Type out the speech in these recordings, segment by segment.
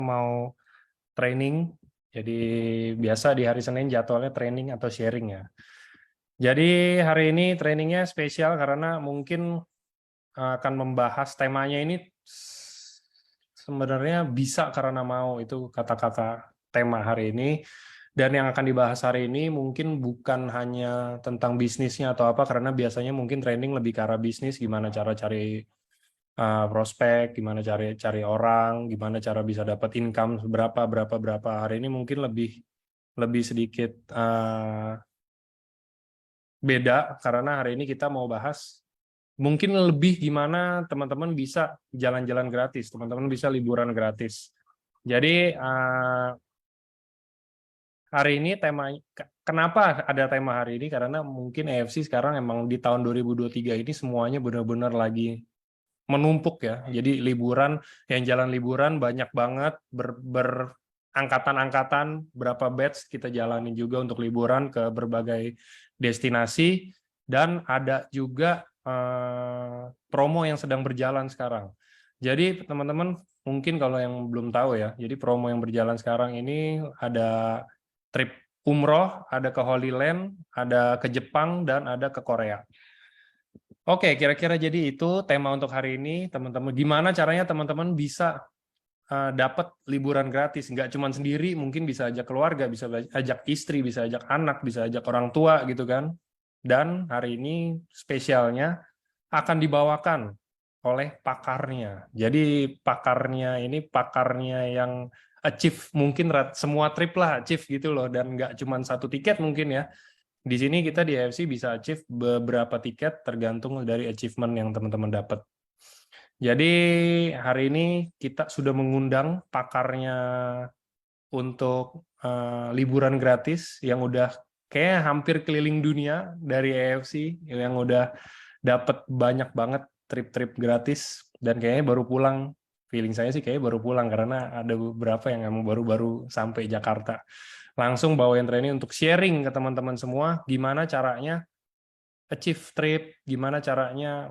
mau training. Jadi biasa di hari Senin jadwalnya training atau sharing ya. Jadi hari ini trainingnya spesial karena mungkin akan membahas temanya ini sebenarnya bisa karena mau, itu kata-kata tema hari ini. Dan yang akan dibahas hari ini mungkin bukan hanya tentang bisnisnya atau apa, karena biasanya mungkin training lebih ke arah bisnis, gimana cara cari prospek, gimana cari orang, gimana cara bisa dapat income berapa. Hari ini mungkin lebih sedikit beda karena hari ini kita mau bahas mungkin lebih gimana teman-teman bisa jalan-jalan gratis, teman-teman bisa liburan gratis. Jadi hari ini kenapa ada tema hari ini? Karena mungkin AFC sekarang emang di tahun 2023 ini semuanya benar-benar lagi menumpuk ya. Jadi yang jalan liburan banyak banget, berangkatan-angkatan, berapa batch kita jalanin juga untuk liburan ke berbagai destinasi, dan ada juga promo yang sedang berjalan sekarang. Jadi teman-teman mungkin kalau yang belum tahu ya, jadi promo yang berjalan sekarang ini ada trip umroh, ada ke Holy Land, ada ke Jepang, dan ada ke Korea. Oke, kira-kira jadi itu tema untuk hari ini, teman-teman. Gimana caranya teman-teman bisa dapat liburan gratis? Nggak cuma sendiri, mungkin bisa ajak keluarga, bisa ajak istri, bisa ajak anak, bisa ajak orang tua gitu kan. Dan hari ini spesialnya akan dibawakan oleh pakarnya. Jadi pakarnya yang achieve mungkin semua trip lah achieve gitu loh, dan nggak cuma satu tiket mungkin ya. Di sini kita di AFC bisa achieve beberapa tiket tergantung dari achievement yang teman-teman dapat. Jadi hari ini kita sudah mengundang pakarnya untuk liburan gratis yang udah kayak hampir keliling dunia dari AFC, yang udah dapat banyak banget trip-trip gratis, dan kayaknya baru pulang. Feeling saya sih kayaknya baru pulang karena ada beberapa yang emang baru-baru sampai Jakarta. Langsung bawain training untuk sharing ke teman-teman semua gimana caranya achieve trip, gimana caranya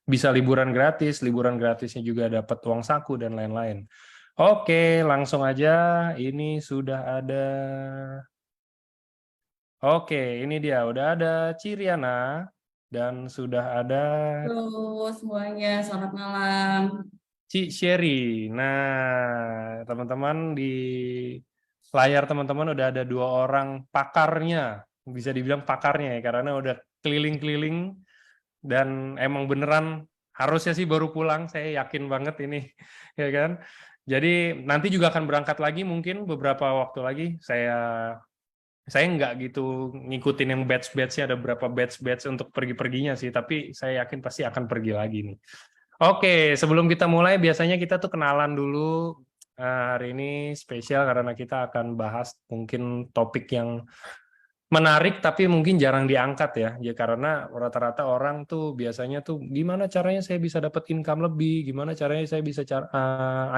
bisa liburan gratisnya juga dapat uang saku dan lain-lain. Oke, langsung aja. Ini sudah ada. Oke, ini dia. Udah ada Ciriana dan sudah ada Halo semuanya, selamat malam. Ci Sherry. Nah, teman-teman di layar teman-teman udah ada dua orang pakarnya. Bisa dibilang pakarnya ya, karena udah keliling-keliling dan emang beneran harusnya sih baru pulang, saya yakin banget ini ya kan. Jadi nanti juga akan berangkat lagi mungkin beberapa waktu lagi. Saya nggak gitu ngikutin yang batch-batchnya, ada berapa batch-batch untuk pergi-perginya sih, tapi saya yakin pasti akan pergi lagi nih. Oke, sebelum kita mulai biasanya kita tuh kenalan dulu. Hari ini spesial karena kita akan bahas mungkin topik yang menarik tapi mungkin jarang diangkat ya. Ya karena rata-rata orang tuh biasanya tuh gimana caranya saya bisa dapat income lebih, gimana caranya saya bisa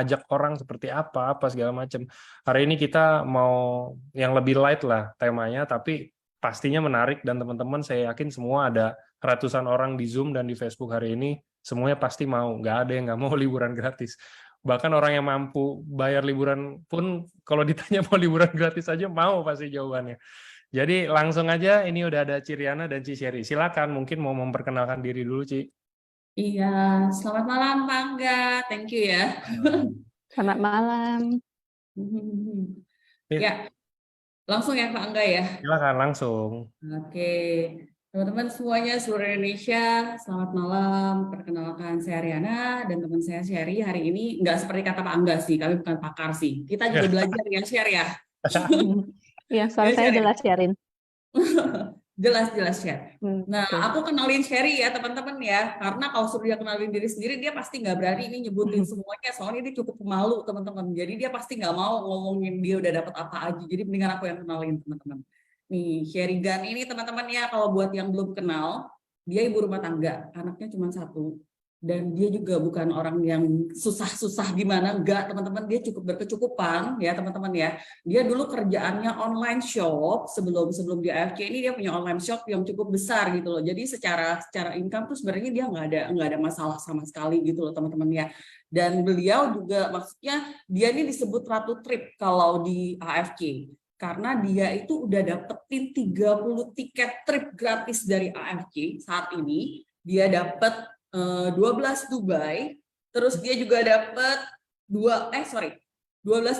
ajak orang seperti apa segala macam. Hari ini kita mau yang lebih light lah temanya, tapi pastinya menarik, dan teman-teman saya yakin semua ada ratusan orang di Zoom dan di Facebook hari ini, semuanya pasti mau, nggak ada yang nggak mau liburan gratis. Bahkan orang yang mampu bayar liburan pun kalau ditanya mau liburan gratis aja mau pasti jawabannya. Jadi langsung aja, ini udah ada Ciriana dan Ci Sherry. Silakan, mungkin mau memperkenalkan diri dulu, Ci. Iya, selamat malam Pak Angga, thank you ya. Selamat malam. Ya, langsung ya Pak Angga ya. Silakan langsung. Oke, teman-teman semuanya seluruh Indonesia, selamat malam. Perkenalkan saya Riana dan teman saya Sherry. Hari ini nggak seperti kata Pak Angga sih, kami bukan pakar sih. Kita juga belajar ya, Sherry ya. Iya, soal saya jelas sharing. Jelas share. Nah, aku kenalin Sherry ya teman-teman ya, karena kalau suruh dia kenalin diri sendiri, dia pasti nggak berani ini nyebutin semuanya, soalnya dia cukup pemalu teman-teman. Jadi dia pasti nggak mau ngomongin dia udah dapat apa aja. Jadi mendingan aku yang kenalin teman-teman. Nih, Sherry Gan ini teman-teman ya, kalau buat yang belum kenal, dia ibu rumah tangga, anaknya cuma satu. Dan dia juga bukan orang yang susah-susah gimana, enggak teman-teman, dia cukup berkecukupan ya teman-teman ya. Dia dulu kerjaannya online shop sebelum di AFC ini dia punya online shop yang cukup besar gitu loh. Jadi secara income tuh sebenarnya dia nggak ada masalah sama sekali gitu loh teman-teman ya. Dan beliau juga maksudnya dia ini disebut Ratu Trip kalau di AFC. Karena dia itu udah dapetin 30 tiket trip gratis dari AFC saat ini. Dia dapet 12 Dubai, terus dia juga dapat 12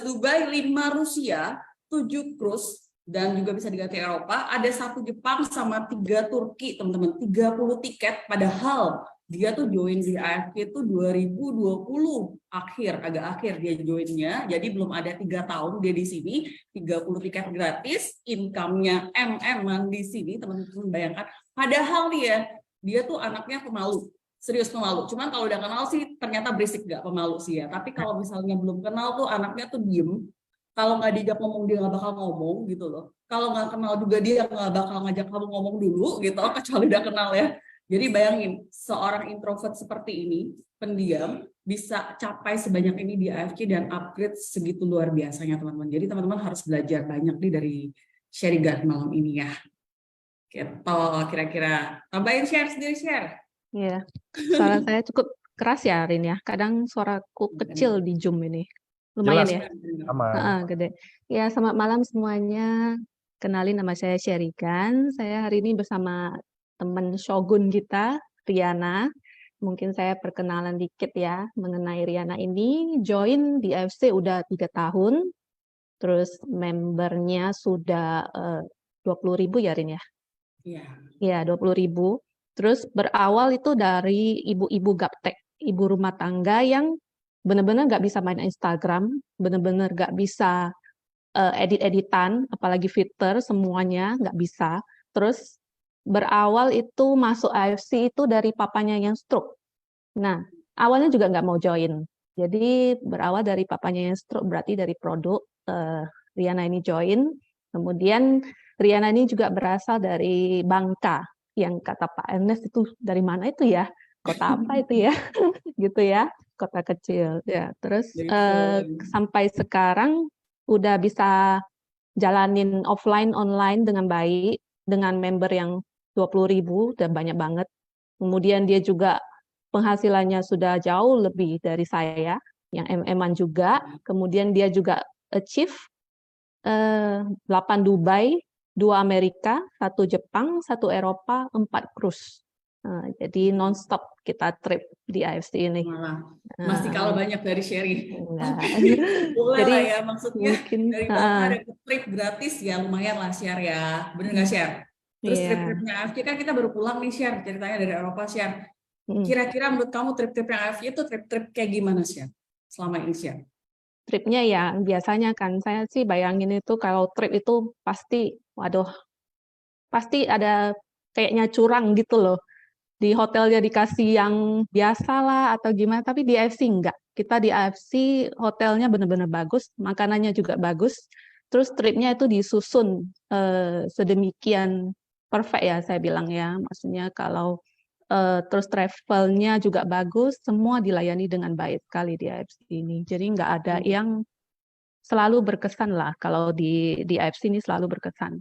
Dubai, 5 Rusia, 7 cruise, dan juga bisa diganti Eropa, ada 1 Jepang sama 3 Turki, teman-teman, 30 tiket, padahal dia tuh join di AFC itu 2020 agak akhir dia joinnya, jadi belum ada 3 tahun dia di sini, 30 tiket gratis, income-nya MM-an di sini, teman-teman bayangkan, padahal dia tuh anaknya pemalu. Serius pemalu. Cuman kalau udah kenal sih ternyata berisik gak pemalu sih ya. Tapi kalau misalnya belum kenal tuh anaknya tuh diem. Kalau nggak diajak ngomong dia nggak bakal ngomong gitu loh. Kalau nggak kenal juga dia nggak bakal ngajak kamu ngomong dulu gitu. Kecuali udah kenal ya. Jadi bayangin seorang introvert seperti ini pendiam bisa capai sebanyak ini di AFC dan upgrade segitu luar biasanya teman-teman. Jadi teman-teman harus belajar banyak nih dari Sherigan malam ini ya. Gitu kira-kira. Tambahin share. Iya, suara saya cukup keras ya, Rin ya. Kadang suaraku kecil di Zoom ini. Lumayan Jelas, ya. aman. Gede. Ya, selamat malam semuanya. Kenalin, nama saya Sherigan. Saya hari ini bersama teman Shogun kita, Riana. Mungkin saya perkenalan dikit ya mengenai Riana ini. Join di AFC udah 3 tahun. Terus membernya sudah 20.000 ya, Rin ya? Iya. Iya, 20.000. Terus berawal itu dari ibu-ibu gaptek, ibu rumah tangga yang benar-benar nggak bisa main Instagram, benar-benar nggak bisa edit-editan, apalagi filter, semuanya nggak bisa. Terus berawal itu masuk AFC itu dari papanya yang stroke. Nah, awalnya juga nggak mau join. Jadi berawal dari papanya yang stroke, berarti dari produk Riana ini join. Kemudian Riana ini juga berasal dari Bangka. Yang kata Pak Ernest itu dari mana itu ya? Kota apa itu ya? Gitu ya, kota kecil. Ya, terus sampai sekarang udah bisa jalanin offline online dengan baik, dengan member yang 20.000, udah banyak banget. Kemudian dia juga penghasilannya sudah jauh lebih dari saya, yang MM-an juga. Kemudian dia juga achieve 8 Dubai, 2 Amerika, 1 Jepang, 1 Eropa, 4 cruise. Jadi non-stop kita trip di AFC ini. Masih kalah banyak dari Sherry. Boleh Jadi, lah ya, maksudnya mungkin, dari Bangka ada trip gratis ya, lumayan lah share ya. Bener nggak share? Terus trip-tripnya AFC kan kita baru pulang nih share, ceritanya dari Eropa share. Kira-kira menurut kamu trip-tripnya AFC itu trip-trip kayak gimana share? Selama ini share? Tripnya ya biasanya kan saya sih bayangin itu kalau trip itu pasti, waduh, pasti ada kayaknya curang gitu loh. Di hotelnya dikasih yang biasa lah atau gimana, tapi di AFC enggak. Kita di AFC hotelnya benar-benar bagus, makanannya juga bagus, terus tripnya itu disusun sedemikian perfect ya saya bilang ya. Maksudnya kalau terus travelnya juga bagus, semua dilayani dengan baik sekali di AFC ini. Jadi nggak ada yang selalu berkesan lah. Kalau di AFC ini selalu berkesan.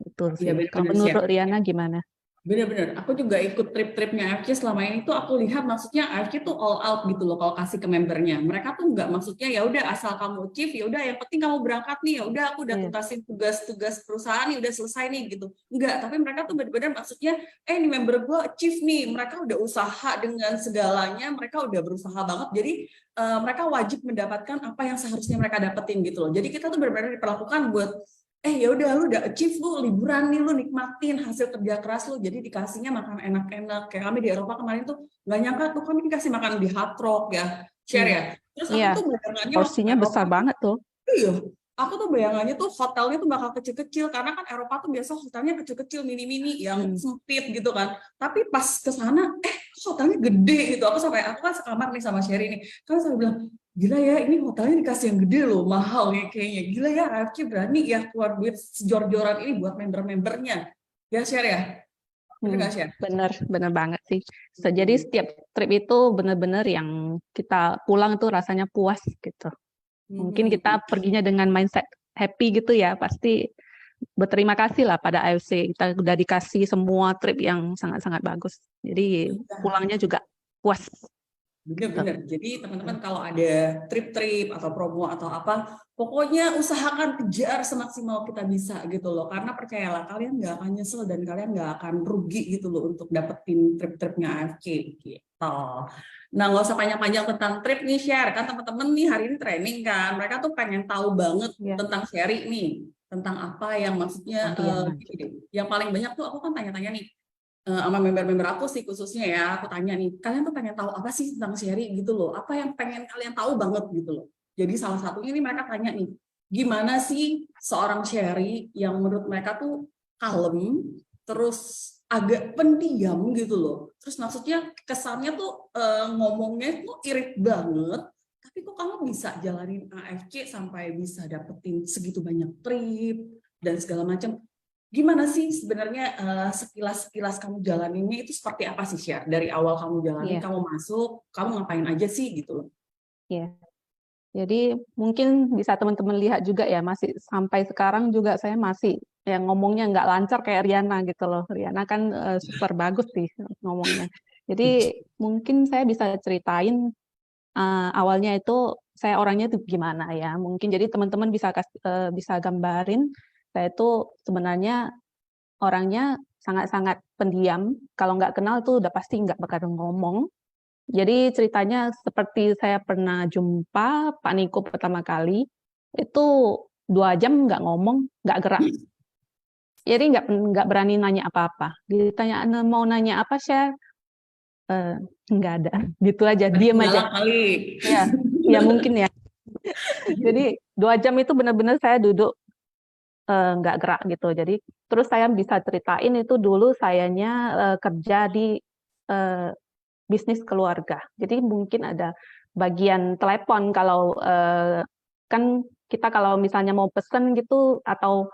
Betul sih. Ya, kalau menurut Riana gimana? Bener-bener, aku juga ikut trip-tripnya AFC selama ini tuh aku lihat maksudnya AFC tuh all out gitu loh kalau kasih ke membernya. Mereka tuh nggak maksudnya ya udah asal kamu achieve ya udah yang penting kamu berangkat nih ya udah aku udah tuntasin tugas-tugas perusahaan nih udah selesai nih gitu. Enggak, tapi mereka tuh bener-bener maksudnya ini member gue achieve nih, mereka udah usaha dengan segalanya, mereka udah berusaha banget jadi mereka wajib mendapatkan apa yang seharusnya mereka dapetin gitu loh. Jadi kita tuh benar-benar diperlakukan buat ya udah lu udah achieve, lu liburan nih, lu nikmatin hasil kerja keras lu, jadi dikasihnya makan enak-enak. Kayak kami di Eropa kemarin tuh nggak nyangka tuh kami dikasih makan di Hard Rock ya, share ya. Terus aku tuh bayangannya porsinya besar banget tuh. Iya, aku tuh bayangannya tuh hotelnya tuh bakal kecil-kecil karena kan Eropa tuh biasa hotelnya kecil-kecil mini-mini yang sempit gitu kan. Tapi pas ke sana hotelnya gede gitu. Aku kan sekamar nih sama Sherry nih. Kan saya bilang, gila ya ini hotelnya dikasih yang gede loh, mahal ya kayaknya. Gila ya AFC berani ya keluar duit sejor-joran ini buat member-membernya. Ya share ya? Bener nggak sih? Bener banget sih. Jadi setiap trip itu bener-bener yang kita pulang tuh rasanya puas gitu. Mungkin kita perginya dengan mindset happy gitu ya, pasti berterima kasih lah pada AFC. Kita udah dikasih semua trip yang sangat-sangat bagus. Jadi pulangnya juga puas. Bener-bener. Jadi teman-teman kalau ada trip-trip atau promo atau apa, pokoknya usahakan kejar semaksimal kita bisa gitu loh. Karena percayalah kalian nggak akan nyesel dan kalian nggak akan rugi gitu loh untuk dapetin trip-tripnya AFC gitu. Nah, nggak usah panjang-panjang tentang trip nih, share kan teman-teman nih hari ini training kan. Mereka tuh pengen tahu banget tentang Sherry nih, tentang apa yang maksudnya gini deh. Yang paling banyak tuh aku kan tanya-tanya nih sama member-member aku sih khususnya ya, aku tanya nih, kalian tuh pengen tahu apa sih tentang Sherry gitu loh, apa yang pengen kalian tahu banget gitu loh. Jadi salah satunya nih mereka tanya nih, gimana sih seorang Sherry yang menurut mereka tuh kalem, terus agak pendiam gitu loh. Terus maksudnya kesannya tuh ngomongnya tuh irit banget, tapi kok kamu bisa jalanin AFC sampai bisa dapetin segitu banyak trip dan segala macam. Gimana sih sebenarnya sekilas kamu jalaninnya itu seperti apa sih, Syar? Dari awal kamu jalanin, kamu masuk, kamu ngapain aja sih gitu loh? Iya. Jadi mungkin bisa teman-teman lihat juga ya, masih sampai sekarang juga saya masih yang ngomongnya nggak lancar kayak Riana gitu loh. Riana kan super bagus sih ngomongnya. Jadi mungkin saya bisa ceritain awalnya itu saya orangnya itu gimana ya. Mungkin jadi teman-teman bisa gambarin saya itu sebenarnya orangnya sangat-sangat pendiam. Kalau nggak kenal tuh udah pasti nggak bakal ngomong. Jadi ceritanya seperti saya pernah jumpa Pak Niko pertama kali, itu 2 jam nggak ngomong, nggak gerak. Jadi nggak berani nanya apa-apa. Ditanya mau nanya apa, Share? Nggak ada. Gitu aja, diem aja. Ya mungkin ya. Jadi 2 jam itu benar-benar saya duduk nggak gerak gitu. Jadi terus saya bisa ceritain itu dulu sayanya kerja di bisnis keluarga. Jadi mungkin ada bagian telepon kalau kan kita kalau misalnya mau pesen gitu atau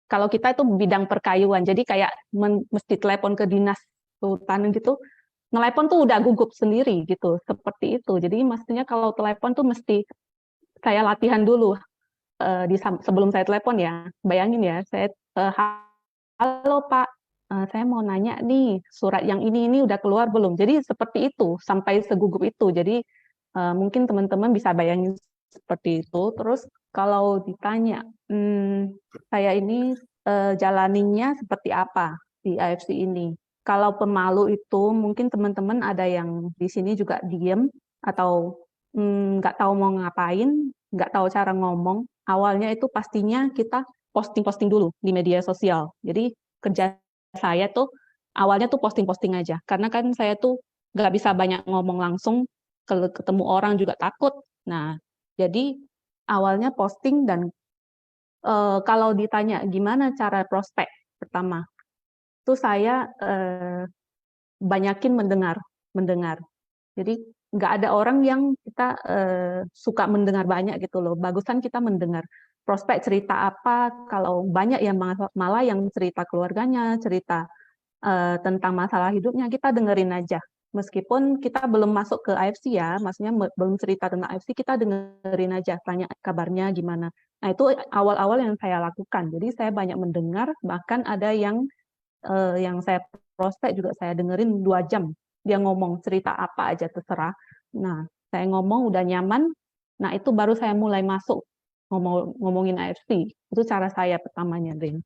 kalau kita itu bidang perkayuan. Jadi kayak mesti telepon ke dinas kehutanan gitu. Nelepon tuh udah gugup sendiri gitu, seperti itu. Jadi maksudnya kalau telepon tuh mesti saya latihan dulu sebelum saya telepon ya. Bayangin ya, saya halo Pak, saya mau nanya nih, surat yang ini udah keluar belum? Jadi seperti itu, sampai segugup itu. Jadi mungkin teman-teman bisa bayangin seperti itu. Terus kalau ditanya, saya ini jalaninnya seperti apa di AFC ini? Kalau pemalu itu, mungkin teman-teman ada yang di sini juga diem atau nggak tahu mau ngapain, nggak tahu cara ngomong. Awalnya itu pastinya kita posting-posting dulu di media sosial. Jadi kerja saya tuh awalnya tuh posting-posting aja. Karena kan saya tuh nggak bisa banyak ngomong langsung, kalau ketemu orang juga takut. Nah, jadi awalnya posting dan kalau ditanya gimana cara prospek pertama, itu saya banyakin mendengar. Jadi nggak ada orang yang kita suka mendengar banyak gitu loh. Bagusan kita mendengar prospek cerita apa. Kalau banyak yang malah yang cerita keluarganya, cerita tentang masalah hidupnya, kita dengerin aja. Meskipun kita belum masuk ke AFC ya, maksudnya belum cerita tentang AFC, kita dengerin aja, tanya kabarnya gimana. Nah itu awal-awal yang saya lakukan. Jadi saya banyak mendengar, bahkan ada yang saya prospek juga saya dengerin 2 jam. Dia ngomong cerita apa aja terserah. Nah, saya ngomong udah nyaman. Nah, itu baru saya mulai masuk ngomongin AFC. Itu cara saya pertamanya, Rin.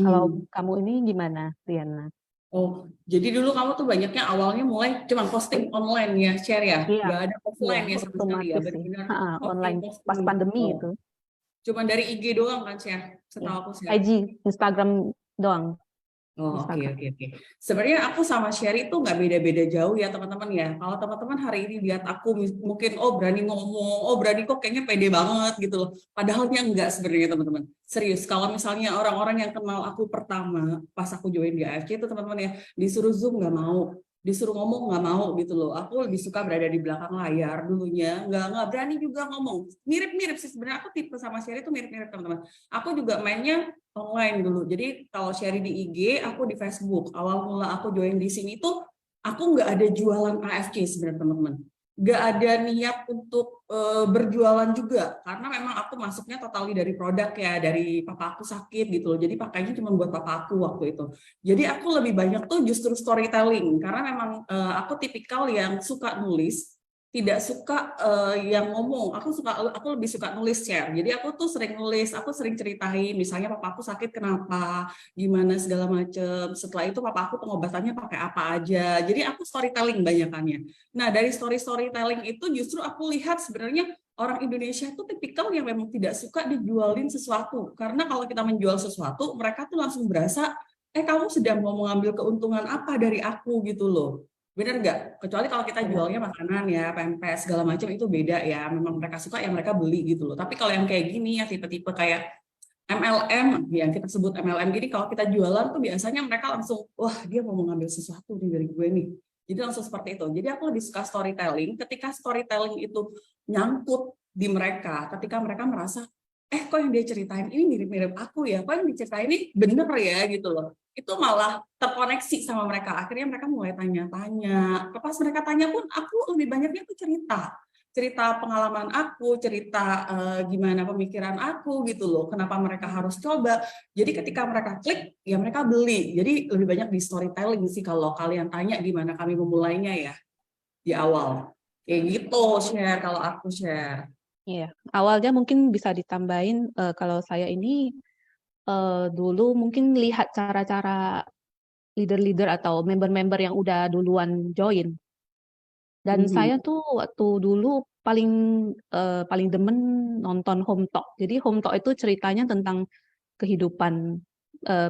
Kalau kamu ini gimana, Riana? Oh, jadi dulu kamu tuh banyaknya awalnya mulai cuma posting online ya, share ya? Iya, Nggak ada offline ya sama sekali ya? Benar-benar online, pas pandemi itu. Cuma dari IG doang kan, share? Setahu aku share. IG, Instagram doang. Oh, oke. Sebenarnya aku sama Sherry tuh nggak beda-beda jauh ya teman-teman ya. Kalau teman-teman hari ini lihat aku mungkin berani ngomong, berani kok kayaknya pede banget gitu loh. Padahalnya enggak sebenarnya teman-teman. Serius, kalau misalnya orang-orang yang kenal aku pertama pas aku join di AFC itu teman-teman ya disuruh Zoom nggak mau. disuruh ngomong nggak mau gitu loh. Aku lebih suka berada di belakang layar dulunya, nggak berani juga ngomong. Mirip-mirip sih sebenarnya, aku tipe sama Sherry itu mirip-mirip teman-teman. Aku juga mainnya online dulu. Jadi kalau Sherry di IG, aku di Facebook. Awal mula aku join di sini tuh aku nggak ada jualan AFC sebenarnya teman-teman. Nggak ada niat untuk berjualan juga, karena memang aku masuknya totally dari produk ya, dari papa aku sakit gitu loh. Jadi pakainya cuma buat papa aku waktu itu. Jadi aku lebih banyak tuh justru storytelling, karena memang aku tipikal yang suka nulis, tidak suka yang ngomong. Aku lebih suka nulis share. Jadi aku tuh sering nulis, aku sering ceritain, misalnya papa aku sakit kenapa, gimana segala macem. Setelah itu papa aku pengobatannya pakai apa aja. Jadi aku storytelling banyakannya. Nah dari storytelling itu justru aku lihat sebenarnya orang Indonesia tuh tipikal yang memang tidak suka dijualin sesuatu. Karena kalau kita menjual sesuatu, mereka tuh langsung berasa kamu sedang mau mengambil keuntungan apa dari aku gitu loh. Bener nggak? Kecuali kalau kita jualnya makanan ya, pempes, segala macam itu beda ya. Memang mereka suka ya mereka beli gitu loh. Tapi kalau yang kayak gini ya tipe-tipe kayak MLM, yang kita sebut MLM gini, kalau kita jualan tuh biasanya mereka langsung, wah dia mau mengambil sesuatu nih dari gue nih. Jadi langsung seperti itu. Jadi aku lebih suka storytelling. Ketika storytelling itu nyangkut di mereka, ketika mereka merasa, kok yang dia ceritain ini mirip-mirip aku ya, kok yang diceritain ini bener ya gitu loh. Itu malah terkoneksi sama mereka. Akhirnya mereka mulai tanya-tanya. Pas mereka tanya pun, aku lebih banyaknya tuh cerita pengalaman aku, cerita gimana pemikiran aku gitu loh, kenapa mereka harus coba. Jadi ketika mereka klik, ya mereka beli. Jadi lebih banyak di storytelling sih kalau kalian tanya gimana kami memulainya ya di awal. Kayak gitu share kalau aku share. Iya, awalnya mungkin bisa ditambahin kalau saya ini dulu mungkin lihat cara-cara leader-leader atau member-member yang udah duluan join. Dan saya tuh waktu dulu paling demen nonton Home Talk. Jadi Home Talk itu ceritanya tentang kehidupan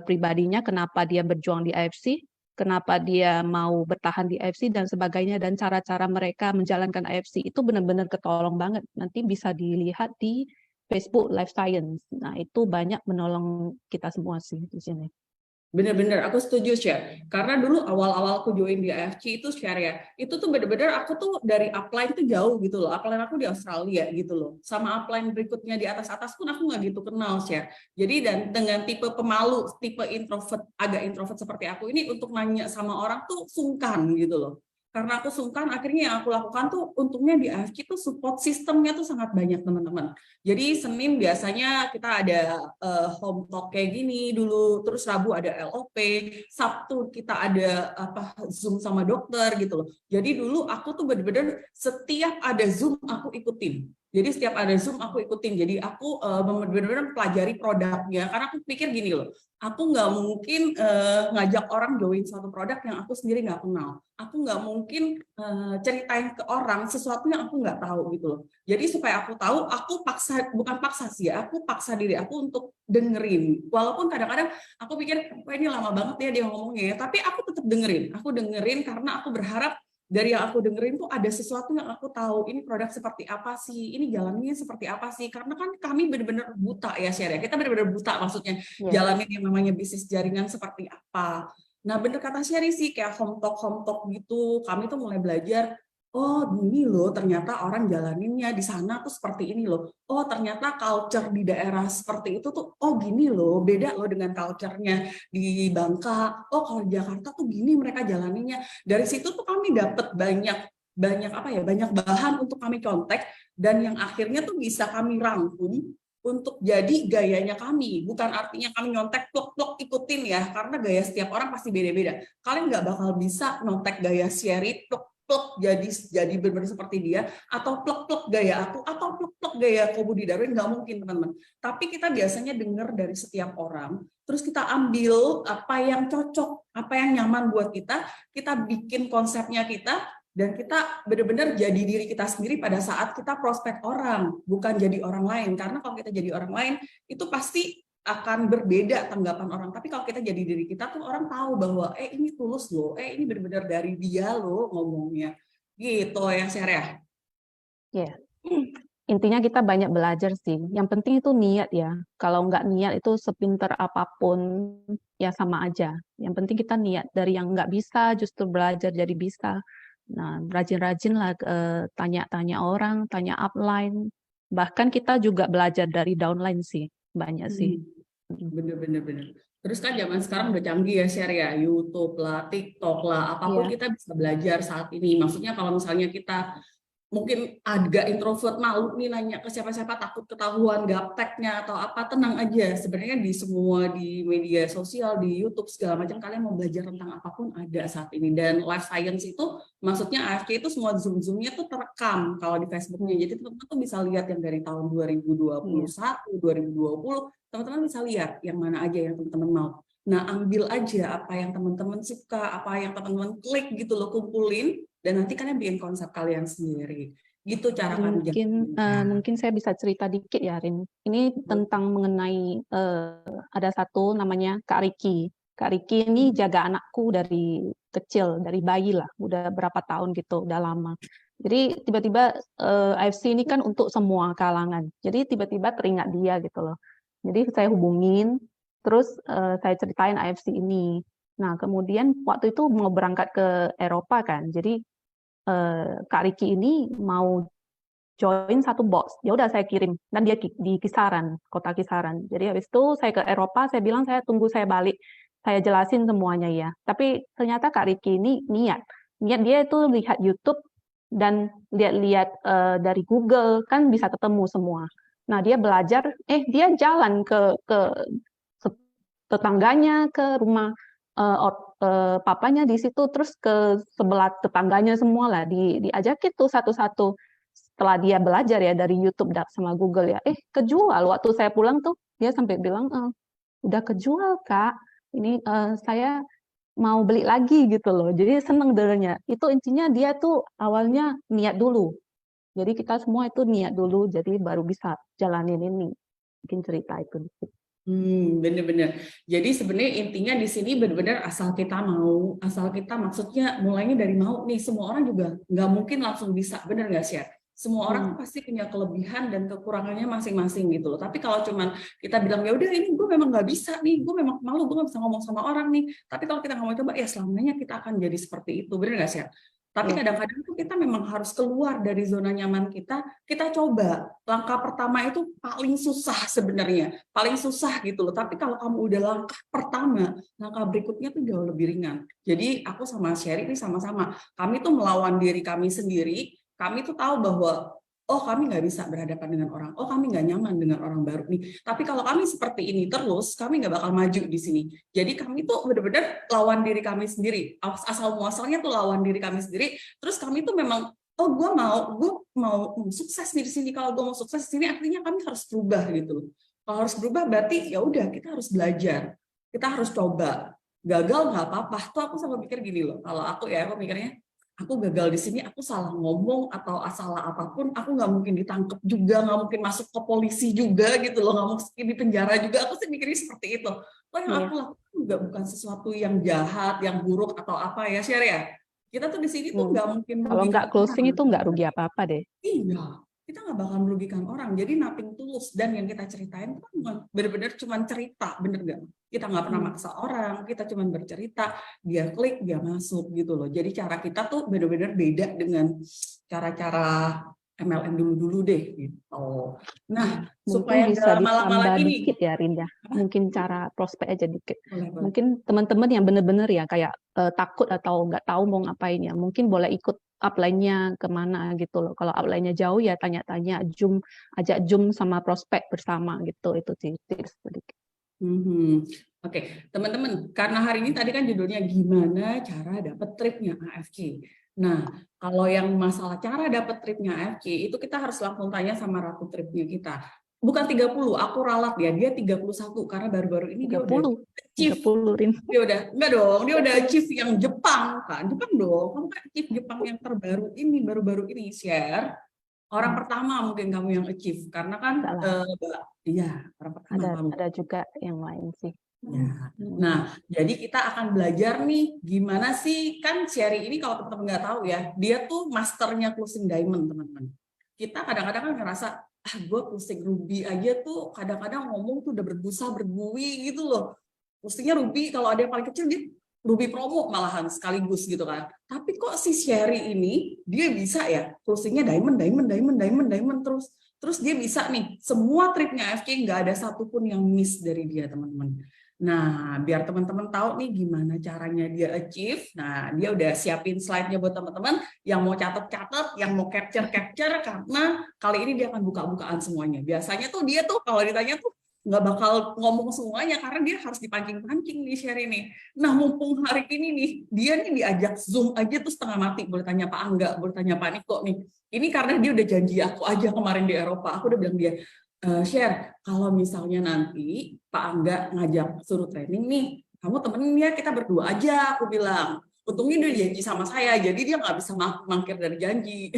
pribadinya, kenapa dia berjuang di AFC, kenapa dia mau bertahan di AFC dan sebagainya, dan cara-cara mereka menjalankan AFC itu benar-benar ketolong banget. Nanti bisa dilihat di Facebook Life Science. Nah, itu banyak menolong kita semua sih di sini. Bener-bener, aku setuju share. Karena dulu awal-awal aku join di AFC itu share ya, itu tuh bener-bener aku tuh dari upline tuh jauh gitu loh. Upline aku di Australia gitu loh. Sama upline berikutnya di atas-atas pun aku nggak gitu kenal share. Jadi dan dengan tipe pemalu, tipe introvert, agak introvert seperti aku ini untuk nanya sama orang tuh sungkan gitu loh. Karena aku sungkan, akhirnya yang aku lakukan tuh untungnya di AFC tuh support sistemnya tuh sangat banyak teman-teman. Jadi Senin biasanya kita ada home talk kayak gini dulu, terus Rabu ada LOP, Sabtu kita ada Zoom sama dokter gitu loh. Jadi dulu aku tuh bener-bener setiap ada Zoom aku ikutin. Jadi setiap ada Zoom aku ikutin. Jadi aku bener-bener pelajari produknya. Karena aku pikir gini loh, aku nggak mungkin ngajak orang join suatu produk yang aku sendiri nggak kenal. Aku nggak mungkin ceritain ke orang sesuatu yang aku nggak tahu gitu loh. Jadi supaya aku tahu, aku bukan paksa sih ya, aku paksa diri aku untuk dengerin. Walaupun kadang-kadang aku pikir, wah ini lama banget ya dia ngomongnya, tapi aku tetap dengerin. Aku dengerin karena aku berharap dari yang aku dengerin tuh ada sesuatu yang aku tahu. Ini produk seperti apa sih? Ini jalannya seperti apa sih? Karena kan kami benar-benar buta ya share ya. Kita benar-benar buta maksudnya jalanin yang namanya bisnis jaringan seperti apa. Nah bener kata Sherry sih, kayak home talk gitu. Kami tuh mulai belajar, oh gini loh ternyata orang jalaninnya di sana tuh seperti ini loh. Oh ternyata culture di daerah seperti itu tuh, oh gini loh, beda loh dengan culture-nya di Bangka. Oh kalau di Jakarta tuh gini mereka jalaninnya. Dari situ tuh kami dapat banyak bahan untuk kami kontak, dan yang akhirnya tuh bisa kami rangkum untuk jadi gayanya kami. Bukan artinya kami nyontek plok-plok ikutin ya, karena gaya setiap orang pasti beda-beda. Kalian nggak bakal bisa nyontek gaya Sherry plok-plok jadi benar-benar seperti dia, atau plok-plok gaya aku, atau plok-plok gaya Kobu Darwin, nggak mungkin teman-teman. Tapi kita biasanya dengar dari setiap orang, terus kita ambil apa yang cocok, apa yang nyaman buat kita bikin konsepnya kita, dan kita benar-benar jadi diri kita sendiri pada saat kita prospek orang, bukan jadi orang lain. Karena kalau kita jadi orang lain, itu pasti akan berbeda tanggapan orang. Tapi kalau kita jadi diri kita tuh orang tahu bahwa ini tulus loh, ini benar-benar dari dia loh ngomongnya. Gitu ya, Share ya. Iya. intinya kita banyak belajar sih. Yang penting itu niat ya. Kalau nggak niat itu sepinter apapun ya sama aja. Yang penting kita niat, dari yang nggak bisa justru belajar jadi bisa. Nah, rajin-rajin lah tanya-tanya orang, tanya upline. Bahkan kita juga belajar dari downline sih, banyak sih. Bener. Terus kan zaman sekarang udah canggih ya, share ya, YouTube lah, TikTok lah, apapun Iya. kita bisa belajar saat ini. Maksudnya kalau misalnya kita mungkin agak introvert, malu nih nanya ke siapa-siapa, takut ketahuan gapteknya atau apa, tenang aja. Sebenarnya di semua, di media sosial, di YouTube segala macam, kalian mau belajar tentang apapun ada saat ini. Dan life science itu, maksudnya AFK itu semua zoom-zoomnya tuh terekam kalau di Facebooknya. Jadi teman-teman tuh bisa lihat yang dari tahun 2021, 2020, teman-teman bisa lihat yang mana aja yang teman-teman mau. Nah, ambil aja apa yang teman-teman suka, apa yang teman-teman klik gitu loh, kumpulin, dan nanti kalian bikin konsep kalian sendiri. Gitu cara kami. Mungkin saya bisa cerita dikit ya, Rin. Ini tentang mengenai ada satu namanya Kak Riki. Kak Riki ini jaga anakku dari kecil, dari bayi lah, udah berapa tahun gitu, udah lama. Jadi tiba-tiba AFC ini kan untuk semua kalangan. Jadi tiba-tiba teringat dia gitu loh. Jadi saya hubungin, terus saya ceritain AFC ini. Nah, kemudian waktu itu mau berangkat ke Eropa kan. Jadi Kak Riki ini mau join satu box. Ya udah saya kirim, dan dia di Kisaran, kota Kisaran. Jadi habis itu saya ke Eropa, saya bilang saya tunggu saya balik. Saya jelasin semuanya ya. Tapi ternyata Kak Riki ini niat dia itu lihat YouTube dan lihat-lihat dari Google, kan bisa ketemu semua. Nah, dia belajar, dia jalan ke tetangganya, ke rumah papanya di situ, terus ke sebelah tetangganya semua lah, diajakin tuh satu-satu. Setelah dia belajar ya dari YouTube sama Google ya, kejual. Waktu saya pulang tuh dia sampai bilang, udah kejual Kak, ini saya mau beli lagi gitu loh. Jadi seneng dengernya. Itu intinya dia tuh awalnya niat dulu. Jadi kita semua itu niat dulu, jadi baru bisa jalanin ini. Mungkin cerita itu dikit. Bener-bener. Jadi sebenarnya intinya di sini benar-benar asal kita mau, asal kita maksudnya mulainya dari mau nih. Semua orang juga nggak mungkin langsung bisa, bener nggak sih? Semua orang pasti punya kelebihan dan kekurangannya masing-masing gitu loh. Tapi kalau cuman kita bilang ya udah ini gue memang nggak bisa nih, gue memang malu, gue nggak bisa ngomong sama orang nih. Tapi kalau kita nggak mau coba, ya selamanya kita akan jadi seperti itu, bener nggak sih? Tapi kadang-kadang tuh kita memang harus keluar dari zona nyaman kita coba. Langkah pertama itu paling susah sebenarnya, paling susah gitu loh. Tapi kalau kamu udah langkah pertama, langkah berikutnya tuh jauh lebih ringan. Jadi aku sama Sherry ini sama-sama, kami tuh melawan diri kami sendiri. Kami tuh tahu bahwa oh kami nggak bisa berhadapan dengan orang, oh kami nggak nyaman dengan orang baru nih. Tapi kalau kami seperti ini terus, kami nggak bakal maju di sini. Jadi kami tuh benar-benar lawan diri kami sendiri. Asal muasalnya tuh lawan diri kami sendiri. Terus kami tuh memang, oh gue mau sukses nih di sini. Kalau gue mau sukses di sini, artinya kami harus berubah gitu. Kalau harus berubah berarti ya udah kita harus belajar, kita harus coba. Gagal nggak apa-apa. Tuh aku selalu mikir gini loh. Kalau aku ya, aku mikirnya, aku gagal di sini, aku salah ngomong atau salah apapun, aku nggak mungkin ditangkap juga, nggak mungkin masuk ke polisi juga gitu loh, nggak mungkin di penjara juga. Aku sih mikirnya seperti itu. Lo yang aku lakukan juga bukan sesuatu yang jahat, yang buruk atau apa ya, Share ya. Kita tuh di sini tuh nggak mungkin kalau nggak closing itu nggak rugi apa-apa deh. Iya, kita nggak bakal merugikan orang. Jadi nothing tulus, dan yang kita ceritain itu kan benar-benar cuma cerita, bener nggak? Kita nggak pernah maksa orang, kita cuma bercerita, dia klik, dia masuk gitu loh. Jadi cara kita tuh benar-benar beda dengan cara-cara MLM dulu-dulu deh gitu. Nah, supaya bisa lama-lama lagi nih. Dikit ya, Rinda. Mungkin cara prospek aja dikit. Boleh. Mungkin teman-teman yang benar-benar ya kayak takut atau nggak tahu mau ngapain ya, mungkin boleh ikut upline-nya kemana gitu loh. Kalau upline-nya jauh ya tanya-tanya, ajak Zoom sama prospek bersama gitu. Itu sih tips sedikit. Oke, teman-teman, karena hari ini tadi kan judulnya gimana cara dapat tripnya AFK. Nah, kalau yang masalah cara dapat tripnya AFK, itu kita harus langsung tanya sama ratu tripnya kita. Bukan 30, aku ralat ya, dia 31 karena baru-baru ini 30, dia udah achieve. 30, Rin. Dia udah, enggak dong, dia udah achieve yang Jepang kan. Jepang dong, kamu kan achieve Jepang yang terbaru ini, baru-baru ini, Share. Orang pertama mungkin kamu yang achieve, karena kan iya, orang pertama ada juga yang lain sih. Ya. Nah, jadi kita akan belajar nih gimana sih, kan Sherry ini kalau teman-teman nggak tahu ya, dia tuh masternya closing diamond, teman-teman. kita kadang-kadang kan ngerasa, gue posting Ruby aja tuh kadang-kadang ngomong tuh udah berbusa berbui gitu loh. Postingnya Ruby, kalau ada yang paling kecil dia Ruby promo malahan sekaligus gitu kan. Tapi kok si Sherry ini dia bisa ya postingnya diamond terus. Terus dia bisa nih semua tripnya AFK nggak ada satupun yang miss dari dia teman-teman. Nah, biar teman-teman tahu nih gimana caranya dia achieve. Nah, dia udah siapin slide-nya buat teman-teman yang mau catat-catat, yang mau capture-capture, karena kali ini dia akan buka-bukaan semuanya. Biasanya tuh dia tuh kalau ditanya tuh nggak bakal ngomong semuanya karena dia harus dipancing-pancing nih share ini. Nah, mumpung hari ini nih, dia nih diajak Zoom aja tuh setengah mati. Boleh tanya Pak Angga, boleh tanya Pak Niko nih. Ini karena dia udah janji aku aja kemarin di Eropa. Aku udah bilang dia, share, kalau misalnya nanti Pak Angga ngajak suruh training nih, kamu temenin ya, kita berdua aja, aku bilang. Untungnya dia janji sama saya, jadi dia nggak bisa mangkir dari janji.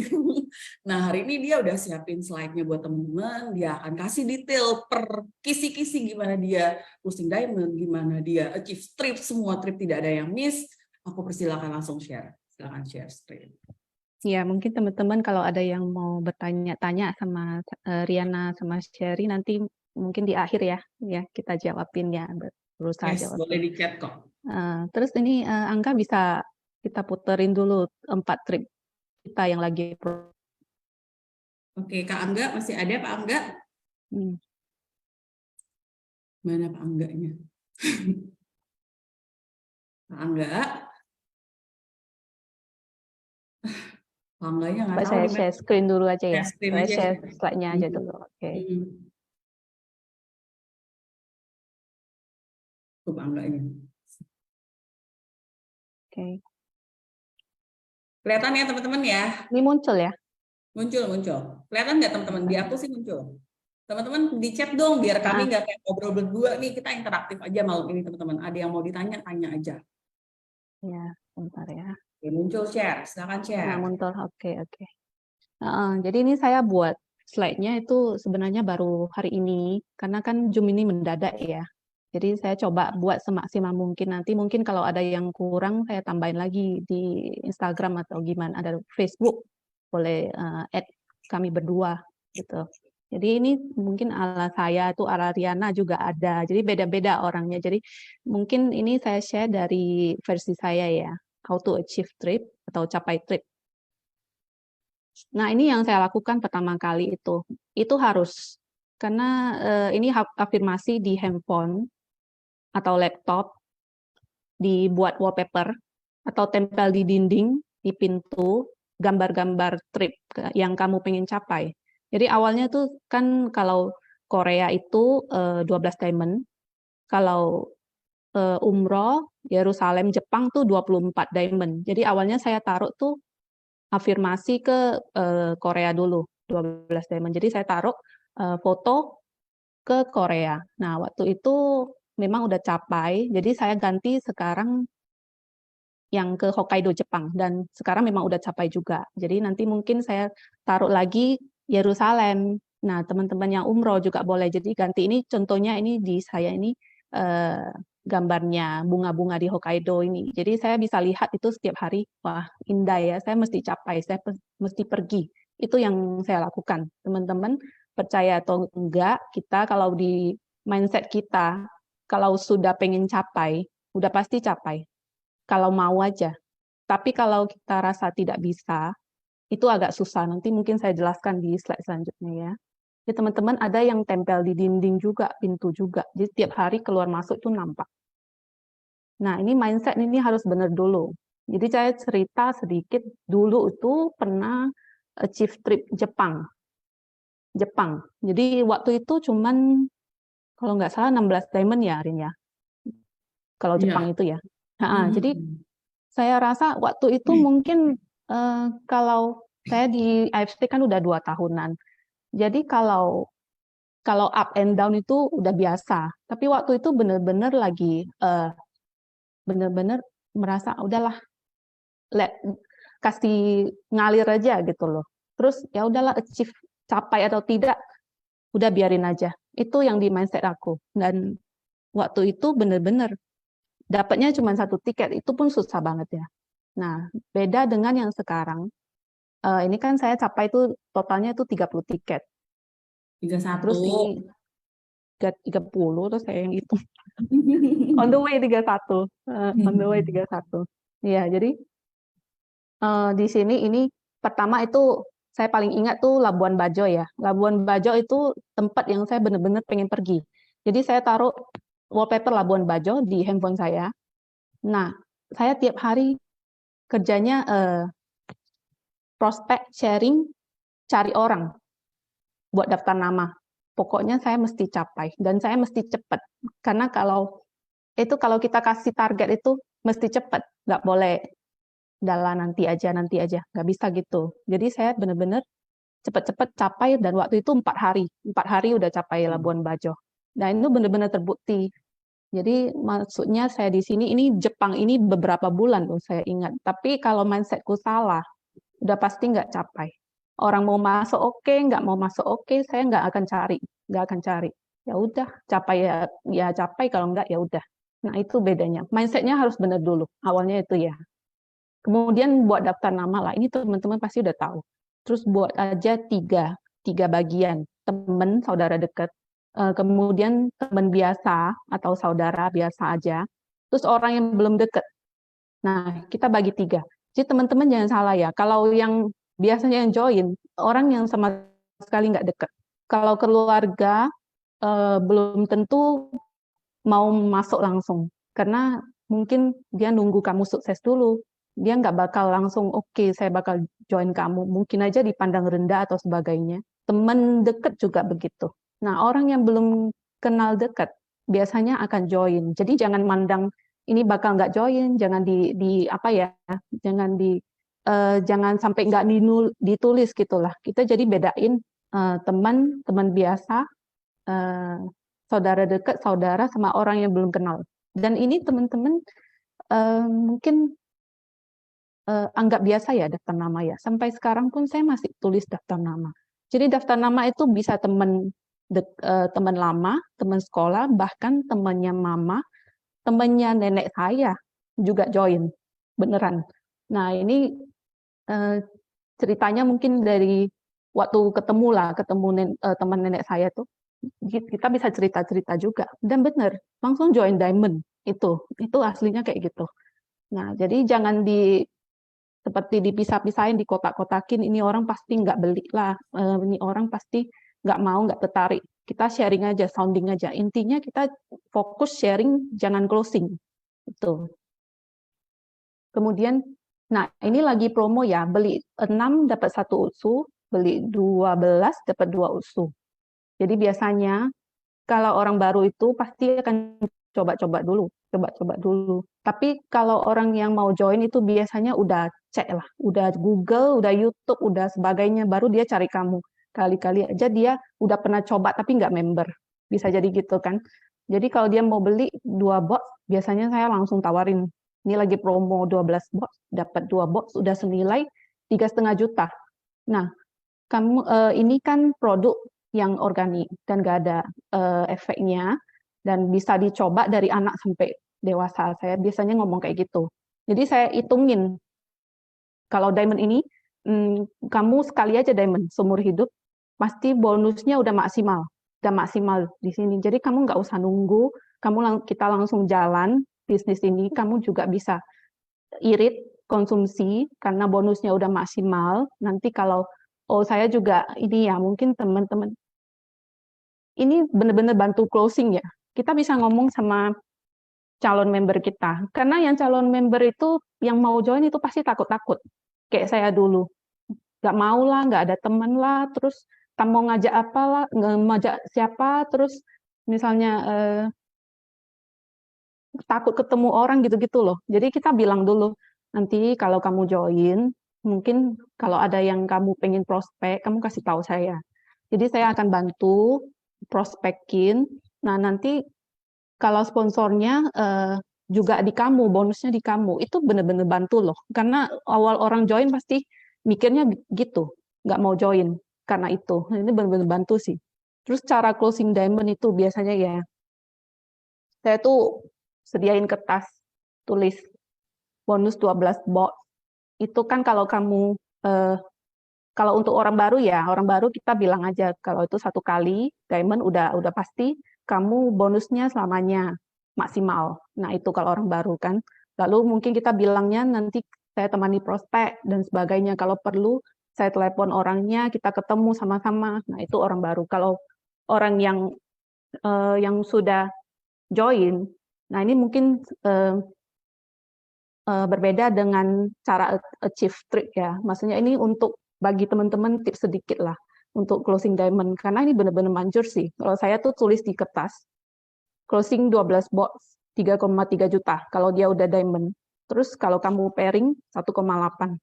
Nah, hari ini dia udah siapin slide-nya buat teman-teman, dia akan kasih detail per kisi-kisi gimana dia posting diamond, gimana dia achieve trip, semua trip tidak ada yang miss. Aku persilakan langsung share. Silakan share screen. Ya, mungkin teman-teman kalau ada yang mau bertanya-tanya sama Riana sama Sherry nanti mungkin di akhir ya kita jawabin ya, berusaha Yes, jawab. boleh di chat kok. Terus ini Angga bisa kita puterin dulu 4 trip kita yang lagi Oke, Kak Angga masih ada Pak Angga? Mana Pak Angganya? Pak Angga? Pak Angganya nggak tahu saya di mana. share screen dulu aja ya. Screen Saya aja. share slide-nya aja dulu. Oke. Tuh Pak Angganya. Oke. Kelihatan ya teman-teman ya? Ini muncul ya? Muncul. Kelihatan nggak teman-teman? Di aku sih muncul. Teman-teman di chat dong, biar kami nggak kayak ngobrol berdua nih, kita interaktif aja malam ini teman-teman. Ada yang mau ditanya, tanya aja. Ya, bentar ya. Oke, muncul share, silakan share. Nah, muncul, oke. Jadi ini saya buat slide-nya itu sebenarnya baru hari ini, karena kan Zoom ini mendadak ya. Jadi saya coba buat semaksimal mungkin, nanti mungkin kalau ada yang kurang saya tambahin lagi di Instagram atau gimana, ada Facebook, boleh add kami berdua gitu. Jadi ini mungkin ala saya itu ala Riana juga ada, jadi beda-beda orangnya. Jadi mungkin ini saya share dari versi saya ya, how to achieve trip atau capai trip. Nah ini yang saya lakukan pertama kali itu harus, karena ini afirmasi di handphone atau laptop, dibuat wallpaper atau tempel di dinding, di pintu, gambar-gambar trip yang kamu pengen capai. Jadi awalnya tuh kan kalau Korea itu 12 diamond, kalau umroh Yerusalem Jepang tuh 24 diamond. Jadi awalnya saya taruh tuh afirmasi ke Korea dulu 12 diamond. Jadi saya taruh foto ke Korea. Nah, waktu itu memang udah capai. Jadi saya ganti sekarang yang ke Hokkaido Jepang dan sekarang memang udah capai juga. Jadi nanti mungkin saya taruh lagi Yerusalem. Nah, teman-teman yang umroh juga boleh. Jadi ganti ini contohnya ini di saya ini gambarnya bunga-bunga di Hokkaido ini. Jadi saya bisa lihat itu setiap hari, wah indah ya, saya mesti capai, saya mesti pergi. Itu yang saya lakukan. Teman-teman percaya atau enggak, kita kalau di mindset kita, kalau sudah pengen capai, udah pasti capai. Kalau mau aja. Tapi kalau kita rasa tidak bisa, itu agak susah. Nanti mungkin saya jelaskan di slide selanjutnya ya. Jadi teman-teman ada yang tempel di dinding juga, pintu juga. Jadi tiap hari keluar masuk itu nampak. Nah ini mindset ini harus benar dulu. Jadi saya cerita sedikit, dulu itu pernah achieve trip Jepang. Jadi waktu itu cuman, kalau nggak salah 16 diamond ya Arin ya. Kalau Jepang itu ya. Jadi saya rasa waktu itu mungkin kalau saya di AFC kan udah 2 tahunan. Jadi kalau up and down itu udah biasa. Tapi waktu itu benar-benar lagi benar-benar merasa udahlah kasih ngalir aja gitu loh. Terus ya udahlah achieve capai atau tidak udah biarin aja. Itu yang di mindset aku. Dan waktu itu benar-benar dapatnya cuma 1 tiket, itu pun susah banget ya. Nah, beda dengan yang sekarang. ini kan saya capai itu totalnya itu 30 tiket. 31. Terus ini 30 terus saya yang itu on the way 31. On the way 31. Iya, jadi di sini ini pertama itu saya paling ingat tuh Labuan Bajo ya. Labuan Bajo itu tempat yang saya benar-benar pengen pergi. Jadi saya taruh wallpaper Labuan Bajo di handphone saya. Nah, saya tiap hari kerjanya prospek, sharing, cari orang buat daftar nama. Pokoknya saya mesti capai dan saya mesti cepat. Karena kalau kita kasih target itu mesti cepat, nggak boleh nanti aja, nggak bisa gitu. Jadi saya benar-benar cepat-cepat capai dan waktu itu 4 hari udah capai Labuan Bajo. Nah itu benar-benar terbukti. Jadi maksudnya saya di sini ini Jepang ini beberapa bulan loh saya ingat. Tapi kalau mindsetku salah, udah pasti nggak capai. Orang mau masuk oke, nggak mau masuk oke, saya nggak akan cari. Ya udah, capai ya capai, kalau nggak ya udah. Nah itu bedanya. Mindsetnya harus benar dulu. Awalnya itu ya. Kemudian buat daftar nama lah. Ini teman-teman pasti udah tahu. Terus buat aja tiga bagian. Teman, saudara dekat. Kemudian teman biasa atau saudara biasa aja. Terus orang yang belum dekat. Nah, kita bagi 3. Jadi teman-teman jangan salah ya. Kalau yang biasanya yang join, orang yang sama sekali nggak dekat. Kalau keluarga, belum tentu mau masuk langsung. Karena mungkin dia nunggu kamu sukses dulu. Dia nggak bakal langsung, oke, saya bakal join kamu. Mungkin aja dipandang rendah atau sebagainya. Teman dekat juga begitu. Nah, orang yang belum kenal dekat, biasanya akan join. Jadi jangan mandang, ini bakal nggak join, jangan apa ya, jangan sampai nggak ditulis gitulah. Kita jadi bedain teman biasa, saudara dekat, saudara sama orang yang belum kenal. Dan ini teman-teman mungkin anggap biasa ya daftar nama ya. Sampai sekarang pun saya masih tulis daftar nama. Jadi daftar nama itu bisa teman lama, teman sekolah, bahkan temannya mama, temannya nenek saya juga join, beneran. Nah ini ceritanya mungkin dari waktu ketemu teman nenek saya tuh, kita bisa cerita-cerita juga. Dan bener, langsung join Diamond. Itu aslinya kayak gitu. Nah, jadi jangan seperti dipisah-pisahin, dikotak-kotakin, ini orang pasti nggak beli lah, ini orang pasti nggak mau, nggak tertarik. Kita sharing aja, sounding aja. Intinya kita fokus sharing, jangan closing. Itu. Kemudian, nah ini lagi promo ya, beli 6 dapat 1 usu, beli 12 dapat 2 usu. Jadi biasanya kalau orang baru itu pasti akan coba-coba dulu. Tapi kalau orang yang mau join itu biasanya udah cek lah, udah Google, udah YouTube, udah sebagainya, baru dia cari kamu. Kali-kali aja dia udah pernah coba tapi nggak member. Bisa jadi gitu kan. Jadi kalau dia mau beli 2 box, biasanya saya langsung tawarin, ini lagi promo 12 box, dapat 2 box, udah senilai 3,5 juta. Nah, kamu ini kan produk yang organik dan nggak ada efeknya, dan bisa dicoba dari anak sampai dewasa. Saya biasanya ngomong kayak gitu. Jadi saya hitungin, kalau Diamond ini, kamu sekali aja Diamond, seumur hidup, pasti bonusnya udah maksimal di sini. Jadi kamu nggak usah nunggu, kita langsung jalan bisnis ini, kamu juga bisa irit, konsumsi, karena bonusnya udah maksimal. Nanti kalau, saya juga, ini ya, mungkin teman-teman, ini benar-benar bantu closing ya. Kita bisa ngomong sama calon member kita. Karena yang calon member itu, yang mau join itu pasti takut-takut. Kayak saya dulu. Nggak mau lah, nggak ada teman lah, terus kamu mau ngajak apa lah, ngajak siapa, terus misalnya takut ketemu orang gitu-gitu loh. Jadi kita bilang dulu, nanti kalau kamu join, mungkin kalau ada yang kamu pengen prospek, kamu kasih tahu saya. Jadi saya akan bantu prospekin. Nah, nanti kalau sponsornya juga di kamu, bonusnya di kamu, itu benar-benar bantu loh. Karena awal orang join pasti mikirnya gitu, nggak mau join karena itu. Ini benar-benar bantu sih. Terus cara closing Diamond itu biasanya ya, saya tuh sediain kertas, tulis bonus 12 box. Itu kan kalau kamu Kalau untuk orang baru ya, orang baru kita bilang aja kalau itu 1 kali diamond udah pasti kamu bonusnya selamanya maksimal. Nah, itu kalau orang baru kan. Lalu mungkin kita bilangnya nanti saya temani prospek dan sebagainya. Kalau perlu saya telepon orangnya, kita ketemu sama-sama. Nah, itu orang baru. Kalau orang yang sudah join, nah ini mungkin berbeda dengan cara achieve trick ya. Maksudnya ini untuk bagi teman-teman tips sedikit lah untuk closing diamond. Karena ini benar-benar manjur sih. Kalau saya tuh tulis di kertas, closing 12 box, 3,3 juta kalau dia udah diamond. Terus kalau kamu pairing, 1,8.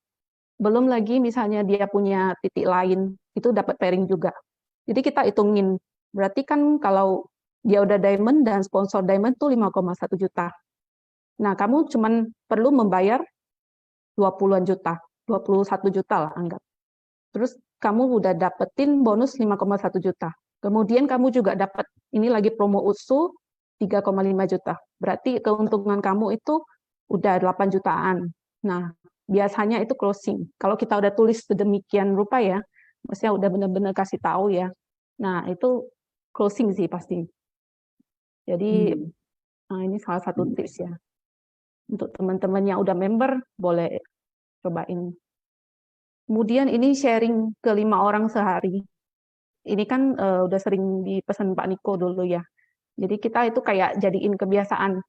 Belum lagi misalnya dia punya titik lain, itu dapat pairing juga. Jadi kita hitungin. Berarti kan kalau dia udah diamond dan sponsor diamond tuh 5,1 juta. Nah, kamu cuman perlu membayar 20-an juta, 21 juta lah anggap. Terus kamu udah dapetin bonus 5,1 juta. Kemudian kamu juga dapat, ini lagi promo UTSU 3,5 juta. Berarti keuntungan kamu itu udah 8 jutaan. Nah, biasanya itu closing. Kalau kita udah tulis sedemikian rupa ya, maksudnya udah benar-benar kasih tahu ya. Nah, itu closing sih pasti. Jadi, nah ini salah satu tips ya. Untuk teman-teman yang udah member, boleh cobain. Kemudian ini sharing ke 5 orang sehari. Ini kan udah sering dipesan Pak Niko dulu ya. Jadi kita itu kayak jadiin kebiasaan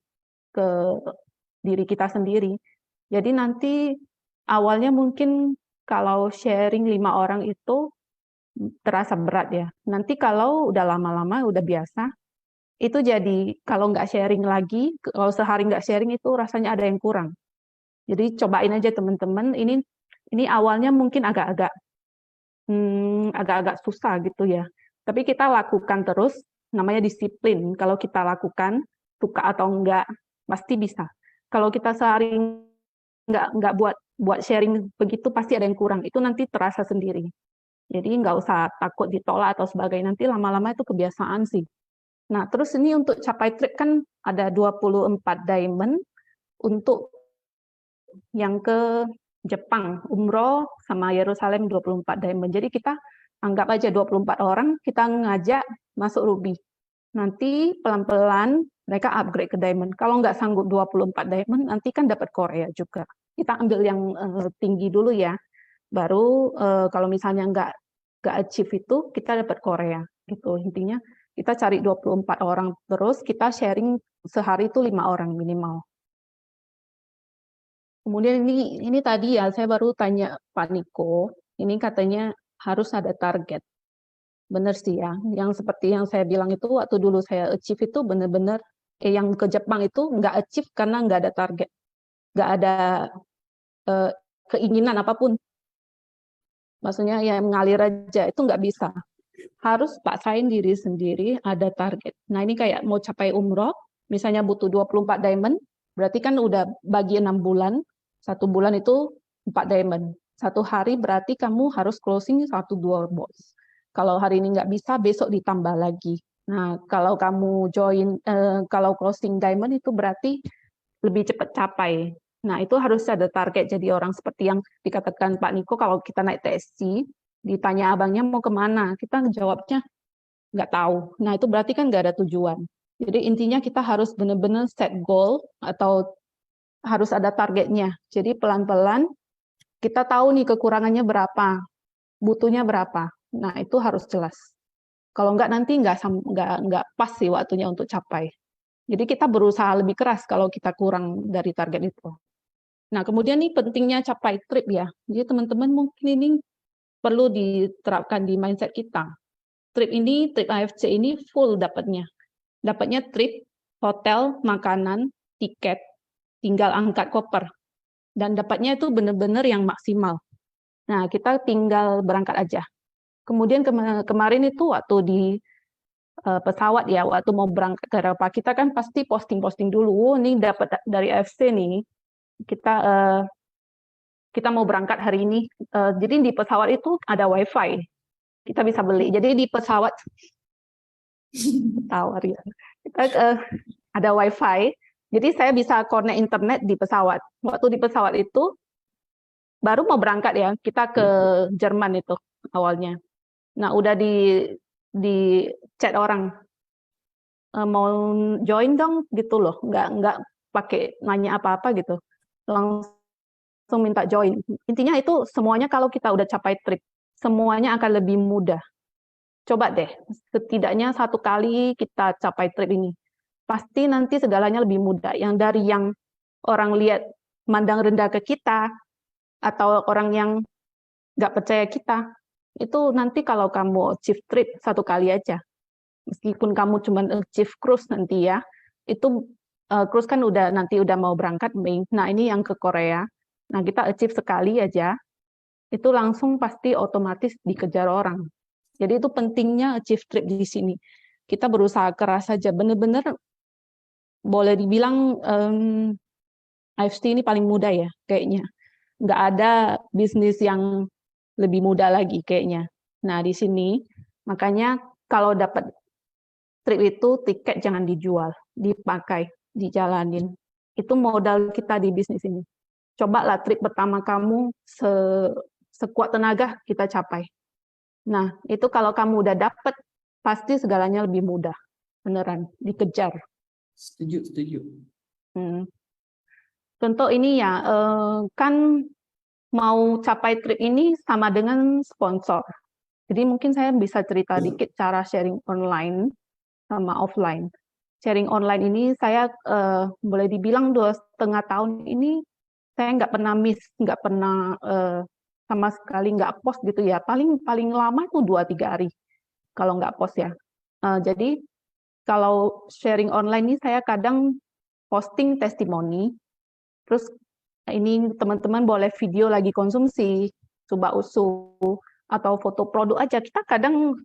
ke diri kita sendiri. Jadi nanti awalnya mungkin kalau sharing 5 orang itu terasa berat ya. Nanti kalau udah lama-lama, udah biasa, itu jadi kalau nggak sharing lagi, kalau sehari nggak sharing itu rasanya ada yang kurang. Jadi cobain aja teman-teman. Ini awalnya mungkin agak-agak susah gitu ya. Tapi kita lakukan terus, namanya disiplin. Kalau kita lakukan, suka atau enggak, pasti bisa. Kalau kita sehari nggak buat sharing begitu, pasti ada yang kurang. Itu nanti terasa sendiri. Jadi nggak usah takut ditolak atau sebagainya. Nanti lama-lama itu kebiasaan sih. Nah, terus ini untuk capai trip kan ada 24 diamond untuk yang ke Jepang, umroh sama Yerusalem 24 diamond. Jadi kita anggap aja 24 orang, kita ngajak masuk Ruby. Nanti pelan-pelan mereka upgrade ke diamond. Kalau nggak sanggup 24 diamond, nanti kan dapat Korea juga. Kita ambil yang tinggi dulu ya. Baru kalau misalnya nggak achieve itu, kita dapat Korea. Gitu. Intinya kita cari 24 orang terus, kita sharing sehari itu 5 orang minimal. Kemudian ini tadi ya, saya baru tanya Pak Niko, ini katanya harus ada target. Benar sih ya, yang seperti yang saya bilang itu, waktu dulu saya achieve itu benar-benar, yang ke Jepang itu nggak achieve karena nggak ada target. Nggak ada keinginan apapun. Maksudnya ya mengalir aja, itu nggak bisa. Harus paksain diri sendiri, ada target. Nah ini kayak mau capai umroh, misalnya butuh 24 diamond, berarti kan udah bagi 6 bulan, 1 bulan itu 4 diamond. 1 hari berarti kamu harus closing 1-2 box. Kalau hari ini nggak bisa, besok ditambah lagi. Nah, kalau kamu join, kalau closing diamond itu berarti lebih cepat capai. Nah, itu harus ada target. Jadi orang seperti yang dikatakan Pak Niko, kalau kita naik TSC, ditanya abangnya mau kemana, kita jawabnya nggak tahu. Nah, itu berarti kan nggak ada tujuan. Jadi intinya kita harus benar-benar set goal atau harus ada targetnya. Jadi pelan-pelan kita tahu nih kekurangannya berapa, butuhnya berapa. Nah, itu harus jelas. Kalau nggak nanti nggak pas sih waktunya untuk capai. Jadi kita berusaha lebih keras kalau kita kurang dari target itu. Nah, kemudian nih pentingnya capai trip ya. Jadi teman-teman mungkin ini perlu diterapkan di mindset kita. Trip AFC ini full dapatnya. Dapatnya trip, hotel, makanan, tiket, tinggal angkat koper. Dan dapatnya itu benar-benar yang maksimal. Nah, kita tinggal berangkat aja. Kemudian kemarin itu waktu di pesawat ya, waktu mau berangkat ke Eropa, kita kan pasti posting-posting dulu, ini dapat dari AFC nih, kita mau berangkat hari ini. Jadi di pesawat itu ada wifi, kita bisa beli. Jadi di pesawat tawar ya, kita ada wifi. Jadi saya bisa connect internet di pesawat. Waktu di pesawat itu baru mau berangkat ya, kita ke Jerman itu awalnya. Nah, udah di chat orang, mau join dong gitu loh, nggak pakai nanya apa-apa gitu, langsung minta join. Intinya itu semuanya kalau kita udah capai trip, semuanya akan lebih mudah. Coba deh, setidaknya 1 kali kita capai trip ini, pasti nanti segalanya lebih mudah. Yang dari yang orang lihat mandang rendah ke kita, atau orang yang nggak percaya kita, itu nanti kalau kamu achieve trip 1 kali aja, meskipun kamu cuma achieve cruise nanti ya, itu cruise kan nanti udah mau berangkat Mei. Nah ini yang ke Korea, nah kita achieve sekali aja, itu langsung pasti otomatis dikejar orang. Jadi itu pentingnya achieve trip di sini. Kita berusaha keras saja, benar-benar boleh dibilang IFC ini paling mudah ya kayaknya. Nggak ada bisnis yang lebih mudah lagi kayaknya. Nah di sini makanya kalau dapat trip itu tiket jangan dijual, dipakai, dijalanin. Itu modal kita di bisnis ini. Cobalah trip pertama kamu sekuat tenaga kita capai. Nah, itu kalau kamu udah dapet, pasti segalanya lebih mudah. Beneran, dikejar. Setuju. Contoh ini ya, kan mau capai trip ini sama dengan sponsor. Jadi mungkin saya bisa cerita dikit cara sharing online sama offline. Sharing online ini saya boleh dibilang 2,5 tahun ini saya nggak pernah miss, nggak pernah sama sekali nggak post gitu ya. Paling lama itu 2-3 hari kalau nggak post ya. Jadi kalau sharing online ini saya kadang posting testimoni, terus ini teman-teman boleh video lagi konsumsi, coba usul, atau foto produk aja. Kita kadang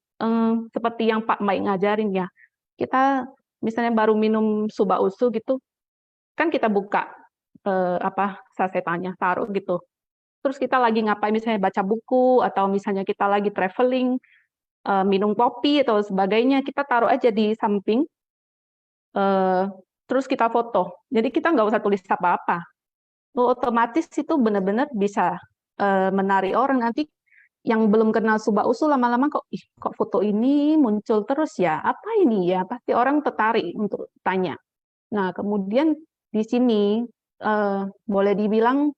seperti yang Pak Mike ngajarin ya, kita misalnya baru minum suba usu gitu, kan kita buka sasetannya, taruh gitu. Terus kita lagi ngapain, misalnya baca buku, atau misalnya kita lagi traveling, minum kopi, atau sebagainya, kita taruh aja di samping, terus kita foto. Jadi kita nggak usah tulis apa-apa. Otomatis itu benar-benar bisa menarik orang. Nanti yang belum kenal Subak Usul lama-lama kok foto ini muncul terus ya, apa ini ya? Pasti orang tertarik untuk tanya. Nah, kemudian di sini boleh dibilang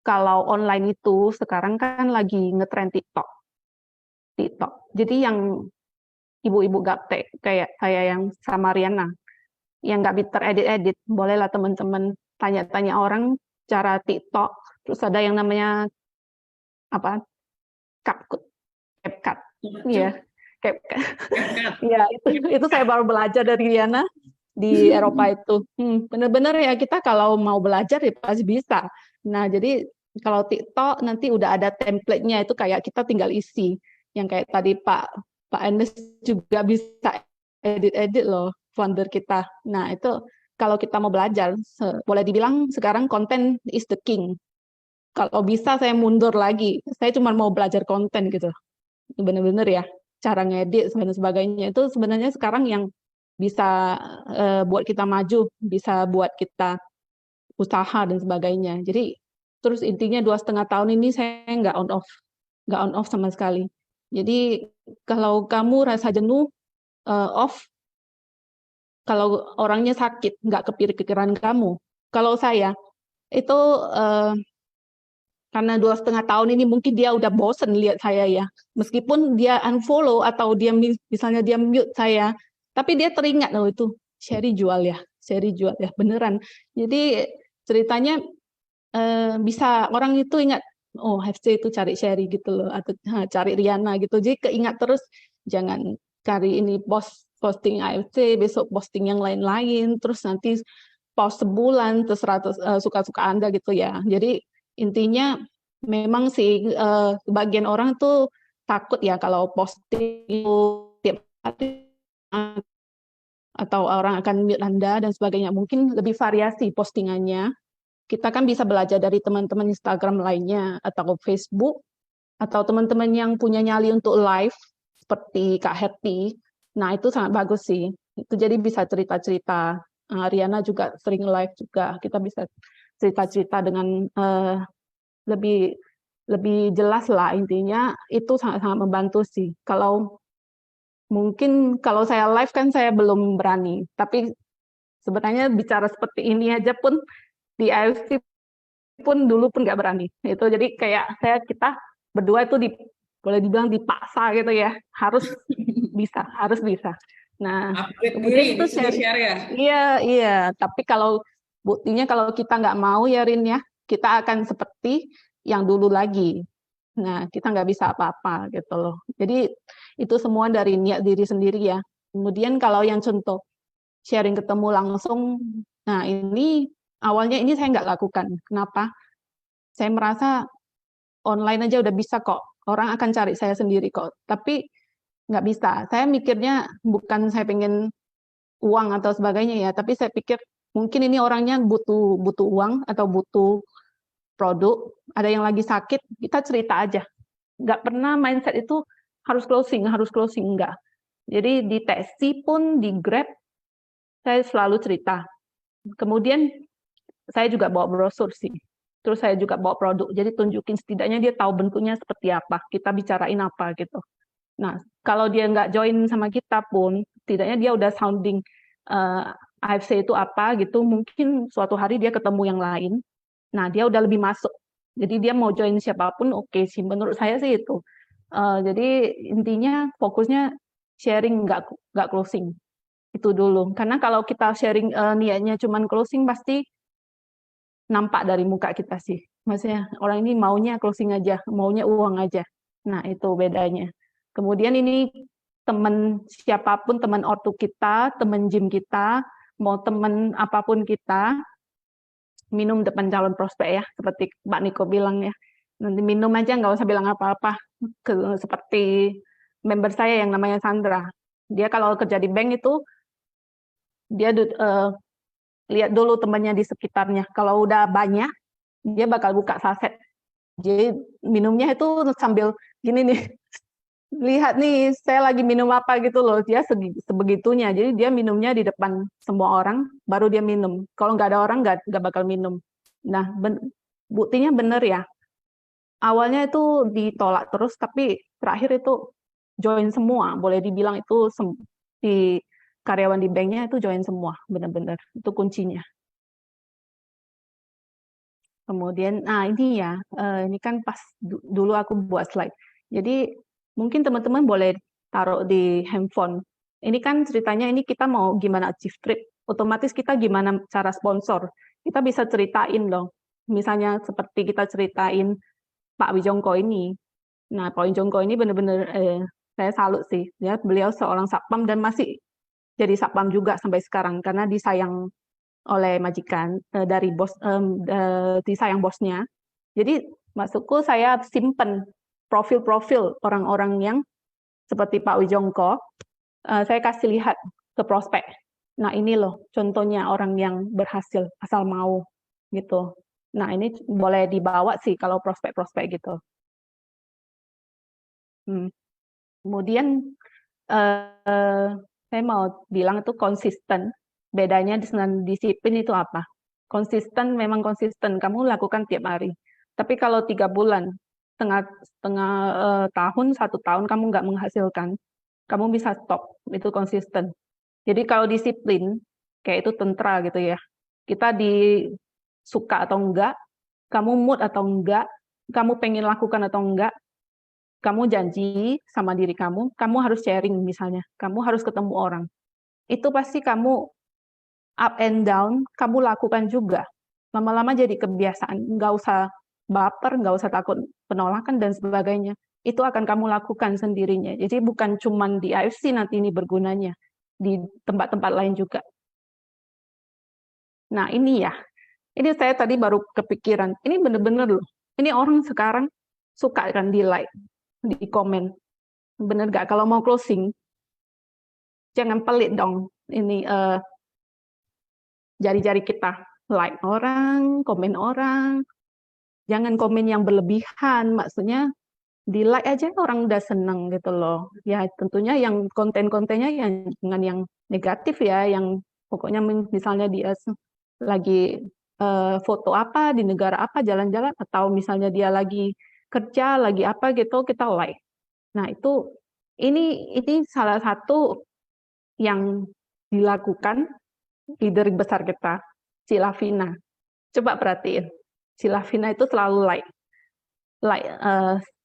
kalau online itu sekarang kan lagi ngetren TikTok. Jadi yang ibu-ibu gaptek kayak saya yang sama Riana, yang nggak bisa edit-edit, bolehlah teman-teman tanya-tanya orang cara TikTok. Terus ada yang namanya apa? CapCut. Iya, CapCut. Ya, itu saya baru belajar dari Riana di Eropa itu. Benar-benar ya, kita kalau mau belajar ya pasti bisa. Nah, jadi kalau TikTok nanti udah ada template-nya, itu kayak kita tinggal isi. Yang kayak tadi Pak Enes juga bisa edit-edit loh, founder kita. Nah, itu kalau kita mau belajar, boleh dibilang sekarang konten is the king. Kalau bisa saya mundur lagi, saya cuma mau belajar konten gitu. Benar-benar ya, cara ngedit dan sebagainya itu sebenarnya sekarang yang bisa buat kita maju, bisa buat kita usaha dan sebagainya. Jadi terus intinya 2,5 tahun ini saya nggak on off sama sekali. Jadi kalau kamu rasa jenuh, off. Kalau orangnya sakit, nggak kepikiran kamu. Kalau saya itu karena 2,5 tahun ini mungkin dia udah bosen lihat saya ya. Meskipun dia unfollow atau dia misalnya dia mute saya, tapi dia teringat loh itu Sherry jual ya, beneran. Jadi ceritanya bisa orang itu ingat, oh FC itu cari Sherry gitu loh, atau cari Riana gitu. Jadi keingat terus, jangan cari ini posting AFC, besok posting yang lain-lain, terus nanti post sebulan, terus 100 suka-suka Anda gitu ya. Jadi intinya memang sih sebagian orang tuh takut ya kalau posting tiap hari atau orang akan mute Anda dan sebagainya. Mungkin lebih variasi postingannya. Kita kan bisa belajar dari teman-teman Instagram lainnya atau Facebook atau teman-teman yang punya nyali untuk live seperti Kak Happy. Nah, itu sangat bagus sih. Itu jadi bisa cerita-cerita. Riana juga sering live juga. Kita bisa cerita-cerita dengan lebih lebih jelas lah intinya itu sangat-sangat membantu sih. Kalau mungkin kalau saya live kan saya belum berani, tapi sebenarnya bicara seperti ini aja pun di AFC pun dulu pun nggak berani. Itu jadi kayak kita berdua itu boleh dibilang dipaksa gitu ya, harus bisa. Nah, Upgrade diri, kemudian itu disuruh share ya. iya. Tapi kalau buktinya kalau kita nggak mau ya Rin ya, kita akan seperti yang dulu lagi. Nah, kita nggak bisa apa-apa gitu loh. Jadi itu semua dari niat diri sendiri ya. Kemudian kalau yang contoh sharing ketemu langsung, nah ini awalnya ini saya nggak lakukan. Kenapa? Saya merasa online aja udah bisa kok. Orang akan cari saya sendiri kok. Tapi nggak bisa. Saya mikirnya bukan saya pengen uang atau sebagainya ya, tapi saya pikir mungkin ini orangnya butuh uang atau butuh produk, ada yang lagi sakit, kita cerita aja. Nggak pernah mindset itu harus closing, enggak. Jadi di taxi pun, di Grab, saya selalu cerita. Kemudian saya juga bawa brosur sih. Terus saya juga bawa produk, jadi tunjukin setidaknya dia tahu bentuknya seperti apa, kita bicarain apa gitu. Nah, kalau dia nggak join sama kita pun, setidaknya dia udah sounding AFC itu apa gitu, mungkin suatu hari dia ketemu yang lain, nah dia udah lebih masuk. Jadi dia mau join siapapun oke sih, menurut saya sih itu. Jadi intinya fokusnya sharing, nggak closing. Itu dulu. Karena kalau kita sharing niatnya cuman closing, pasti nampak dari muka kita sih. Maksudnya orang ini maunya closing aja, maunya uang aja. Nah, itu bedanya. Kemudian ini teman siapapun, teman ortu kita, teman gym kita, mau teman apapun kita, minum depan calon prospek ya, seperti Pak Niko bilang ya. Nanti minum aja, nggak usah bilang apa-apa. Seperti member saya yang namanya Sandra. Dia kalau kerja di bank itu, dia lihat dulu temannya di sekitarnya. Kalau udah banyak, dia bakal buka saset. Jadi minumnya itu sambil gini nih, lihat nih saya lagi minum apa gitu loh. Dia sebegitunya. Jadi dia minumnya di depan semua orang, baru dia minum. Kalau nggak ada orang, nggak bakal minum. Nah, buktinya bener ya. Awalnya itu ditolak terus, tapi terakhir itu join semua. Boleh dibilang itu di karyawan di banknya itu join semua, benar-benar. Itu kuncinya. Kemudian, nah ini ya, ini kan pas dulu aku buat slide. Jadi mungkin teman-teman boleh taruh di handphone. Ini kan ceritanya ini kita mau gimana achieve trip. Otomatis kita gimana cara sponsor. Kita bisa ceritain loh. Misalnya seperti kita ceritain Pak Wijongko ini. Nah, Pak Wijongko ini benar-benar saya salut sih. Ya, beliau seorang satpam dan masih jadi satpam juga sampai sekarang karena disayang oleh majikan dari bos, disayang bosnya. Jadi maksudku saya simpen profil-profil orang-orang yang seperti Pak Wijongko, saya kasih lihat ke prospek. Nah ini loh contohnya orang yang berhasil asal mau gitu. Nah ini boleh dibawa sih kalau prospek-prospek gitu. Kemudian saya mau bilang itu konsisten. Bedanya dengan disiplin itu apa? Konsisten memang konsisten, kamu lakukan tiap hari. Tapi kalau 3 bulan, setengah tahun, 1 tahun kamu nggak menghasilkan, kamu bisa stop, itu konsisten. Jadi kalau disiplin, kayak itu tentara gitu ya, kita suka atau enggak, kamu mood atau enggak, kamu pengen lakukan atau enggak, kamu janji sama diri kamu harus sharing misalnya, kamu harus ketemu orang. Itu pasti kamu up and down, kamu lakukan juga. Lama-lama jadi kebiasaan, nggak usah baper, nggak usah takut penolakan dan sebagainya. Itu akan kamu lakukan sendirinya. Jadi bukan cuma di AFC nanti ini bergunanya, di tempat-tempat lain juga. Nah ini ya, ini saya tadi baru kepikiran, ini bener-bener loh, ini orang sekarang suka kan di like, di komen. Bener nggak? Kalau mau closing, jangan pelit dong. Ini jari-jari kita like orang, komen orang, jangan komen yang berlebihan, maksudnya di like aja orang udah seneng gitu loh. Ya tentunya yang konten-kontennya yang dengan yang negatif ya, yang pokoknya misalnya dia lagi foto apa di negara apa jalan-jalan, atau misalnya dia lagi kerja lagi apa gitu kita like. Nah ini salah satu yang dilakukan leader besar kita, si Lavina. Coba perhatiin, si Lavina itu selalu like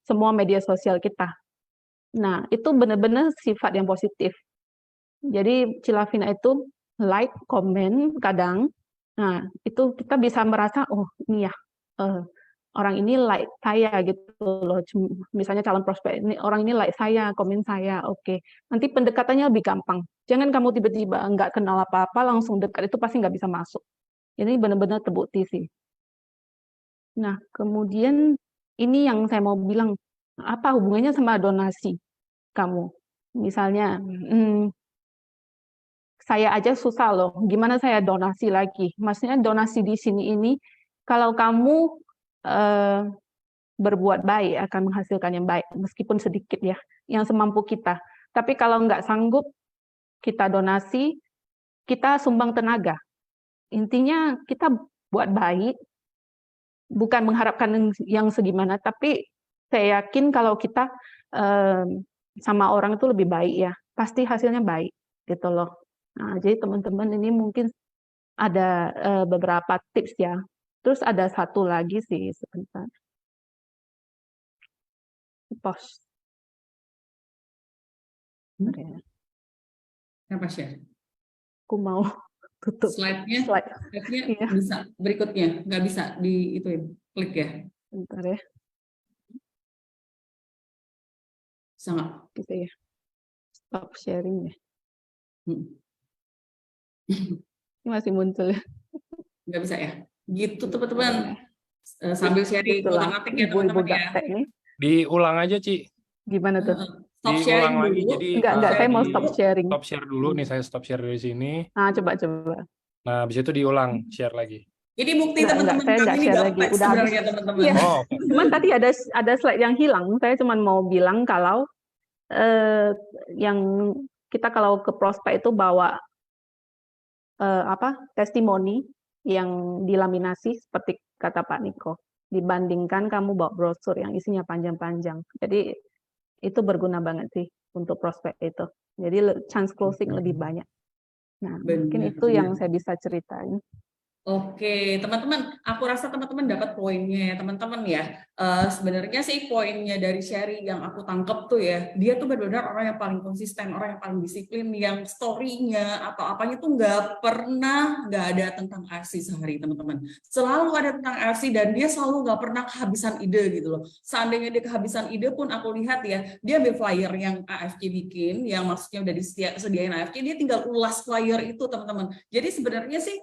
semua media sosial kita. Nah, itu benar-benar sifat yang positif. Jadi Cilavina itu like, komen kadang. Nah, itu kita bisa merasa, oh ini ya, orang ini like saya gitu loh. Misalnya calon prospek, ini orang ini like saya, komen saya, oke. Nanti pendekatannya lebih gampang. Jangan kamu tiba-tiba nggak kenal apa-apa, langsung dekat, itu pasti nggak bisa masuk. Ini benar-benar terbukti sih. Nah, kemudian ini yang saya mau bilang, apa hubungannya sama donasi kamu? Misalnya, saya aja susah loh, gimana saya donasi lagi? Maksudnya donasi di sini ini, kalau kamu berbuat baik akan menghasilkan yang baik, meskipun sedikit ya, yang semampu kita. Tapi kalau nggak sanggup, kita donasi, kita sumbang tenaga. Intinya kita buat baik, bukan mengharapkan yang segimana, tapi saya yakin kalau kita sama orang itu lebih baik ya, pasti hasilnya baik gitu loh. Nah, jadi teman-teman ini mungkin ada beberapa tips ya. Terus ada satu lagi sih sebentar. Pause. Kenapa share? Aku mau tutup Slide-nya iya. bisa berikutnya, nggak bisa di ituin, klik ya. Bentar ya. Sangat. Gitu ya. Stop sharing ya. Ini masih muncul ya. Nggak bisa ya. Gitu teman-teman. Sambil sharing Itulah, otak-atik ya ibu-ibu teman-teman ya. gaptek nih. Diulang aja, Ci. Gimana tuh? Stop sharing Diulang lagi. dulu. Jadi Enggak, saya mau stop sharing. Stop share dulu nih, saya stop share dari sini. Nah, coba. Nah, habis itu diulang share lagi. Ini bukti teman-teman saya nggak kami share nggak lagi. flex Udah sebenarnya habis. teman-teman. Ya. Oh, okay. Cuman tadi ada slide yang hilang. Saya cuma mau bilang kalau yang kita kalau ke prospek itu bawa testimoni yang dilaminasi seperti kata Pak Niko, dibandingkan kamu bawa brosur yang isinya panjang-panjang. Jadi itu berguna banget sih untuk prospek itu. Jadi chance closing lebih banyak. Nah, mungkin itu yang saya bisa ceritain. Oke, teman-teman, aku rasa teman-teman dapat poinnya ya, teman-teman ya. Sebenarnya sih poinnya dari Sherry yang aku tangkap tuh ya, dia tuh benar-benar orang yang paling konsisten, orang yang paling disiplin, yang story-nya atau apanya tuh nggak ada tentang AFC sehari, teman-teman. Selalu ada tentang AFC dan dia selalu nggak pernah kehabisan ide gitu loh. Seandainya dia kehabisan ide pun aku lihat ya, dia ambil flyer yang AFC bikin, yang maksudnya udah disediain AFC, dia tinggal ulas flyer itu, teman-teman. Jadi sebenarnya sih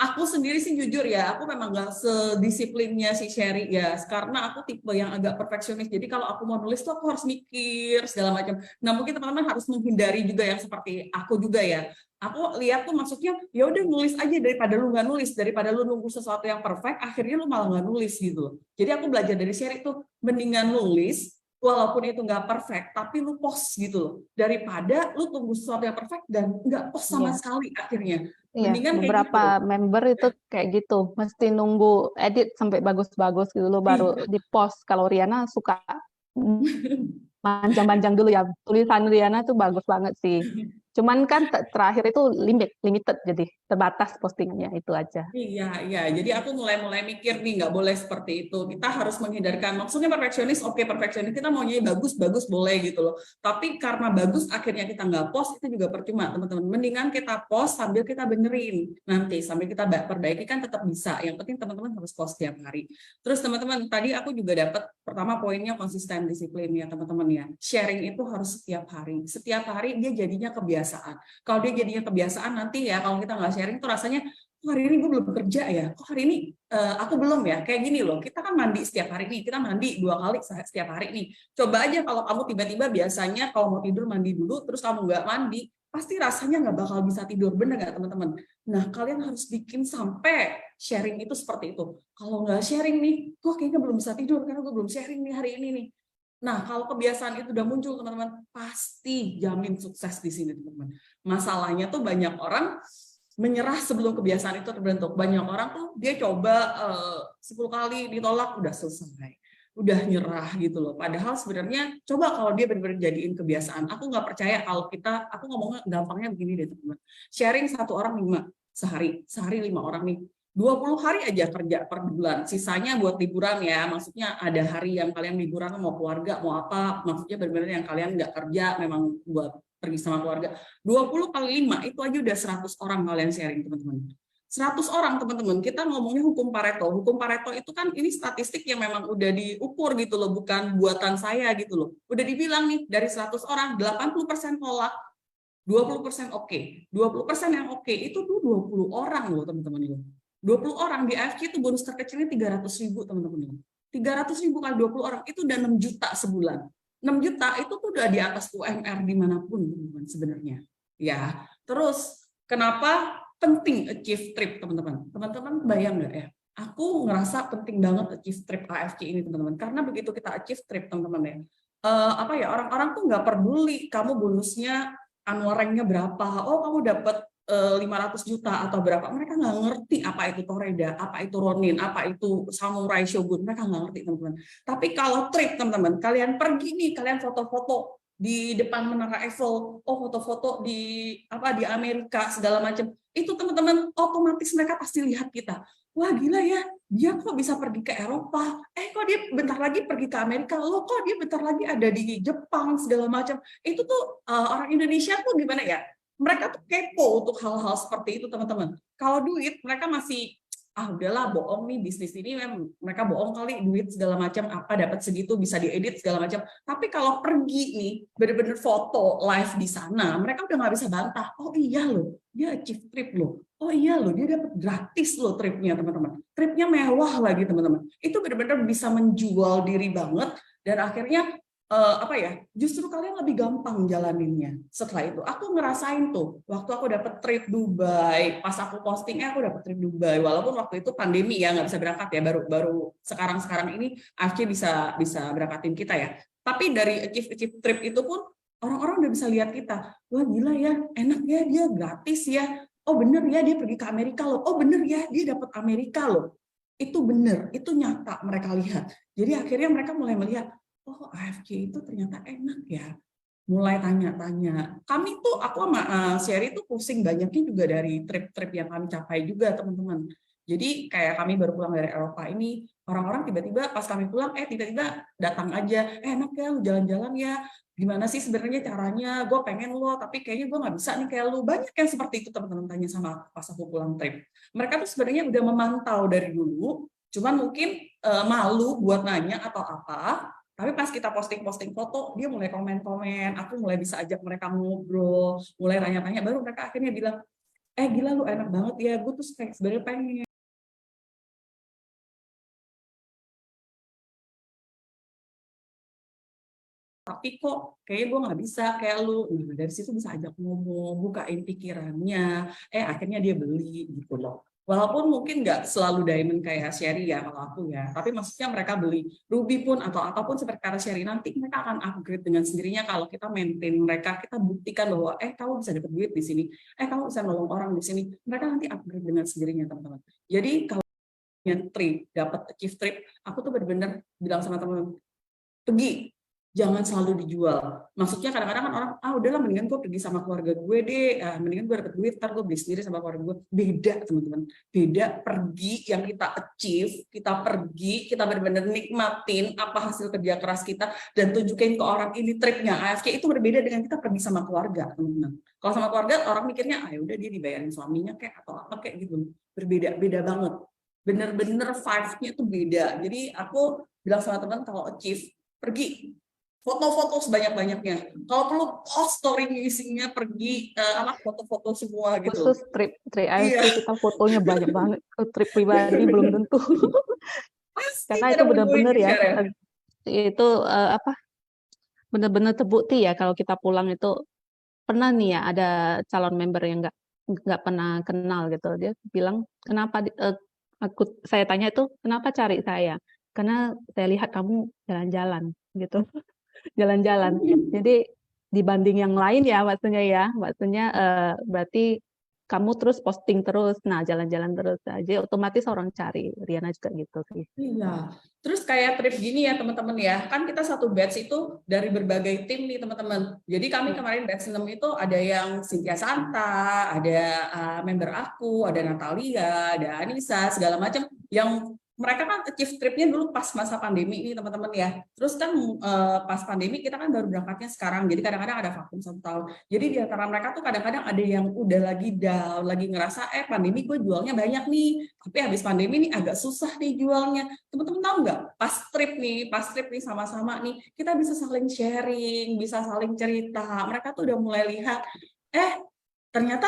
aku sendiri sih jujur ya, aku memang gak sedisiplinnya si Sherry ya, karena aku tipe yang agak perfeksionis. Jadi kalau aku mau nulis tuh aku harus mikir segala macam. Nah mungkin teman-teman harus menghindari juga yang seperti aku juga ya. Aku lihat tuh maksudnya ya udah nulis aja daripada lu nggak nulis, daripada lu nunggu sesuatu yang perfect, akhirnya lu malah nggak nulis gitu. Jadi aku belajar dari Sherry tuh mendingan nulis. Walaupun itu nggak perfect, tapi lu post gitu loh. Daripada lu tunggu sesuatu yang perfect dan nggak post sama sekali akhirnya. Iya, beberapa member itu kayak gitu, mesti nunggu edit sampai bagus-bagus gitu loh baru di post. Kalau Riana suka panjang-panjang dulu ya, tulisan Riana tuh bagus banget sih. Cuman kan terakhir itu limited, jadi terbatas postingannya, itu aja. Iya. Jadi aku mulai mikir nih, nggak boleh seperti itu. Kita harus menghindarkan. Maksudnya perfeksionis, oke perfeksionis. Kita maunya bagus boleh gitu loh. Tapi karena bagus, akhirnya kita nggak post, itu juga percuma, teman-teman. Mendingan kita post sambil kita benerin. Nanti sambil kita perbaiki kan tetap bisa. Yang penting teman-teman harus post tiap hari. Terus teman-teman, tadi aku juga dapat, pertama poinnya konsisten, disiplin ya teman-teman ya. Sharing itu harus setiap hari. Setiap hari dia jadinya kebiasaan. Kalau dia jadinya kebiasaan nanti ya kalau kita nggak sharing tuh rasanya hari ini gue belum kerja ya, kok hari ini aku belum ya, kayak gini loh, kita kan mandi setiap hari nih, kita mandi 2 kali setiap hari nih, coba aja kalau kamu tiba-tiba biasanya kalau mau tidur mandi dulu, terus kamu nggak mandi, pasti rasanya nggak bakal bisa tidur, bener nggak teman-teman? Nah kalian harus bikin sampai sharing itu seperti itu, kalau nggak sharing nih, gue kayaknya belum bisa tidur karena gue belum sharing nih hari ini nih. Nah, kalau kebiasaan itu udah muncul, teman-teman, pasti jamin sukses di sini, teman-teman. Masalahnya tuh banyak orang menyerah sebelum kebiasaan itu terbentuk. Banyak orang tuh dia coba 10 kali ditolak udah selesai, udah nyerah gitu loh. Padahal sebenarnya coba kalau dia benar-benar jadiin kebiasaan. Aku nggak percaya kalau aku ngomongnya gampangnya begini deh teman-teman. Sharing 1 orang 5 sehari 5 orang nih. 20 hari aja kerja per bulan, sisanya buat liburan ya. Maksudnya ada hari yang kalian liburan mau keluarga, mau apa, maksudnya benar-benar yang kalian nggak kerja, memang buat pergi sama keluarga. 20 kali 5 itu aja udah 100 orang kalian sharing teman-teman. 100 orang teman-teman, kita ngomongnya hukum Pareto. Hukum Pareto itu kan ini statistik yang memang udah diukur gitu loh, bukan buatan saya gitu loh. Udah dibilang nih, dari 100 orang, 80% tolak, 20% oke. 20% yang oke itu tuh 20 orang loh teman-teman. 20 orang di AFC itu bonus terkecilnya 300.000 teman-teman. 300.000 kali 20 orang itu udah 6 juta sebulan. 6 juta itu tuh udah di atas UMR dimanapun teman-teman sebenarnya. Ya, terus kenapa penting achieve trip teman-teman? Teman-teman bayang nggak ya? Aku ngerasa penting banget achieve trip AFC ini teman-teman. Karena begitu kita achieve trip teman-teman ya, apa ya, orang-orang tuh nggak peduli kamu bonusnya annual rank-nya berapa. Oh, kamu dapat 500 juta atau berapa, mereka nggak ngerti apa itu Toreda, apa itu Ronin, apa itu Samurai Shogun, mereka nggak ngerti teman-teman. Tapi kalau trip teman-teman, kalian pergi nih, kalian foto-foto di depan Menara Eiffel, oh foto-foto di Amerika segala macam, itu teman-teman otomatis mereka pasti lihat kita. Wah gila ya, dia kok bisa pergi ke Eropa, kok dia bentar lagi pergi ke Amerika, loh kok dia bentar lagi ada di Jepang segala macam. Itu tuh orang Indonesia tuh gimana ya? Mereka tuh kepo untuk hal-hal seperti itu teman-teman. Kalau duit mereka masih udahlah bohong nih, bisnis ini mereka bohong kali, duit segala macam apa dapat segitu bisa diedit segala macam. Tapi kalau pergi nih bener-bener foto live di sana, mereka udah nggak bisa bantah. Oh iya loh, dia achieve trip loh. Oh iya loh, dia dapat gratis loh tripnya teman-teman. Tripnya mewah lagi teman-teman. Itu bener-bener bisa menjual diri banget dan akhirnya apa ya, justru kalian lebih gampang jalaninnya. Setelah itu aku ngerasain tuh waktu aku dapet trip Dubai, pas aku postingnya aku dapet trip Dubai, walaupun waktu itu pandemi ya nggak bisa berangkat ya, baru sekarang ini AFC bisa berangkatin kita ya. Tapi dari achieve trip itu pun orang-orang udah bisa lihat kita, wah gila ya, enak ya, dia gratis ya, oh bener ya dia pergi ke Amerika loh, oh bener ya dia dapat Amerika loh. Itu bener, itu nyata mereka lihat. Jadi akhirnya mereka mulai melihat, oh AFC itu ternyata enak ya. Mulai tanya-tanya. Kami tuh, aku sama Sherry tuh pusing banyaknya juga dari trip-trip yang kami capai juga teman-teman. Jadi kayak kami baru pulang dari Eropa ini, orang-orang tiba-tiba pas kami pulang, tiba-tiba datang aja, enak ya lu jalan-jalan ya, gimana sih sebenarnya caranya, gue pengen lo, tapi kayaknya gue nggak bisa nih kayak lu. Banyak yang seperti itu teman-teman tanya sama pas aku pulang trip. Mereka tuh sebenarnya udah memantau dari dulu, cuman mungkin malu buat nanya atau apa. Tapi pas kita posting foto, dia mulai komen-komen, aku mulai bisa ajak mereka ngobrol, mulai tanya-tanya, baru mereka akhirnya bilang, gila lu enak banget ya, gue tuh kayak sebenarnya pengen. Tapi kok kayaknya gue nggak bisa kayak lu. Nah, dari situ bisa ajak ngomong, bukain pikirannya, akhirnya dia beli gitu loh. Walaupun mungkin nggak selalu diamond kayak Sherry ya kalau aku ya, tapi maksudnya mereka beli Ruby pun atau apapun seperti kata Sherry, nanti mereka akan upgrade dengan sendirinya kalau kita maintain mereka, kita buktikan bahwa kamu bisa dapat duit di sini, kamu bisa nolong orang di sini, mereka nanti upgrade dengan sendirinya teman-teman. Jadi kalau trip dapat achieve trip, aku tuh benar-benar bilang sama teman-teman, pergi, jangan selalu dijual. Maksudnya kadang-kadang kan orang, udahlah mendingan gue pergi sama keluarga gue deh, mendingan gue dapet duit, ntar gue beli sendiri sama keluarga gue. Beda teman-teman, beda pergi yang kita achieve, kita pergi, kita benar-benar nikmatin apa hasil kerja keras kita, dan tunjukin ke orang ini tripnya AFC itu berbeda dengan kita pergi sama keluarga teman-teman. Kalau sama keluarga orang mikirnya, udah dia dibayarin suaminya kayak atau apa kayak gitu. Beda banget. Bener-bener vibe-nya itu beda. Jadi aku bilang sama teman kalau achieve, pergi. Foto-foto sebanyak-banyaknya. Kalau perlu post story isinya pergi foto-foto semua gitu. Khusus trip AFC kita fotonya banyak banget. Trip pribadi belum tentu. Karena itu benar-benar ya. Itu benar-benar terbukti ya kalau kita pulang itu pernah nih ya ada calon member yang nggak pernah kenal gitu. Dia bilang kenapa saya tanya itu kenapa cari saya? Karena saya lihat kamu jalan-jalan gitu. Jalan-jalan. Jadi dibanding yang lain ya maksudnya berarti kamu terus posting terus, nah jalan-jalan terus. Nah, jadi otomatis orang cari. Riana juga gitu sih. Iya. Terus kayak trip gini ya teman-teman ya, kan kita satu batch itu dari berbagai tim nih teman-teman. Jadi kami kemarin batch 6 itu ada yang Cynthia Santa, ada member aku, ada Natalia, ada Anissa, segala macam yang mereka kan achieve tripnya dulu pas masa pandemi ini teman-teman ya. Terus kan pas pandemi kita kan baru berangkatnya sekarang, jadi kadang-kadang ada vakum 1 tahun. Jadi di antara mereka tuh kadang-kadang ada yang udah lagi down, lagi ngerasa pandemi gue jualnya banyak nih, tapi habis pandemi nih agak susah nih jualnya. Teman-teman tahu nggak? Pas trip nih sama-sama nih, kita bisa saling sharing, bisa saling cerita. Mereka tuh udah mulai lihat, ternyata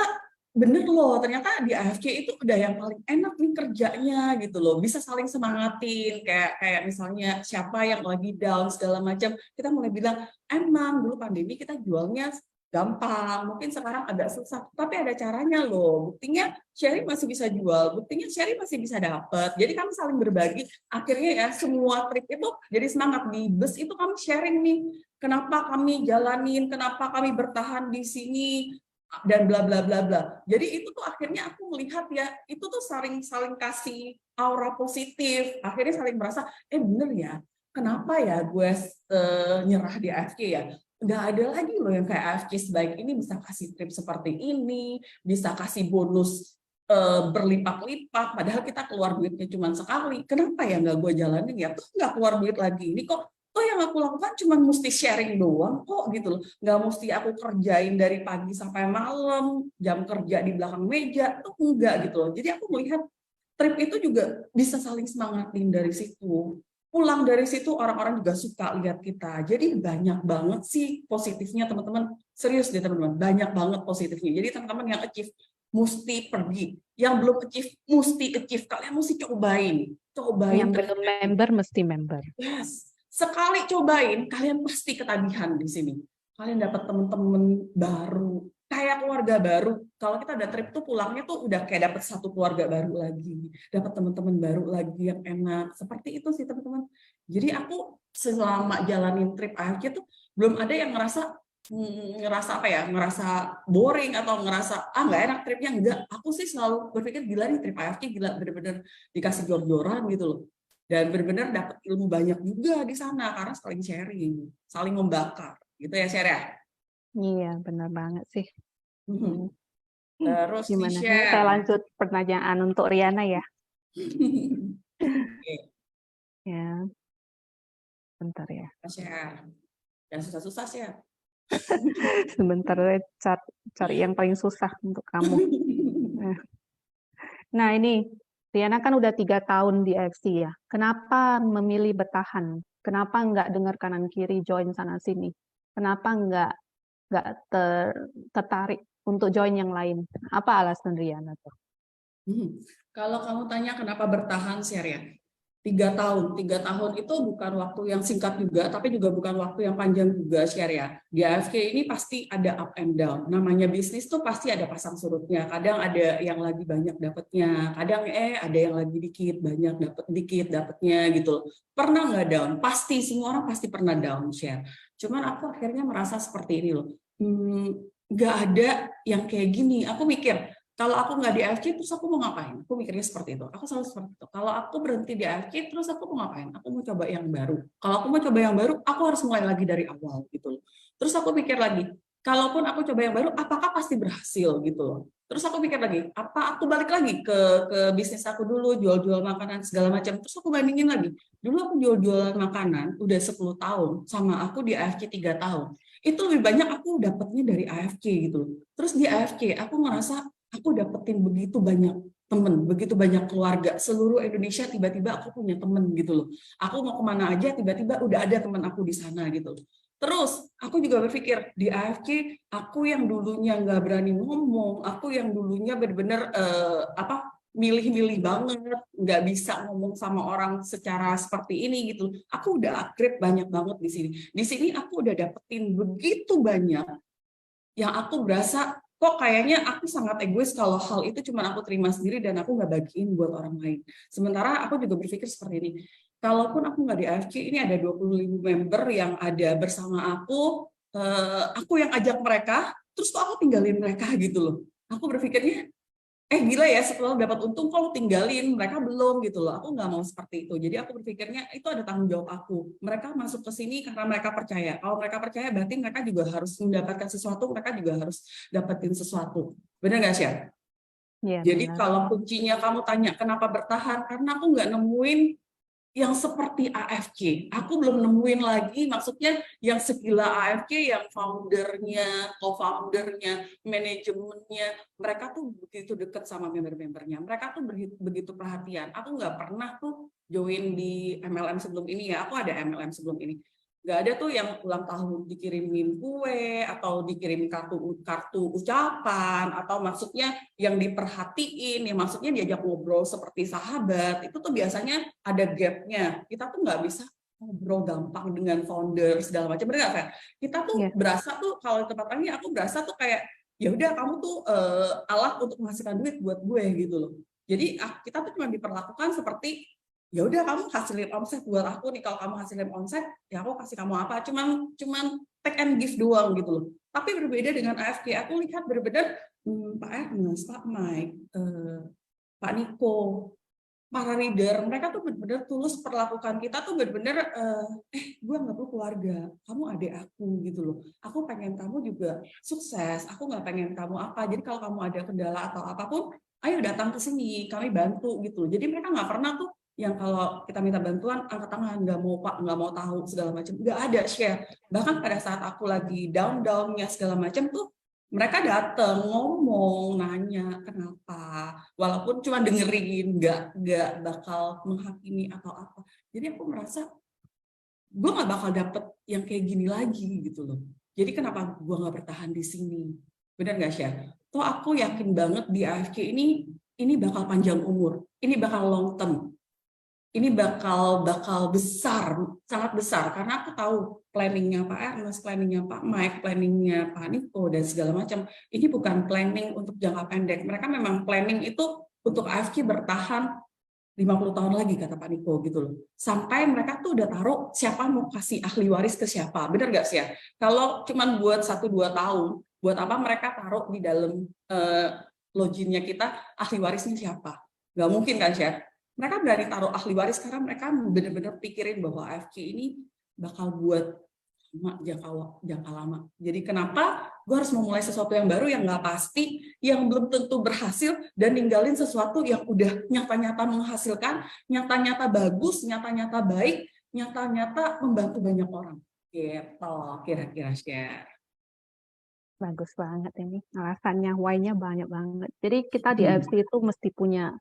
bener loh, ternyata di AFC itu udah yang paling enak nih kerjanya gitu loh, bisa saling semangatin, kayak misalnya siapa yang lagi down segala macam, kita mulai bilang emang dulu pandemi kita jualnya gampang, mungkin sekarang agak susah, tapi ada caranya loh, buktinya Sherry masih bisa jual, buktinya Sherry masih bisa dapat, jadi kami saling berbagi, akhirnya ya semua trip itu jadi semangat. Di bus itu kami sharing nih, kenapa kami jalanin, kenapa kami bertahan di sini, dan bla bla bla bla. Jadi itu tuh akhirnya aku melihat ya, itu tuh saling kasih aura positif. Akhirnya saling merasa, bener ya, kenapa ya gue nyerah di AFK ya? Nggak ada lagi loh yang kayak AFK sebaik ini bisa kasih trip seperti ini, bisa kasih bonus berlipat-lipat, padahal kita keluar duitnya cuma sekali. Kenapa ya nggak gue jalanin ya? Tuh nggak keluar duit lagi. Ini kok yang aku lakukan cuma mesti sharing doang kok gitu loh, nggak mesti aku kerjain dari pagi sampai malam, jam kerja di belakang meja, tuh enggak gitu loh. Jadi aku melihat trip itu juga bisa saling semangatin dari situ. Pulang dari situ orang-orang juga suka lihat kita. Jadi banyak banget sih positifnya teman-teman. Serius deh teman-teman, banyak banget positifnya. Jadi teman-teman yang achieve mesti pergi, yang belum achieve mesti achieve. Kalian mesti cobain. Yang belum member mesti member. Yes. Sekali cobain, kalian pasti ketagihan di sini. Kalian dapat teman-teman baru, kayak keluarga baru. Kalau kita ada trip tuh pulangnya tuh udah kayak dapat satu keluarga baru lagi, dapat teman-teman baru lagi yang enak. Seperti itu sih teman-teman. Jadi aku selama jalanin trip AFC tuh belum ada yang ngerasa boring atau ngerasa nggak enak tripnya. Enggak. Aku sih selalu berpikir gila nih trip AFC, gila bener-bener dikasih jor-joran gitu loh. Dan benar-benar dapat ilmu banyak juga di sana karena saling sharing, saling membakar, gitu ya Sher ya? Iya, benar banget sih. Terus gimana? Saya lanjut pertanyaan untuk Riana ya. Ya, bentar ya. Share, yang susah-susah sih ya. Sebentar cari yang paling susah untuk kamu. Nah ini. Riana kan udah 3 tahun di AFC ya. Kenapa memilih bertahan? Kenapa nggak dengar kanan kiri join sana sini? Kenapa nggak tertarik untuk join yang lain? Apa alasan Riana tuh? Kalau kamu tanya kenapa bertahan sih ya? 3 tahun. 3 tahun itu bukan waktu yang singkat juga, tapi juga bukan waktu yang panjang juga, Share ya. Di AFK ini pasti ada up and down. Namanya bisnis tuh pasti ada pasang surutnya. Kadang ada yang lagi banyak dapatnya, kadang ada yang lagi dikit, banyak dikit dapatnya gitu. Pernah nggak down? Pasti, semua orang pasti pernah down, Share. Cuman aku akhirnya merasa seperti ini loh. Nggak ada yang kayak gini. Aku mikir, kalau aku nggak di AFC, terus aku mau ngapain? Aku mikirnya seperti itu. Aku selalu seperti itu. Kalau aku berhenti di AFC, terus aku mau ngapain? Aku mau coba yang baru. Kalau aku mau coba yang baru, aku harus mulai lagi dari awal gitu loh. Terus aku pikir lagi, kalaupun aku coba yang baru, apakah pasti berhasil gitu loh. Terus aku pikir lagi, apa aku balik lagi ke bisnis aku dulu, jual-jual makanan segala macam. Terus aku bandingin lagi. Dulu aku jual-jualan makanan udah 10 tahun, sama aku di AFC 3 tahun. Itu lebih banyak aku dapatnya dari AFC gitu loh. Terus di AFC, aku ngerasa aku dapetin begitu banyak temen, begitu banyak keluarga, seluruh Indonesia tiba-tiba aku punya temen gitu loh. Aku mau kemana aja tiba-tiba udah ada temen aku di sana gitu. Terus aku juga berpikir di AFC aku yang dulunya nggak berani ngomong, aku yang dulunya benar-benar milih-milih banget, nggak bisa ngomong sama orang secara seperti ini gitu. Aku udah upgrade banyak banget di sini. Di sini aku udah dapetin begitu banyak yang aku berasa kok kayaknya aku sangat egois kalau hal itu cuma aku terima sendiri dan aku nggak bagiin buat orang lain. Sementara aku juga berpikir seperti ini, kalaupun aku nggak di AFC, ini ada 25 member yang ada bersama aku yang ajak mereka, terus kok aku tinggalin mereka gitu loh. Aku berpikirnya, gila ya setelah dapat untung kok lu tinggalin, mereka belum gitu loh. Aku nggak mau seperti itu. Jadi aku berpikirnya itu ada tanggung jawab aku. Mereka masuk ke sini karena mereka percaya. Kalau mereka percaya berarti mereka juga harus mendapatkan sesuatu, mereka juga harus dapetin sesuatu. Benar nggak sih? Iya, Jadi benar. kalau kuncinya kamu tanya kenapa bertahan, karena aku nggak nemuin yang seperti AFK. Aku belum nemuin lagi, maksudnya yang segila AFK, yang foundernya, co-foundernya, manajemennya, mereka tuh begitu dekat sama member-membernya. Mereka tuh begitu perhatian. Aku nggak pernah tuh join di MLM sebelum ini ya. Aku ada MLM sebelum ini. Nggak ada tuh yang ulang tahun dikirimin kue atau dikirim kartu ucapan atau maksudnya yang diperhatiin, ya maksudnya diajak ngobrol seperti sahabat. Itu tuh biasanya ada gapnya. Kita tuh nggak bisa ngobrol gampang dengan founder segala macam. Benar nggak, Fer? Kita tuh Iya. berasa tuh kalau di tempat ini aku berasa tuh kayak ya udah kamu tuh alat untuk menghasilkan duit buat gue gitu loh. Jadi kita tuh cuma diperlakukan seperti ya udah kamu hasilin omset buat aku nih, kalau kamu hasilin omset ya aku kasih kamu apa, cuman take and give doang gitu loh. Tapi berbeda dengan AFK, aku lihat benar-benar Pak Ernest, Pak Mike, Pak Niko, para leader, mereka tuh benar-benar tulus perlakukan kita tuh benar-benar gue nggak perlu keluarga, kamu adik aku gitu loh. Aku pengen kamu juga sukses, aku nggak pengen kamu apa. Jadi kalau kamu ada kendala atau apapun, ayo datang ke sini, kami bantu gitu. Jadi mereka nggak pernah tuh yang kalau kita minta bantuan angkat tangan, nggak mau Pak, nggak mau tahu segala macam, nggak ada share. Bahkan pada saat aku lagi down-downnya segala macam tuh mereka datang ngomong nanya kenapa, walaupun cuma dengerin, nggak bakal menghakimi atau apa. Jadi aku merasa gue nggak bakal dapet yang kayak gini lagi gitu loh. Jadi kenapa gue nggak bertahan di sini? Benar nggak sih? Toh aku yakin banget di AFK ini bakal panjang umur, ini bakal long term, ini bakal besar, sangat besar, karena aku tahu planningnya Pak Ernest, planningnya Pak Mike, planningnya Pak Niko dan segala macam. Ini bukan planning untuk jangka pendek. Mereka memang planning itu untuk AFK bertahan 50 tahun lagi, kata Pak Niko gitu loh. Sampai mereka tuh udah taruh siapa mau kasih ahli waris ke siapa. Benar nggak sih ya? Kalau cuman buat 1-2 tahun, buat apa mereka taruh di dalam loginnya kita ahli warisnya siapa? Nggak mungkin kan, Chef? Mereka berani taruh ahli waris karena mereka benar-benar pikirin bahwa AFK ini bakal buat jangka lama. Jadi kenapa gue harus memulai sesuatu yang baru, yang nggak pasti, yang belum tentu berhasil, dan ninggalin sesuatu yang udah nyata-nyata menghasilkan, nyata-nyata bagus, nyata-nyata baik, nyata-nyata membantu banyak orang. Gitu, kira-kira share. Bagus banget ini. Alasannya, why-nya banyak banget. Jadi kita di AFC itu mesti punya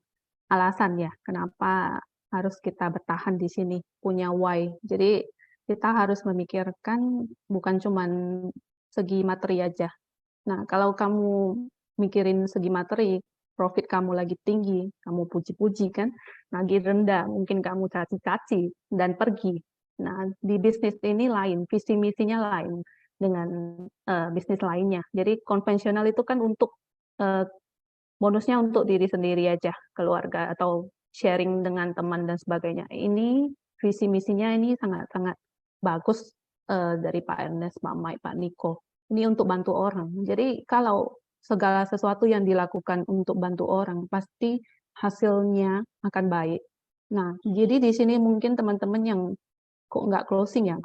alasan ya, kenapa harus kita bertahan di sini, punya why. Jadi kita harus memikirkan bukan cuma segi materi aja. Nah, kalau kamu mikirin segi materi, profit kamu lagi tinggi, kamu puji-puji kan, lagi rendah, mungkin kamu caci-caci dan pergi. Nah, di bisnis ini lain, visi misinya lain dengan bisnis lainnya. Jadi konvensional itu kan untuk bonusnya untuk diri sendiri aja, keluarga atau sharing dengan teman dan sebagainya. Ini visi misinya ini sangat-sangat bagus dari Pak Ernest, Pak Mike, Pak Niko. Ini untuk bantu orang. Jadi kalau segala sesuatu yang dilakukan untuk bantu orang, pasti hasilnya akan baik. Nah, jadi di sini mungkin teman-teman yang kok nggak closing ya,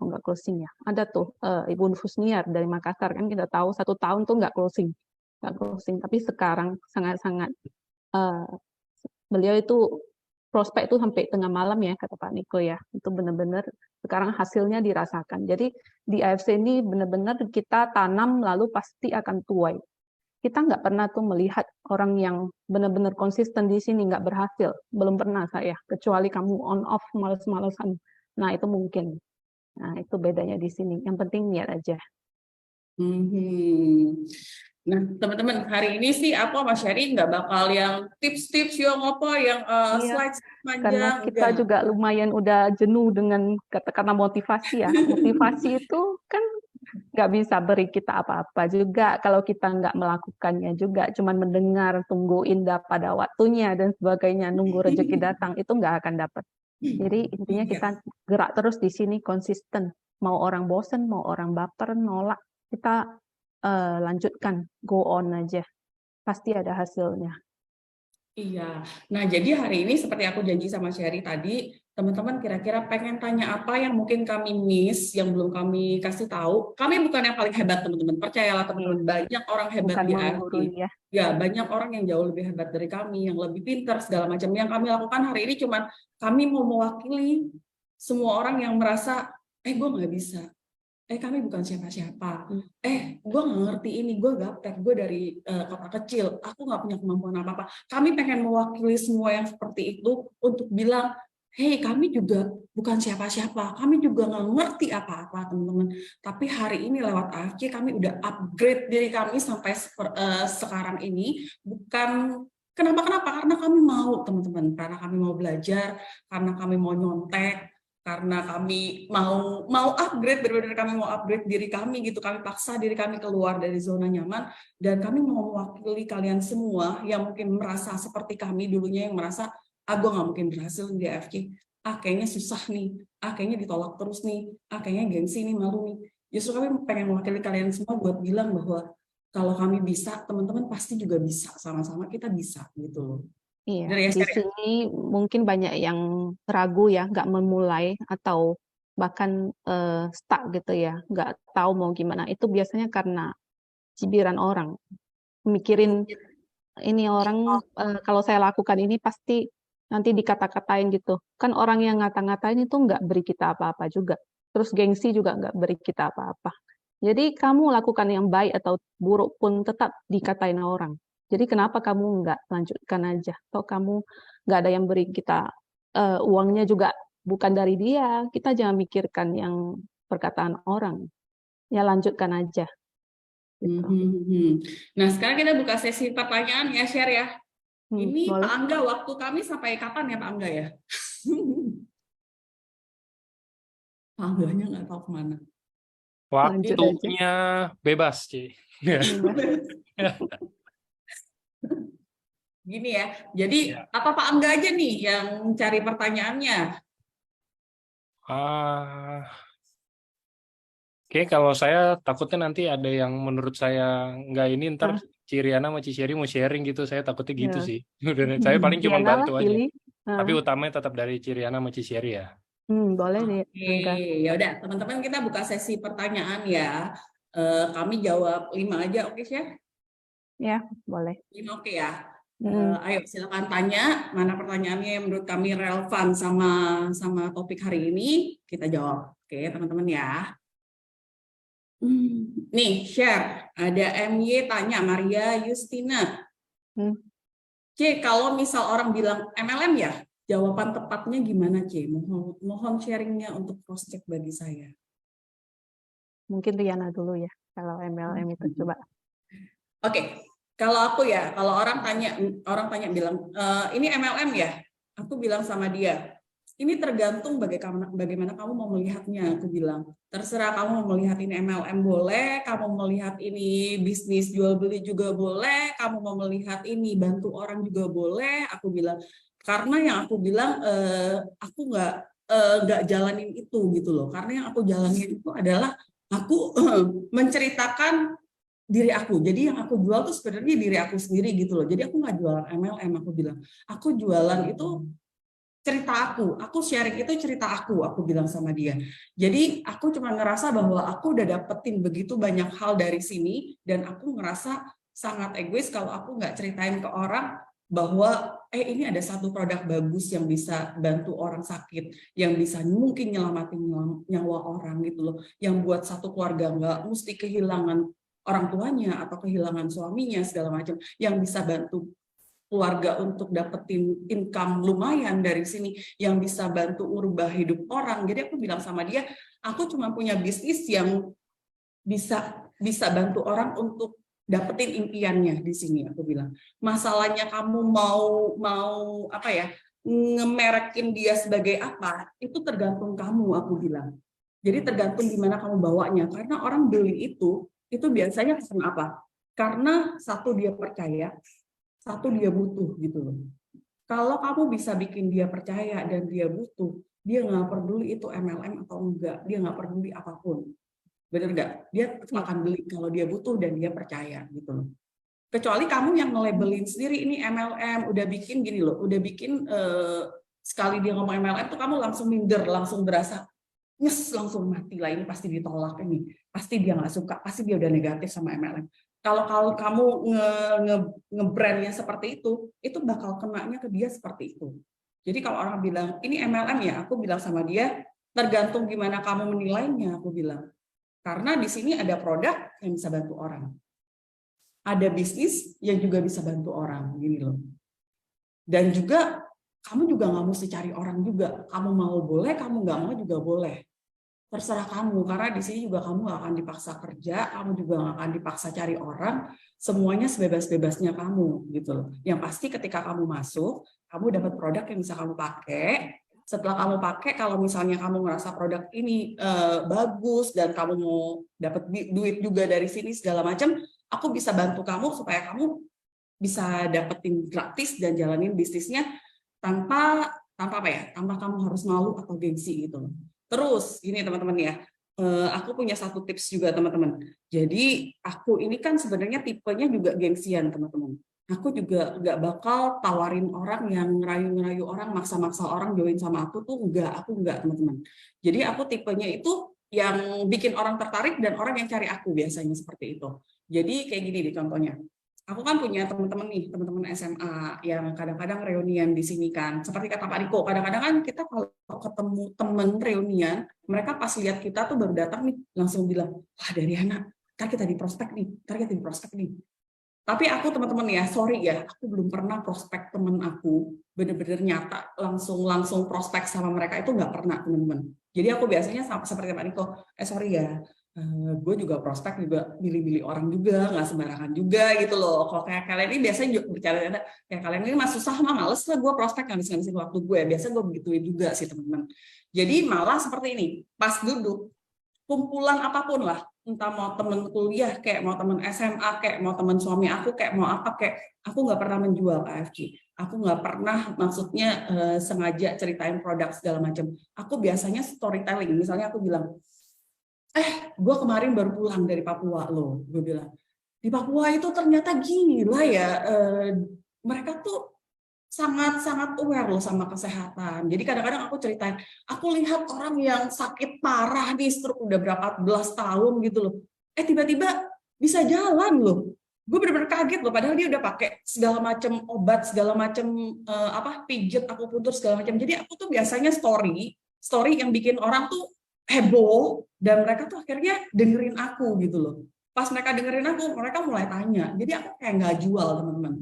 Ada tuh Ibu Fusniar dari Makassar, kan kita tahu 1 tahun tuh nggak closing. Tapi sekarang sangat-sangat beliau itu prospek itu sampai tengah malam ya, kata Pak Niko ya. Itu benar-benar sekarang hasilnya dirasakan. Jadi di AFC ini benar-benar kita tanam lalu pasti akan tuai. Kita nggak pernah tuh melihat orang yang benar-benar konsisten di sini nggak berhasil. Belum pernah saya, kecuali kamu on off males-malesan. Nah, itu mungkin. Nah, itu bedanya di sini. Yang penting niat aja. Nah, teman-teman, hari ini sih aku sama Sherry nggak bakal yang tips-tips yang apa, yang slide Karena panjang, kita enggak. juga lumayan udah jenuh dengan katakanlah motivasi ya. Motivasi itu kan nggak bisa beri kita apa-apa juga kalau kita nggak melakukannya juga. Cuman mendengar, tungguin pada waktunya dan sebagainya, nunggu rezeki datang, itu nggak akan dapat. Jadi intinya kita gerak terus di sini konsisten. Mau orang bosen, mau orang baper, nolak, kita lanjutkan, go on aja. Pasti ada hasilnya. Iya. Nah, jadi hari ini seperti aku janji sama Sherry tadi, teman-teman kira-kira pengen tanya apa yang mungkin kami miss, yang belum kami kasih tahu. Kami bukan yang paling hebat, teman-teman. Percayalah, teman-teman. Banyak orang hebat Bukan di AFG. menggurui ya. Ya, banyak orang yang jauh lebih hebat dari kami, yang lebih pintar, segala macam. Yang kami lakukan hari ini cuman kami mau mewakili semua orang yang merasa, gue nggak bisa. Kami bukan siapa-siapa. Gue nggak ngerti ini, gue gaptek, gue dari kota kecil, aku nggak punya kemampuan apa-apa. Kami pengen mewakili semua yang seperti itu untuk bilang, hey, kami juga bukan siapa-siapa, kami juga nggak ngerti apa-apa, teman-teman. Tapi hari ini lewat AFC, kami udah upgrade diri kami sampai sekarang ini, bukan kenapa-kenapa, karena kami mau, teman-teman, karena kami mau belajar, karena kami mau nyontek, karena kami mau upgrade, benar-benar kami mau upgrade diri kami gitu, kami paksa diri kami keluar dari zona nyaman, dan kami mau mewakili kalian semua yang mungkin merasa seperti kami dulunya, yang merasa gue nggak mungkin berhasil di AFC, kayaknya susah nih, kayaknya ditolak terus nih, kayaknya gengsi nih, malu nih. Justru kami pengen mewakili kalian semua buat bilang bahwa kalau kami bisa, teman-teman pasti juga bisa, sama-sama kita bisa gitu loh. Iya, di sini mungkin banyak yang ragu ya, nggak memulai atau bahkan stuck gitu ya, nggak tahu mau gimana. Itu biasanya karena cibiran orang. Mikirin ini orang kalau saya lakukan ini pasti nanti dikata-katain gitu. Kan orang yang ngata-ngatain itu nggak beri kita apa-apa juga. Terus gengsi juga nggak beri kita apa-apa. Jadi kamu lakukan yang baik atau buruk pun tetap dikatain orang. Jadi kenapa kamu nggak lanjutkan aja? Atau kamu nggak ada yang beri kita uangnya juga bukan dari dia. Kita jangan mikirkan yang perkataan orang. Ya lanjutkan aja. Gitu. Nah, sekarang kita buka sesi pertanyaan ya, share ya. Ini boleh. Pak Angga, waktu kami sampai kapan ya Pak Angga ya? Pak Angganya nggak tahu kemana. Waktunya bebas, Ci. Gini ya, jadi apa Pak Angga aja nih yang cari pertanyaannya? Oke, kalau saya takutnya nanti ada yang menurut saya nggak ini, ntar Ciriana sama Ciseri mau sharing gitu, saya takutnya gitu sih. Saya paling cuma bantu aja. Tapi utamanya tetap dari Ciriana sama Ciseri ya. Boleh nih. Oke, ya udah teman-teman kita buka sesi pertanyaan ya. Kami jawab 5 aja, oke Chef? Ya, boleh. 5 oke ya. Ayo silakan tanya mana pertanyaannya yang menurut kami relevan sama topik hari ini, kita jawab. Oke, teman-teman ya. Nih, share. Ada MY tanya, Maria Justina. C, kalau misal orang bilang MLM ya, jawaban tepatnya gimana, C? Mohon sharingnya untuk cross check bagi saya. Mungkin Riana dulu ya, kalau MLM itu coba. Oke, kalau aku ya, kalau orang tanya bilang, ini MLM ya? Aku bilang sama dia, ini tergantung bagaimana kamu mau melihatnya, aku bilang. Terserah kamu mau melihat ini MLM boleh, kamu melihat ini bisnis jual beli juga boleh, kamu mau melihat ini bantu orang juga boleh, aku bilang. Karena yang aku bilang, aku nggak jalanin itu gitu loh. Karena yang aku jalanin itu adalah aku menceritakan diri aku. Jadi yang aku jual tuh sebenarnya diri aku sendiri gitu loh. Jadi aku nggak jualan MLM, aku bilang. Aku jualan itu cerita aku sharing itu cerita aku bilang sama dia. Jadi aku cuma ngerasa bahwa aku udah dapetin begitu banyak hal dari sini, dan aku ngerasa sangat egois kalau aku nggak ceritain ke orang bahwa ini ada satu produk bagus yang bisa bantu orang sakit, yang bisa mungkin nyelamatin nyawa orang gitu loh, yang buat satu keluarga nggak mesti kehilangan orang tuanya atau kehilangan suaminya segala macam, yang bisa bantu keluarga untuk dapetin income lumayan dari sini, yang bisa bantu merubah hidup orang. Jadi aku bilang sama dia, aku cuma punya bisnis yang bisa bantu orang untuk dapetin impiannya di sini, aku bilang. Masalahnya kamu mau apa ya, ngemerekin dia sebagai apa, itu tergantung kamu, aku bilang. Jadi tergantung gimana kamu bawanya, karena orang beli itu biasanya karena apa? Karena satu dia percaya, satu dia butuh gitu loh. Kalau kamu bisa bikin dia percaya dan dia butuh, dia nggak peduli itu MLM atau enggak, dia nggak peduli apapun. Bener nggak? Dia akan beli kalau dia butuh dan dia percaya gitu loh. Kecuali kamu yang nge-labelin sendiri ini MLM, udah bikin gini loh, udah bikin sekali dia ngomong MLM tuh kamu langsung minder, langsung berasa nyes, langsung mati lah, ini pasti ditolak, ini pasti dia nggak suka, pasti dia udah negatif sama MLM. Kalau kamu nge-brandnya seperti itu bakal kenanya ke dia seperti itu. Jadi kalau orang bilang ini MLM ya, aku bilang sama dia tergantung gimana kamu menilainya, aku bilang. Karena di sini ada produk yang bisa bantu orang, ada bisnis yang juga bisa bantu orang, gini loh. Dan juga kamu juga nggak mesti cari orang juga, kamu mau boleh, kamu nggak mau juga boleh. Terserah kamu, karena di sini juga kamu nggak akan dipaksa kerja, kamu juga nggak akan dipaksa cari orang, semuanya sebebas-bebasnya kamu gitu loh. Yang pasti ketika kamu masuk, kamu dapat produk yang bisa kamu pakai. Setelah kamu pakai, kalau misalnya kamu ngerasa produk ini bagus dan kamu mau dapat duit juga dari sini segala macam, aku bisa bantu kamu supaya kamu bisa dapetin gratis dan jalanin bisnisnya tanpa apa ya? Tanpa kamu harus malu atau gengsi gitu loh. Terus gini teman-teman ya, aku punya satu tips juga teman-teman. Jadi aku ini kan sebenarnya tipenya juga gengsian teman-teman. Aku juga nggak bakal tawarin orang yang ngerayu-ngerayu orang, maksa-maksa orang join sama aku tuh aku nggak teman-teman. Jadi aku tipenya itu yang bikin orang tertarik dan orang yang cari aku biasanya seperti itu. Jadi kayak gini nih contohnya. Aku kan punya teman-teman nih, teman-teman SMA yang kadang-kadang reunian di sini kan. Seperti kata Pak Riko, kadang-kadang kan kita kalau ketemu teman reunian, mereka pas lihat kita tuh baru datang nih, langsung bilang, wah dari anak, ntar kita di prospek nih. Tapi aku teman-teman ya, sorry ya, aku belum pernah prospek temen aku, bener-bener nyata, langsung prospek sama mereka itu nggak pernah teman-teman. Jadi aku biasanya seperti Pak Riko, sorry ya, gue juga prospek juga milih-milih orang juga, nggak sembarangan juga gitu loh. Kalau kayak kalian ini biasanya bercanda kayak kalian ini mah susah mah males lah gue prospek ngabisin waktu gue. Biasa gue begituin juga sih teman-teman. Jadi malah seperti ini, pas duduk kumpulan apapun lah, entah mau temen kuliah kayak mau temen SMA kayak mau temen suami aku kayak mau apa kayak, aku nggak pernah menjual KFC. Aku nggak pernah maksudnya sengaja ceritain produk segala macam. Aku biasanya storytelling. Misalnya aku bilang, gue kemarin baru pulang dari Papua loh, gue bilang di Papua itu ternyata gila ya, mereka tuh sangat aware loh sama kesehatan. Jadi kadang-kadang aku ceritain, aku lihat orang yang sakit parah nih, stroke udah berapa belas tahun gitu loh, tiba-tiba bisa jalan loh. Gue bener-bener kaget loh, padahal dia udah pakai segala macam obat, segala macam pijat, akupuntur segala macam. Jadi aku tuh biasanya story yang bikin orang tuh heboh, dan mereka tuh akhirnya dengerin aku gitu loh. Pas mereka dengerin aku, mereka mulai tanya. Jadi aku kayak nggak jual teman-teman.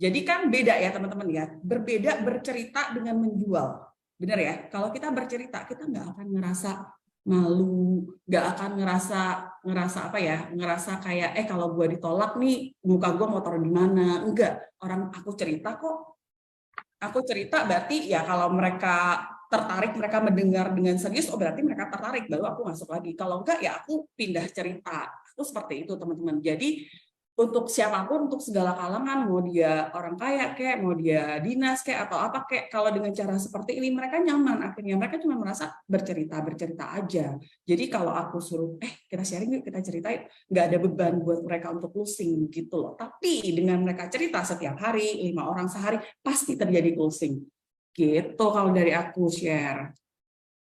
Jadi kan beda ya teman-teman ya, berbeda bercerita dengan menjual. Benar ya, kalau kita bercerita, kita nggak akan ngerasa malu, nggak akan ngerasa apa ya, ngerasa kayak kalau gue ditolak nih, muka gue mau taruh di mana. Enggak, orang aku cerita kok. Aku cerita berarti ya kalau mereka tertarik, mereka mendengar dengan serius, berarti mereka tertarik, baru aku masuk lagi. Kalau enggak ya aku pindah cerita. Aku seperti itu teman-teman. Jadi untuk siapapun, untuk segala kalangan, mau dia orang kaya kayak, mau dia dinas kayak atau apa kayak, kalau dengan cara seperti ini mereka nyaman, akhirnya mereka cuma merasa bercerita aja. Jadi kalau aku suruh kita sharing yuk, kita ceritain, nggak ada beban buat mereka untuk closing gitu loh. Tapi dengan mereka cerita setiap hari, 5 orang sehari, pasti terjadi closing gitu kalau dari aku share.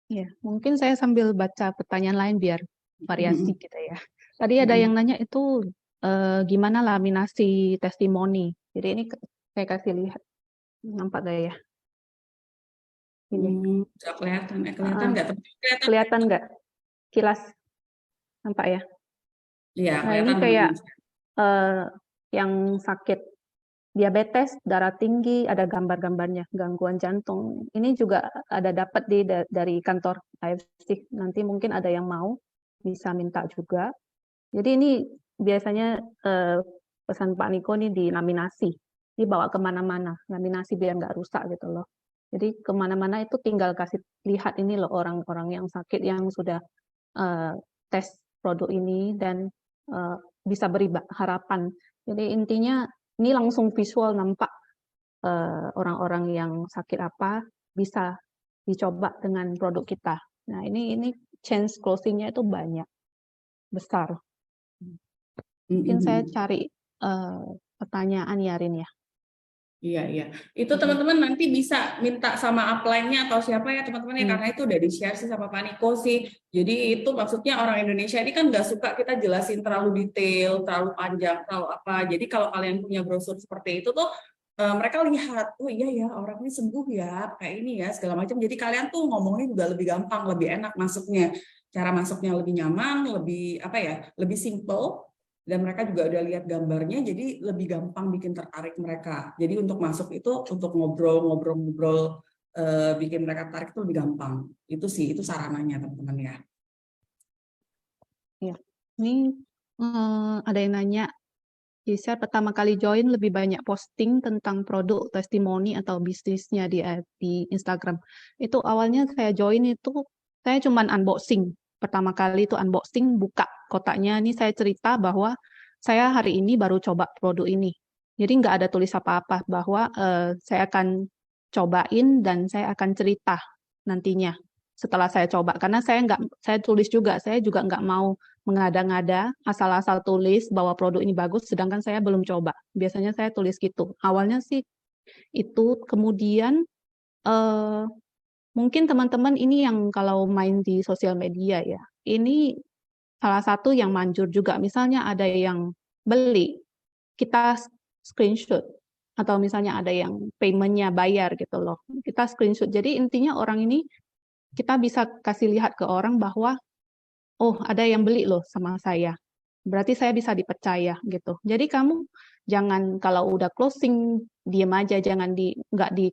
Ya, mungkin saya sambil baca pertanyaan lain biar variasi gitu ya. Tadi ada yang nanya itu gimana laminasi testimoni. Jadi ini saya kasih lihat, nampak gak ya? Ini. Kelihatan nggak? Kelihatan nggak? Kilas, nampak ya? Iya, nah ini kayak yang sakit diabetes, darah tinggi, ada gambar-gambarnya, gangguan jantung. Ini juga ada dapat dari kantor AFC. Nanti mungkin ada yang mau, bisa minta juga. Jadi ini biasanya pesan Pak Niko nih dilaminasi, dibawa kemana-mana, laminasi biar nggak rusak gitu loh. Jadi kemana-mana itu tinggal kasih lihat ini loh orang-orang yang sakit yang sudah tes produk ini dan bisa beri harapan. Jadi intinya ini langsung visual nampak orang-orang yang sakit apa bisa dicoba dengan produk kita. Nah ini chance closing-nya itu banyak, besar. Mungkin saya cari pertanyaan ya, Rin ya. Iya, iya. Itu teman-teman nanti bisa minta sama upline-nya atau siapa ya teman-teman ya, karena itu udah di-share sih sama Pak Niko sih. Jadi itu maksudnya orang Indonesia ini kan nggak suka kita jelasin terlalu detail, terlalu panjang, terlalu apa. Jadi kalau kalian punya brosur seperti itu tuh mereka lihat, oh iya ya orang ini sembuh ya, kayak ini ya, segala macam. Jadi kalian tuh ngomongnya juga lebih gampang, lebih enak masuknya. Cara masuknya lebih nyaman, lebih apa ya, lebih simple. Dan mereka juga udah lihat gambarnya, jadi lebih gampang bikin tertarik mereka. Jadi untuk masuk itu, untuk ngobrol-ngobrol, bikin mereka tertarik itu lebih gampang. Itu sih, itu sarananya teman-teman ya. Ya. Ini ada yang nanya, saya pertama kali join lebih banyak posting tentang produk, testimoni atau bisnisnya di Instagram. Itu awalnya saya join itu, saya cuman unboxing. Pertama kali itu unboxing, buka kotaknya. Ini saya cerita bahwa saya hari ini baru coba produk ini. Jadi nggak ada tulis apa-apa bahwa saya akan cobain dan saya akan cerita nantinya setelah saya coba. Karena saya tulis juga, saya juga nggak mau mengada-ngada, asal-asal tulis bahwa produk ini bagus, sedangkan saya belum coba. Biasanya saya tulis gitu. Awalnya sih itu, kemudian mungkin teman-teman ini yang kalau main di sosial media ya, ini salah satu yang manjur juga. Misalnya ada yang beli, kita screenshot. Atau misalnya ada yang payment-nya bayar gitu loh. Kita screenshot. Jadi intinya orang ini, kita bisa kasih lihat ke orang bahwa oh, ada yang beli loh sama saya. Berarti saya bisa dipercaya gitu. Jadi kamu jangan kalau udah closing diam aja, jangan nggak di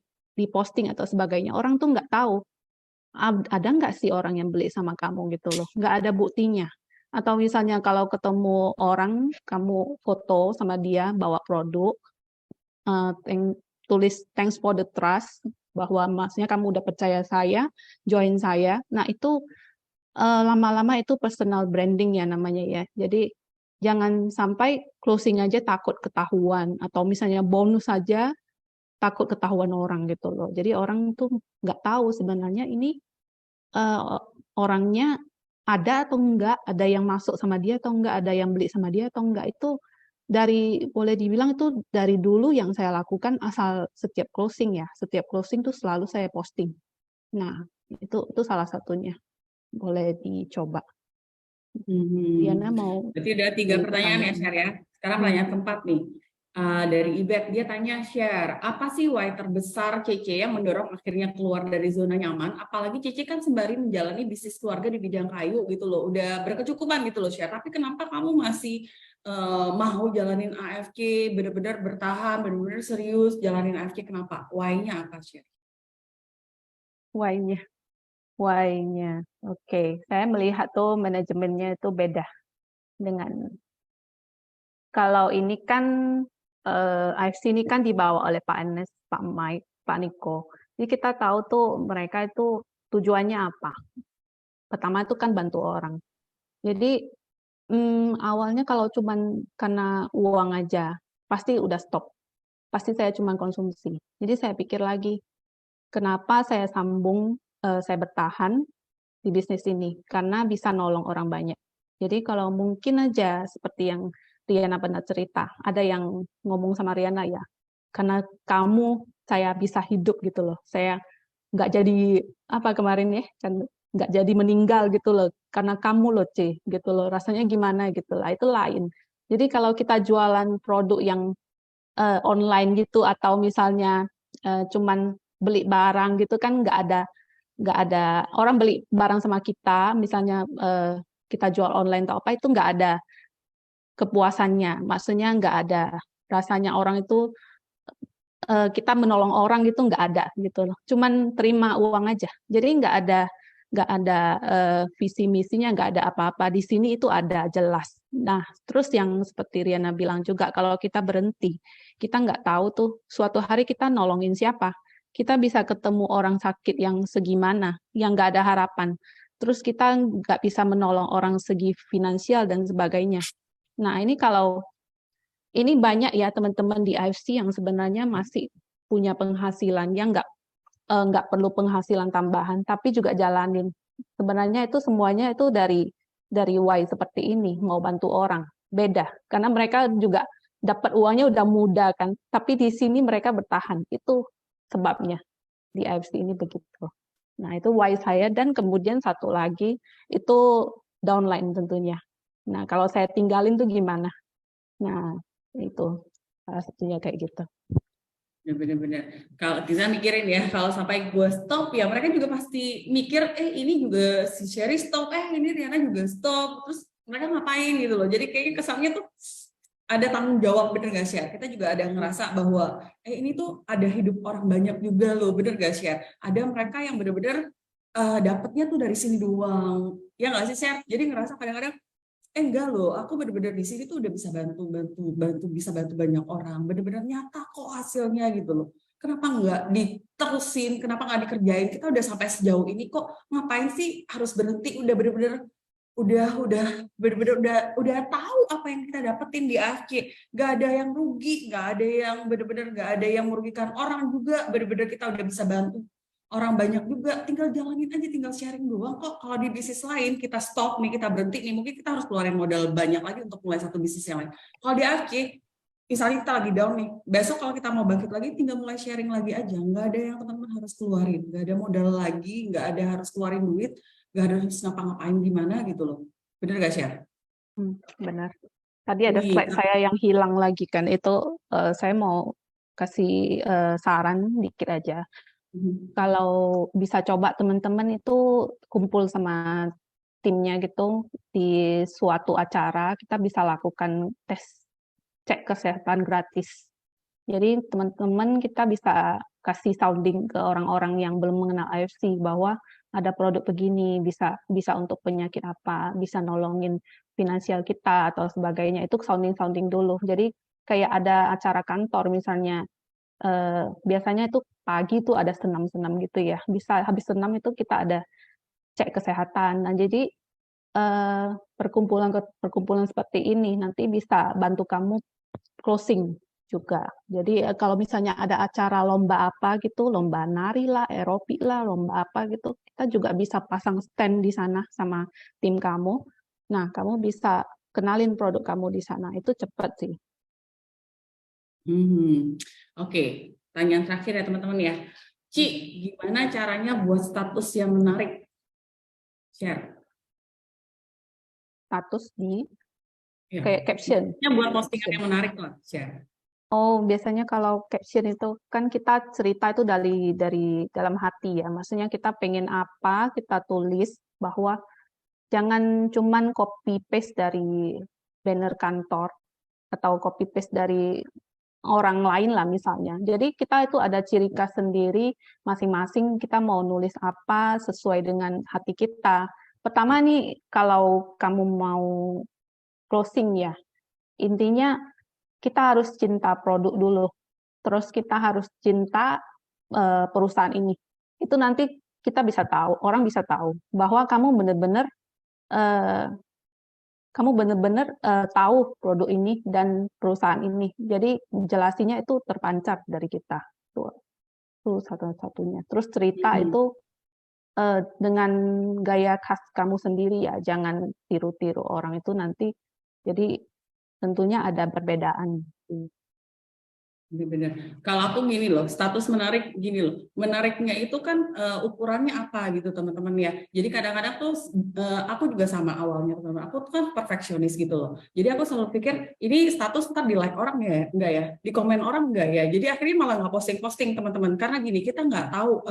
posting atau sebagainya. Orang tuh nggak tahu ada nggak sih orang yang beli sama kamu gitu loh. Nggak ada buktinya. Atau misalnya kalau ketemu orang, kamu foto sama dia bawa produk, tulis thanks for the trust, bahwa maksudnya kamu udah percaya saya, join saya. Nah itu lama-lama itu personal branding ya namanya ya. Jadi jangan sampai closing aja takut ketahuan, atau misalnya bonus saja takut ketahuan orang gitu loh. Jadi orang tuh nggak tahu sebenarnya ini orangnya ada atau enggak, ada yang masuk sama dia atau enggak, ada yang beli sama dia atau enggak. Itu boleh dibilang itu dari dulu yang saya lakukan, asal setiap closing ya. Setiap closing tuh selalu saya posting. Nah, itu salah satunya. Boleh dicoba. Diana mau... Berarti ada 3 pertanyaan ya, Share ya. Sekarang pertanyaan keempat nih. Dari Ibet, dia tanya, Share, apa sih why terbesar Cece yang mendorong akhirnya keluar dari zona nyaman? Apalagi Cece kan sembari menjalani bisnis keluarga di bidang kayu gitu loh, udah berkecukupan gitu loh, Share. Tapi kenapa kamu masih mau jalanin AFC, benar-benar bertahan, benar-benar serius jalanin AFC? Kenapa? Why-nya apa, Share? Why-nya. Oke. Saya melihat tuh manajemennya itu beda dengan kalau ini kan AFC ini kan dibawa oleh Pak Anes, Pak Mike, Pak Niko. Jadi kita tahu tuh mereka itu tujuannya apa. Pertama itu kan bantu orang. Jadi awalnya kalau cuman karena uang aja, pasti udah stop. Pasti saya cuma konsumsi. Jadi saya pikir lagi, kenapa saya sambung, saya bertahan di bisnis ini? Karena bisa nolong orang banyak. Jadi kalau mungkin aja seperti yang Riana pernah cerita, ada yang ngomong sama Riana ya, karena kamu saya bisa hidup gitu loh. Saya nggak jadi apa kemarin ya, kan nggak jadi meninggal gitu loh, karena kamu loh C gitu loh. Rasanya gimana gitu lah, itu lain. Jadi kalau kita jualan produk yang online gitu, atau misalnya cuman beli barang gitu kan, nggak ada orang beli barang sama kita, misalnya kita jual online atau apa, itu nggak ada kepuasannya, maksudnya nggak ada rasanya orang itu kita menolong orang gitu, nggak ada gitu loh, cuman terima uang aja. Jadi nggak ada visi misinya, nggak ada apa-apa. Di sini itu ada jelas. Nah, terus yang seperti Riana bilang juga, kalau kita berhenti, kita nggak tahu tuh suatu hari kita nolongin siapa. Kita bisa ketemu orang sakit yang segimana, yang nggak ada harapan. Terus kita nggak bisa menolong orang segi finansial dan sebagainya. Nah, ini banyak ya teman-teman di AFC yang sebenarnya masih punya penghasilan yang nggak perlu penghasilan tambahan, tapi juga jalanin. Sebenarnya itu semuanya itu dari why seperti ini, mau bantu orang. Beda, karena mereka juga dapat uangnya udah mudah kan, tapi di sini mereka bertahan. Itu sebabnya di AFC ini begitu. Nah, itu why saya, dan kemudian satu lagi itu downline tentunya. Nah, kalau saya tinggalin tuh gimana? Nah, itu salah satunya kayak gitu. Ya benar-benar. Kalau kita mikirin ya, kalau sampai gue stop ya mereka juga pasti mikir, ini juga si Sherry stop, ini Riana juga stop. Terus mereka ngapain gitu loh. Jadi kayaknya kesannya tuh ada tanggung jawab, bener gak Sher? Kita juga ada ngerasa bahwa ini tuh ada hidup orang banyak juga loh, bener gak Sher? Ada mereka yang benar-benar dapatnya tuh dari sini doang. Ya nggak sih Sher? Jadi ngerasa kadang-kadang enggak loh, aku bener-bener di sini tuh udah bisa bisa bantu banyak orang, bener-bener nyata kok hasilnya gitu loh. Kenapa nggak diterusin, kenapa nggak dikerjain? Kita udah sampai sejauh ini kok, ngapain sih harus berhenti? Udah bener-bener bener-bener udah tahu apa yang kita dapetin di AFC. Nggak ada yang rugi, nggak ada yang bener-bener nggak ada yang merugikan orang juga, bener-bener kita udah bisa bantu orang banyak juga, tinggal jalanin aja, tinggal sharing doang kok. Kalau di bisnis lain kita stop nih, kita berhenti nih, mungkin kita harus keluarin modal banyak lagi untuk mulai satu bisnis yang lain. Kalau di AFC, misalnya kita lagi down nih, besok kalau kita mau bangkit lagi, tinggal mulai sharing lagi aja. Nggak ada yang teman-teman harus keluarin, nggak ada modal lagi, nggak ada harus keluarin duit, nggak ada harus ngapa-ngapain gimana gitu loh. Bener gak sih? Benar. Tadi ada slide saya yang hilang lagi kan, itu saya mau kasih saran dikit aja. Kalau bisa coba teman-teman itu kumpul sama timnya gitu di suatu acara, kita bisa lakukan tes cek kesehatan gratis. Jadi teman-teman kita bisa kasih sounding ke orang-orang yang belum mengenal AFC bahwa ada produk begini, bisa untuk penyakit apa, bisa nolongin finansial kita atau sebagainya. Itu sounding dulu. Jadi kayak ada acara kantor misalnya, biasanya itu pagi itu ada senam-senam gitu ya. Bisa habis senam itu kita ada cek kesehatan. Nah, jadi perkumpulan seperti ini nanti bisa bantu kamu closing juga. Jadi kalau misalnya ada acara lomba apa gitu, lomba nari lah, aerobik lah, lomba apa gitu, kita juga bisa pasang stand di sana sama tim kamu. Nah, kamu bisa kenalin produk kamu di sana. Itu cepat sih. Oke, pertanyaan terakhir ya teman-teman ya. Ci, gimana caranya buat status yang menarik? Share. Status di kayak caption. Buat postingan yang menarik lah, share. Oh, biasanya kalau caption itu kan kita cerita itu dari dalam hati ya. Maksudnya kita pengen apa, kita tulis, bahwa jangan cuman copy paste dari banner kantor atau copy paste dari orang lain lah misalnya. Jadi kita itu ada ciri khas sendiri masing-masing, kita mau nulis apa sesuai dengan hati kita. Pertama nih, kalau kamu mau closing ya, intinya kita harus cinta produk dulu. Terus kita harus cinta perusahaan ini. Itu nanti kita bisa tahu, orang bisa tahu bahwa kamu benar-benar tahu produk ini dan perusahaan ini. Jadi jelasinnya itu terpancar dari kita. Itu satu-satunya. Terus cerita itu dengan gaya khas kamu sendiri ya. Jangan tiru-tiru orang itu nanti. Jadi tentunya ada perbedaan. Benar. Kalau aku gini loh, status menarik gini loh. Menariknya itu kan ukurannya apa gitu teman-teman ya. Jadi kadang-kadang tuh aku juga sama awalnya teman-teman. Aku tuh kan perfeksionis gitu loh. Jadi aku selalu pikir ini status ntar di like orang ya, enggak ya, di komen orang enggak ya. Jadi akhirnya malah nggak posting teman-teman. Karena gini, kita nggak tahu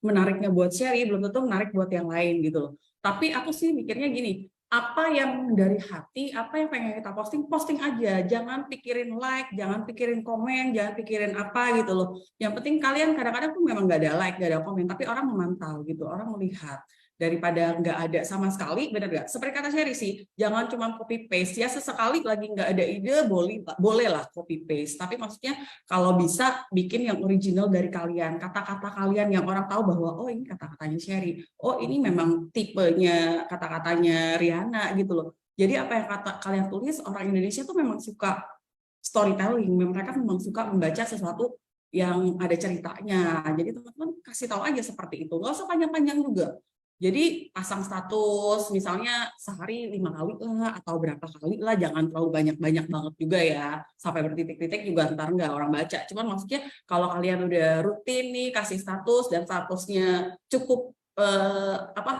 menariknya buat Sherry belum tentu menarik buat yang lain gitu loh. Tapi aku sih mikirnya gini, apa yang dari hati, apa yang pengen kita posting aja. Jangan pikirin like, jangan pikirin komen, jangan pikirin apa gitu loh. Yang penting kalian kadang-kadang tuh memang nggak ada like, nggak ada komen, tapi orang memantau gitu, orang melihat. Daripada nggak ada sama sekali, benar nggak? Seperti kata Sherry sih, jangan cuma copy paste ya, sesekali lagi nggak ada ide bolehlah copy paste. Tapi maksudnya kalau bisa bikin yang original dari kalian, kata-kata kalian yang orang tahu bahwa oh ini kata-katanya Sherry, oh ini memang tipenya kata-katanya Riana gitu loh. Jadi apa yang kalian tulis, orang Indonesia tuh memang suka storytelling, mereka memang suka membaca sesuatu yang ada ceritanya. Jadi teman-teman kasih tahu aja seperti itu, nggak usah panjang-panjang juga. Jadi pasang status misalnya sehari 5 kali lah atau berapa kali lah, jangan terlalu banyak-banyak banget juga ya. Sampai bertitik-titik juga ntar nggak orang baca. Cuman maksudnya kalau kalian udah rutin nih kasih status dan statusnya cukup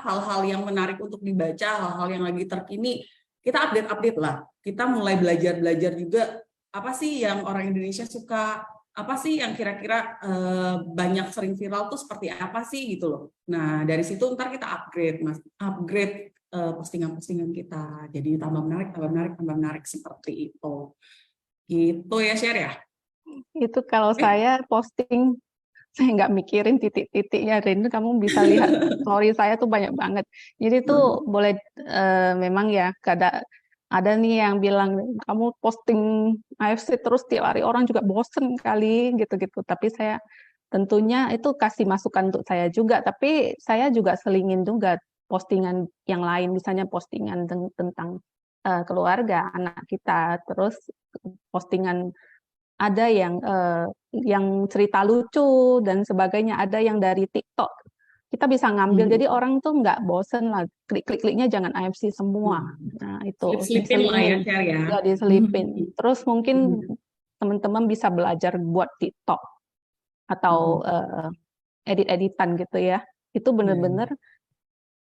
hal-hal yang menarik untuk dibaca, hal-hal yang lagi terkini, kita update-update lah. Kita mulai belajar-belajar juga apa sih yang orang Indonesia suka, apa sih yang kira-kira banyak sering viral tuh seperti apa sih gitu loh. Nah dari situ ntar kita upgrade postingan-postingan kita, jadi tambah menarik seperti itu. Gitu ya, Share ya. Itu kalau saya posting, saya nggak mikirin titik-titiknya, Rin. Kamu bisa lihat story saya tuh banyak banget. Jadi tuh boleh memang ya ada nih yang bilang kamu posting AFC terus tiap hari, orang juga bosen kali gitu-gitu. Tapi saya tentunya itu kasih masukan untuk saya juga. Tapi saya juga selingin juga postingan yang lain, misalnya postingan tentang keluarga anak kita, terus postingan ada yang cerita lucu dan sebagainya, ada yang dari TikTok. Kita bisa ngambil, jadi orang tuh nggak bosen lah, klik-kliknya jangan AFC semua. Nah itu Selipin lah ya, Share ya. Ya diselipin. Terus mungkin teman-teman bisa belajar buat TikTok atau edit-editan gitu ya. Itu bener-bener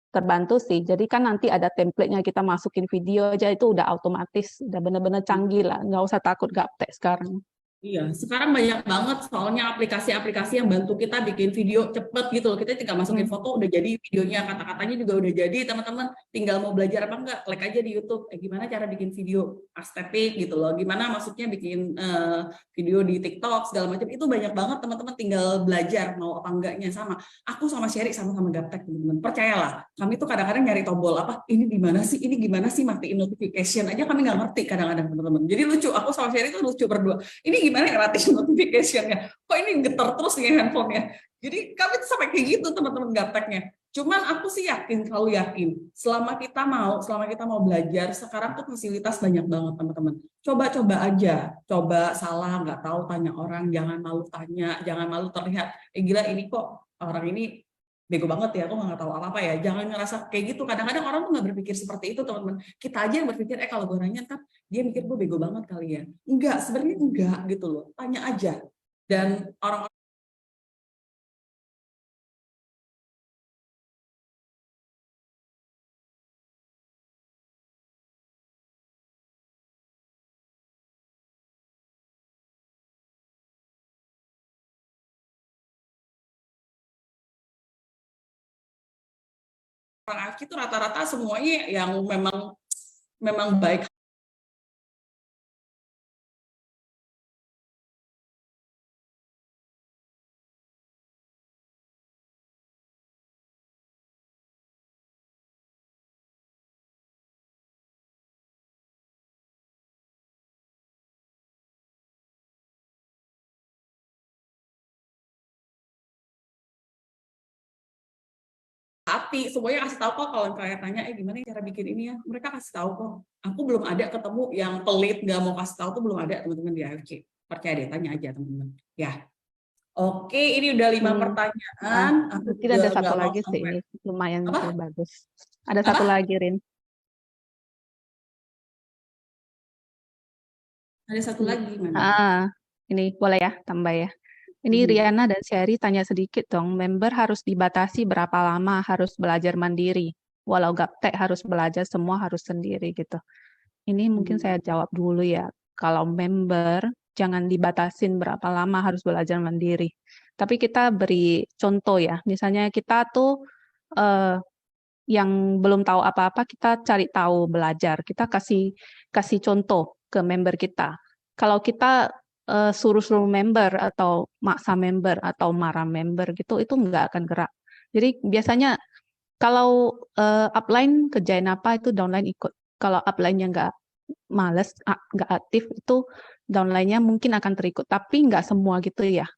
terbantu sih. Jadi kan nanti ada template-nya, kita masukin video aja, itu udah otomatis, udah bener-bener canggih lah. Nggak usah takut gaptek sekarang. Iya, sekarang banyak banget soalnya aplikasi-aplikasi yang bantu kita bikin video cepet gitu loh. Kita tinggal masukin foto udah jadi videonya, kata-katanya juga udah jadi. Teman-teman tinggal mau belajar apa enggak, klik aja di YouTube. Gimana cara bikin video estetik gitu loh. Gimana maksudnya bikin video di TikTok segala macam. Itu banyak banget teman-teman, tinggal belajar mau apa enggaknya. Sama aku sama Sherry sama-sama gaptek teman-teman. Percayalah, kami tuh kadang-kadang nyari tombol apa, ini gimana sih, matiin notification aja kami nggak ngerti kadang-kadang teman-teman. Jadi lucu, aku sama Sherry tuh lucu berdua. Ini gimana ya matiin notification-nya? Kok ini getar terus nih handphonenya? Jadi kami tuh sampai kayak gitu teman-teman gapteknya. Cuman aku sih selalu yakin, selama kita mau belajar, sekarang tuh fasilitas banyak banget teman-teman. Coba-coba aja, coba salah, nggak tahu tanya orang, jangan malu tanya, jangan malu terlihat, gila ini kok orang ini bego banget ya, aku nggak tahu apa-apa ya. Jangan ngerasa kayak gitu. Kadang-kadang orang tuh nggak berpikir seperti itu, teman-teman. Kita aja yang berpikir, kalau gue nanya, ntar dia mikir gue bego banget kali ya. Enggak, sebenarnya enggak gitu loh. Tanya aja. Dan orang AFK itu rata-rata semuanya yang memang baik. Hati, semuanya kasih tahu kok. Kalau kalian tanya, gimana cara bikin ini ya, mereka kasih tahu kok. Aku belum ada ketemu yang pelit nggak mau kasih tahu tuh, belum ada teman-teman di AFC. Percaya deh, tanya aja teman-teman ya. Oke, ini udah 5 pertanyaan. Mungkin ada satu lagi sih, ini lumayan bagus. Ada satu lagi, Rin. Ada satu lagi, mana? Ini boleh ya, tambah ya. Ini Riana dan Sherry tanya sedikit dong, member harus dibatasi berapa lama harus belajar mandiri? Walau gaptek harus belajar, semua harus sendiri gitu. Ini mungkin saya jawab dulu ya. Kalau member, jangan dibatasin berapa lama harus belajar mandiri. Tapi kita beri contoh ya. Misalnya kita tuh yang belum tahu apa-apa, kita cari tahu belajar. Kita kasih contoh ke member kita. Kalau kita suruh-suruh member atau maksa member atau marah member gitu, itu nggak akan gerak. Jadi biasanya kalau upline kerjain apa itu downline ikut. Kalau upline-nya nggak males, nggak aktif, itu downline-nya mungkin akan terikut. Tapi nggak semua gitu ya.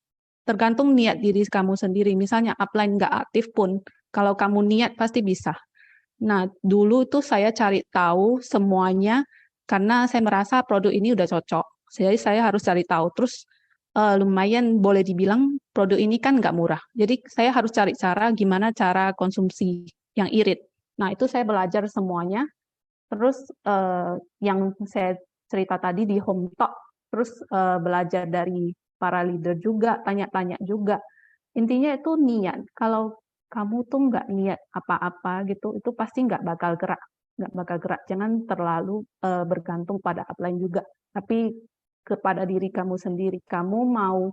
Tergantung niat diri kamu sendiri. Misalnya upline nggak aktif pun, kalau kamu niat pasti bisa. Nah, dulu tuh saya cari tahu semuanya karena saya merasa produk ini udah cocok. Jadi saya harus cari tahu. Terus lumayan boleh dibilang produk ini kan nggak murah. Jadi saya harus cari cara gimana cara konsumsi yang irit. Nah, itu saya belajar semuanya. Terus yang saya cerita tadi di home talk, terus belajar dari para leader juga, tanya-tanya juga. Intinya itu niat. Kalau kamu tuh nggak niat apa-apa gitu, itu pasti nggak bakal gerak. Nggak bakal gerak. Jangan terlalu bergantung pada upline juga. Tapi kepada diri kamu sendiri. Kamu mau,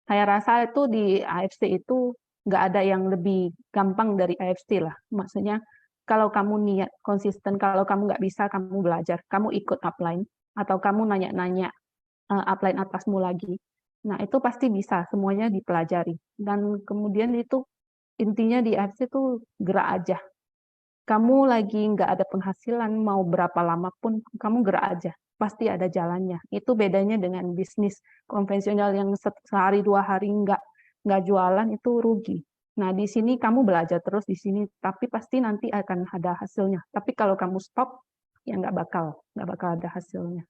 saya rasa itu di AFC itu nggak ada yang lebih gampang dari AFC lah. Maksudnya kalau kamu niat konsisten, kalau kamu nggak bisa, kamu belajar, kamu ikut upline, atau kamu nanya-nanya upline atasmu lagi. Nah, itu pasti bisa, semuanya dipelajari. Dan kemudian itu intinya di AFC itu gerak aja. Kamu lagi nggak ada penghasilan, mau berapa lama pun, kamu gerak aja. Pasti ada jalannya. Itu bedanya dengan bisnis konvensional yang sehari 2 hari nggak jualan, itu rugi. Nah, di sini kamu belajar terus di sini, tapi pasti nanti akan ada hasilnya. Tapi kalau kamu stop, ya nggak bakal ada hasilnya.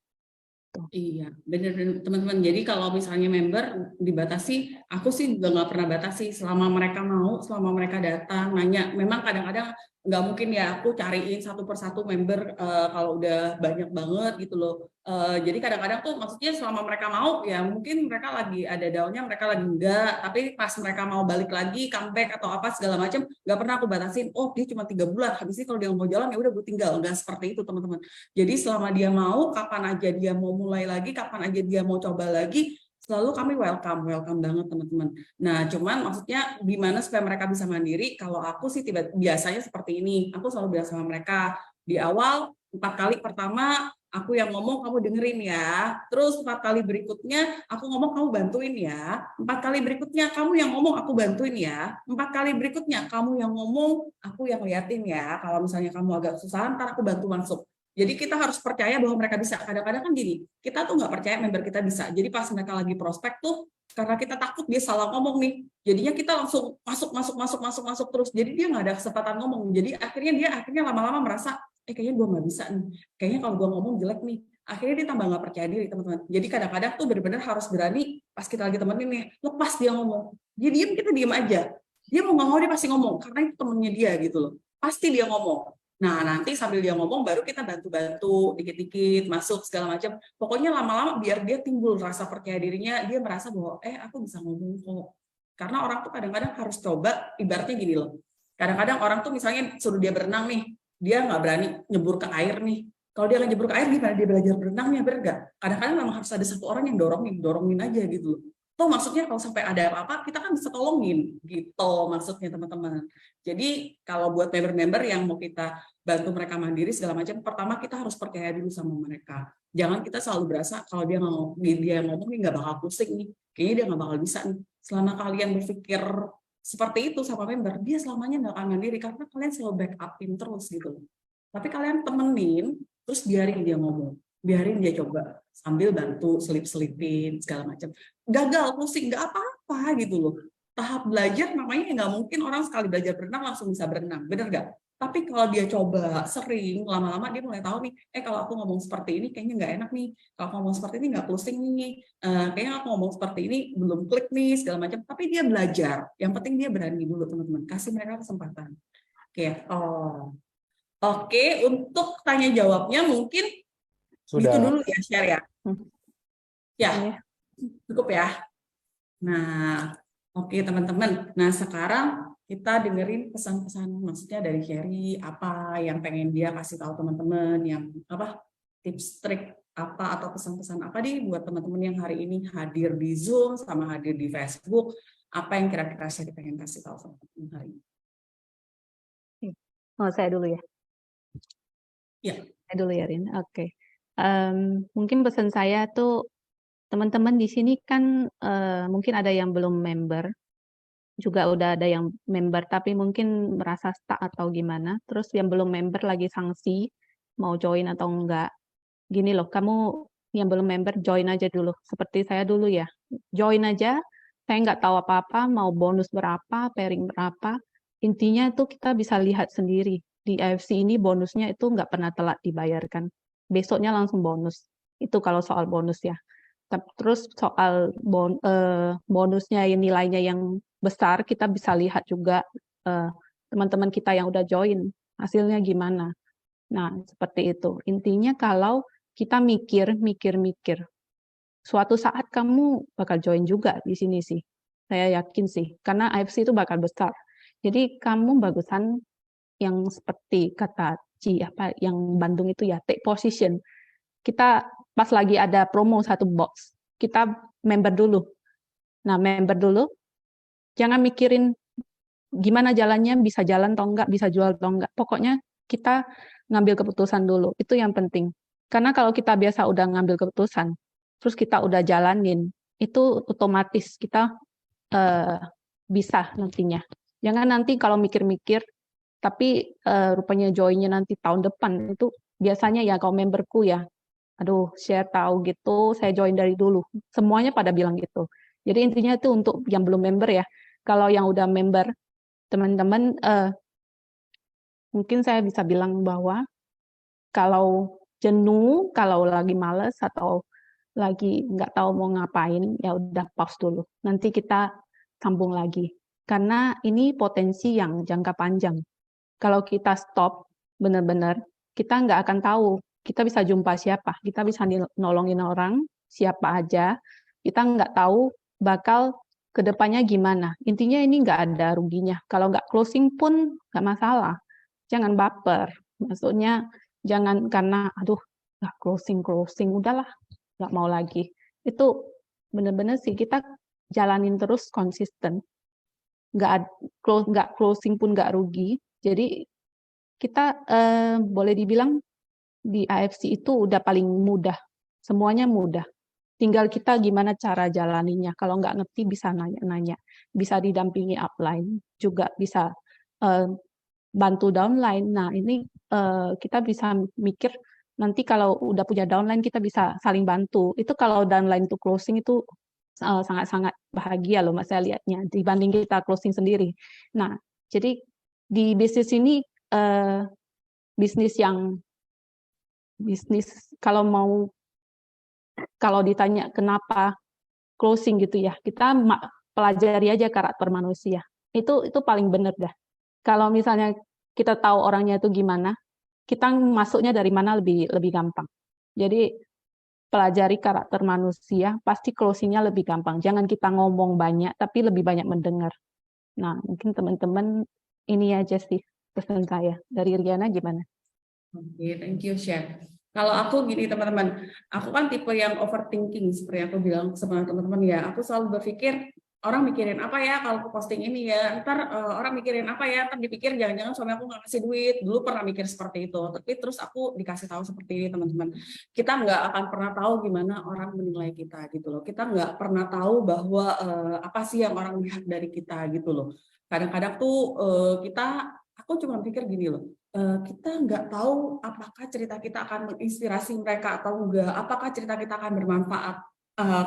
Iya, bener teman-teman. Jadi kalau misalnya member dibatasi, aku sih juga nggak pernah batasi. Selama mereka mau, selama mereka datang, nanya. Memang kadang-kadang nggak mungkin ya aku cariin satu persatu member kalau udah banyak banget gitu loh. Jadi kadang-kadang tuh maksudnya selama mereka mau, ya mungkin mereka lagi ada daunnya, mereka lagi enggak. Tapi pas mereka mau balik lagi, comeback atau apa segala macam, nggak pernah aku batasin. Oh dia cuma 3 bulan, habis ini kalau dia mau jalan ya udah gue tinggal. Nggak seperti itu teman-teman. Jadi selama dia mau, kapan aja dia mau mulai lagi, kapan aja dia mau coba lagi, selalu kami welcome banget teman-teman. Nah, cuman maksudnya gimana supaya mereka bisa mandiri? Kalau aku sih biasanya seperti ini, aku selalu bilang sama mereka di awal 4 kali pertama aku yang ngomong kamu dengerin ya. Terus 4 kali berikutnya aku ngomong kamu bantuin ya. 4 kali berikutnya kamu yang ngomong aku bantuin ya. 4 kali berikutnya kamu yang ngomong aku yang liatin ya. Kalau misalnya kamu agak susah, ntar aku bantu masuk. Jadi kita harus percaya bahwa mereka bisa. Kadang-kadang kan gini, kita tuh nggak percaya member kita bisa. Jadi pas mereka lagi prospek tuh, karena kita takut dia salah ngomong nih, jadinya kita langsung masuk terus. Jadi dia nggak ada kesempatan ngomong. Jadi akhirnya lama-lama merasa, kayaknya gue nggak bisa nih. Kayaknya kalau gue ngomong jelek nih. Akhirnya dia tambah nggak percaya diri teman-teman. Jadi kadang-kadang tuh benar-benar harus berani pas kita lagi temenin nih, lepas dia ngomong. Dia diem, kita diem aja. Dia mau nggak mau dia pasti ngomong karena itu temennya dia gitu loh. Pasti dia ngomong. Nah, nanti sambil dia ngomong, baru kita bantu-bantu, dikit-dikit, masuk, segala macam. Pokoknya lama-lama biar dia timbul rasa percaya dirinya, dia merasa bahwa, aku bisa ngomong kok. Karena orang tuh kadang-kadang harus coba, ibaratnya gini loh. Kadang-kadang orang tuh misalnya suruh dia berenang nih, dia nggak berani nyebur ke air nih. Kalau dia nggak nyebur ke air, gimana dia belajar berenangnya, bener nggak? Kadang-kadang memang harus ada satu orang yang dorongin aja gitu loh. Toh maksudnya kalau sampai ada apa-apa, kita kan bisa tolongin, gitu maksudnya teman-teman. Jadi kalau buat member-member yang mau kita bantu mereka mandiri segala macam, pertama kita harus percaya dulu sama mereka. Jangan kita selalu berasa kalau dia ngomong nih nggak bakal pusing nih, kayaknya dia nggak bakal bisa nih. Selama kalian berpikir seperti itu sama member, dia selamanya nggak akan mandiri karena kalian selalu back-upin terus gitu. Tapi kalian temenin, terus biarin dia ngomong, biarin dia coba sambil bantu selip-selipin segala macam. Gagal pusing nggak apa-apa gitu loh. Tahap belajar namanya nggak mungkin orang sekali belajar berenang langsung bisa berenang, bener nggak? Tapi kalau dia coba sering, lama-lama dia mulai tahu nih, kalau aku ngomong seperti ini kayaknya nggak enak nih, kalau aku ngomong seperti ini nggak pusing nih, kayaknya aku ngomong seperti ini belum klik nih, segala macam. Tapi dia belajar, yang penting dia berani dulu teman-teman, kasih mereka kesempatan. Oke, untuk tanya jawabnya mungkin Sudah. gitu dulu ya, share ya. Ya, cukup ya. Nah, oke teman-teman. Nah, sekarang kita dengerin pesan-pesan maksudnya dari Sherry, apa yang pengen dia kasih tahu teman-teman, yang apa tips trik apa atau pesan-pesan apa nih buat teman-teman yang hari ini hadir di Zoom sama hadir di Facebook, apa yang kira-kira Sherry pengen kasih tahu sama teman-teman hari ini? Oh, saya dulu ya. Ya. Saya dulu ya, Rin. Oke. Mungkin pesan saya tuh teman-teman di sini kan mungkin ada yang belum member, juga udah ada yang member tapi mungkin merasa stuck atau gimana. Terus yang belum member lagi sanksi mau join atau enggak. Gini loh, kamu yang belum member join aja dulu. Seperti saya dulu ya. Join aja. Saya nggak tahu apa-apa, mau bonus berapa, pairing berapa. Intinya itu kita bisa lihat sendiri. Di AFC ini bonusnya itu nggak pernah telat dibayarkan. Besoknya langsung bonus. Itu kalau soal bonus ya. Terus soal bonusnya nilainya yang besar, kita bisa lihat juga teman-teman kita yang udah join, hasilnya gimana. Nah, seperti itu. Intinya kalau kita mikir, suatu saat kamu bakal join juga di sini sih. Saya yakin sih, karena AFC itu bakal besar. Jadi kamu bagusan yang seperti kata Ci, yang Bandung itu ya, take position. Kita pas lagi ada promo satu box, kita member dulu. Nah, member dulu, jangan mikirin gimana jalannya, bisa jalan atau enggak, bisa jual atau enggak. Pokoknya kita ngambil keputusan dulu, itu yang penting. Karena kalau kita biasa udah ngambil keputusan, terus kita udah jalanin, itu otomatis kita bisa nantinya. Jangan nanti kalau mikir-mikir, tapi rupanya joinnya nanti tahun depan, itu biasanya ya kalau memberku ya, aduh share tahu gitu, saya join dari dulu. Semuanya pada bilang gitu. Jadi intinya itu untuk yang belum member ya. Kalau yang udah member, teman-teman, mungkin saya bisa bilang bahwa kalau jenuh, kalau lagi males atau lagi nggak tahu mau ngapain, ya udah pause dulu. Nanti kita sambung lagi. Karena ini potensi yang jangka panjang. Kalau kita stop, benar-benar, kita nggak akan tahu kita bisa jumpa siapa, kita bisa nolongin orang, siapa aja, kita nggak tahu bakal kedepannya gimana. Intinya ini nggak ada ruginya. Kalau nggak closing pun nggak masalah. Jangan baper. Maksudnya jangan karena, aduh, nggak closing, udahlah, nggak mau lagi. Itu benar-benar sih kita jalanin terus konsisten. Nggak closing pun nggak rugi. Jadi kita boleh dibilang di AFC itu udah paling mudah. Semuanya mudah. Tinggal kita gimana cara jalaninya. Kalau nggak ngerti bisa nanya-nanya. Bisa didampingi upline. Juga bisa bantu downline. Nah, ini kita bisa mikir nanti kalau udah punya downline kita bisa saling bantu. Itu kalau downline itu closing itu sangat-sangat bahagia loh Mas saya lihatnya dibanding kita closing sendiri. Nah, jadi di bisnis ini bisnis kalau ditanya kenapa closing gitu ya, kita pelajari aja karakter manusia. Itu paling benar dah. Kalau misalnya kita tahu orangnya itu gimana, kita masuknya dari mana lebih gampang. Jadi pelajari karakter manusia, pasti closing-nya lebih gampang. Jangan kita ngomong banyak, tapi lebih banyak mendengar. Nah, mungkin teman-teman ini aja sih pesan saya. Dari Riana gimana? Oke, thank you, Chef. Kalau aku gini teman-teman, aku kan tipe yang overthinking seperti aku bilang sama teman-teman ya. Aku selalu berpikir orang mikirin apa ya kalau aku posting ini ya. Ntar orang mikirin apa ya. Ntar dipikir jangan-jangan suami aku nggak ngasih duit. Dulu pernah mikir seperti itu. Tapi terus aku dikasih tahu seperti ini teman-teman. Kita nggak akan pernah tahu gimana orang menilai kita gitu loh. Kita nggak pernah tahu bahwa apa sih yang orang lihat dari kita gitu loh. Kadang-kadang tuh aku cuma pikir gini loh. Kita nggak tahu apakah cerita kita akan menginspirasi mereka atau enggak, apakah cerita kita akan bermanfaat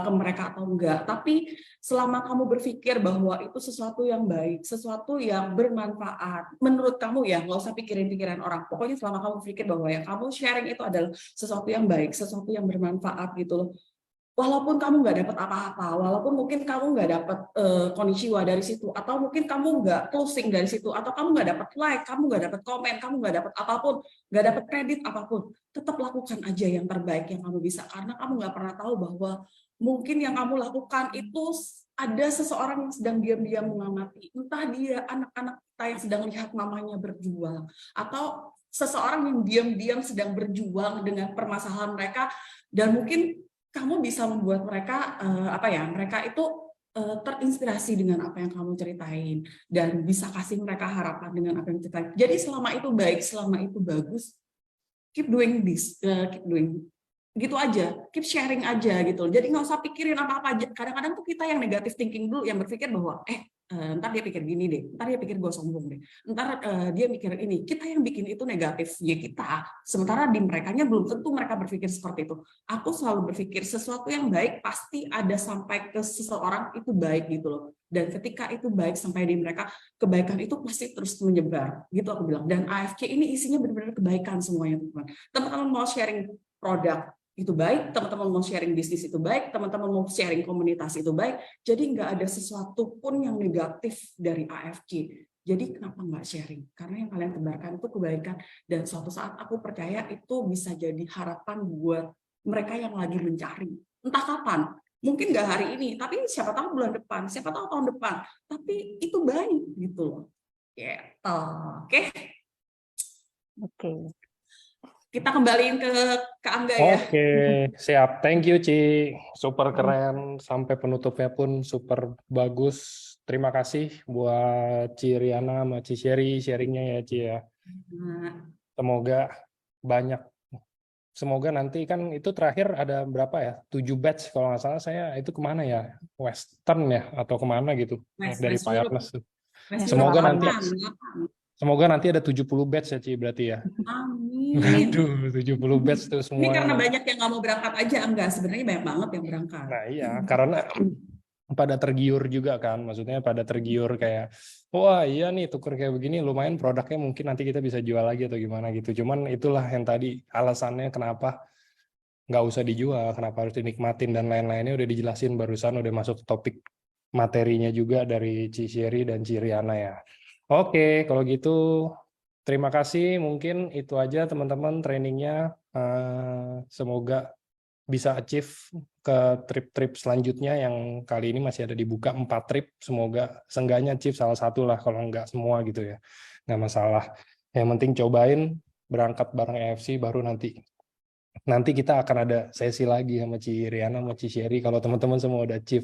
ke mereka atau enggak. Tapi selama kamu berpikir bahwa itu sesuatu yang baik, sesuatu yang bermanfaat, menurut kamu ya, nggak usah pikirin pikiran orang. Pokoknya selama kamu pikir bahwa yang kamu sharing itu adalah sesuatu yang baik, sesuatu yang bermanfaat gitu loh. Walaupun kamu nggak dapat apa-apa, walaupun mungkin kamu nggak dapat konnichiwa dari situ, atau mungkin kamu nggak closing dari situ, atau kamu nggak dapat like, kamu nggak dapat komen, kamu nggak dapat apapun, nggak dapat kredit apapun, tetap lakukan aja yang terbaik yang kamu bisa, karena kamu nggak pernah tahu bahwa mungkin yang kamu lakukan itu ada seseorang yang sedang diam-diam mengamati, entah dia anak-anak kita yang sedang lihat mamanya berjuang, atau seseorang yang diam-diam sedang berjuang dengan permasalahan mereka, dan mungkin kamu bisa membuat mereka mereka itu terinspirasi dengan apa yang kamu ceritain dan bisa kasih mereka harapan dengan apa yang ceritain. Jadi selama itu baik, selama itu bagus, keep doing this, keep doing gitu aja, keep sharing aja gitu. Jadi nggak usah pikirin apa-apa aja. Kadang-kadang tuh kita yang negative thinking dulu, yang berpikir bahwa ntar dia pikir gini deh, ntar dia pikir gue sombong deh, ntar dia mikir ini. Kita yang bikin itu negatif ya kita. Sementara di merekanya belum tentu mereka berpikir seperti itu. Aku selalu berpikir sesuatu yang baik pasti ada sampai ke seseorang itu baik gitu loh. Dan ketika itu baik sampai di mereka, kebaikan itu pasti terus menyebar. Gitu aku bilang. Dan AFC ini isinya benar-benar kebaikan semuanya teman-teman. Teman-teman mau sharing produk itu baik, teman-teman mau sharing bisnis itu baik, teman-teman mau sharing komunitas itu baik, jadi nggak ada sesuatu pun yang negatif dari AFC. Jadi kenapa nggak sharing? Karena yang kalian tebarkan itu kebaikan, dan suatu saat aku percaya itu bisa jadi harapan buat mereka yang lagi mencari. Entah kapan, mungkin nggak hari ini, tapi siapa tahu bulan depan, siapa tahu tahun depan. Tapi itu baik gitu loh. Gitu. Oke, Oke. kita kembaliin ke Angga ya. Oke, siap. Thank you, Ci. Super keren. Sampai penutupnya pun super bagus. Terima kasih buat Ci Riana sama Ci Sherry sharingnya ya, Ci ya. Nah, Semoga banyak. Semoga nanti kan itu terakhir ada berapa ya? 7 batch kalau nggak salah saya itu kemana ya? Western ya? Atau kemana gitu? Dari West Europe. Fireplace tuh. West Semoga Europe nanti 8. Semoga nanti ada 70 batch ya, Ci, berarti ya. Amin. Aduh, 70 batch tuh semua. Ini karena banyak yang nggak mau berangkat aja, enggak. Sebenarnya banyak banget yang berangkat. Nah iya, karena pada tergiur juga kan, maksudnya pada tergiur kayak, wah iya nih tuker kayak begini, lumayan produknya mungkin nanti kita bisa jual lagi atau gimana gitu. Cuman itulah yang tadi alasannya kenapa nggak usah dijual, kenapa harus dinikmatin dan lain-lainnya udah dijelasin barusan, udah masuk topik materinya juga dari Ci Sherry dan Ci Riana ya. Oke, kalau gitu terima kasih, mungkin itu aja teman-teman trainingnya. Semoga bisa achieve ke trip-trip selanjutnya yang kali ini masih ada dibuka 4 trip. Semoga seenggaknya achieve salah satu lah, kalau nggak semua gitu ya. Nggak masalah. Yang penting cobain berangkat bareng EFC baru nanti kita akan ada sesi lagi sama Ci Riana sama Ci Sherry kalau teman-teman semua udah achieve.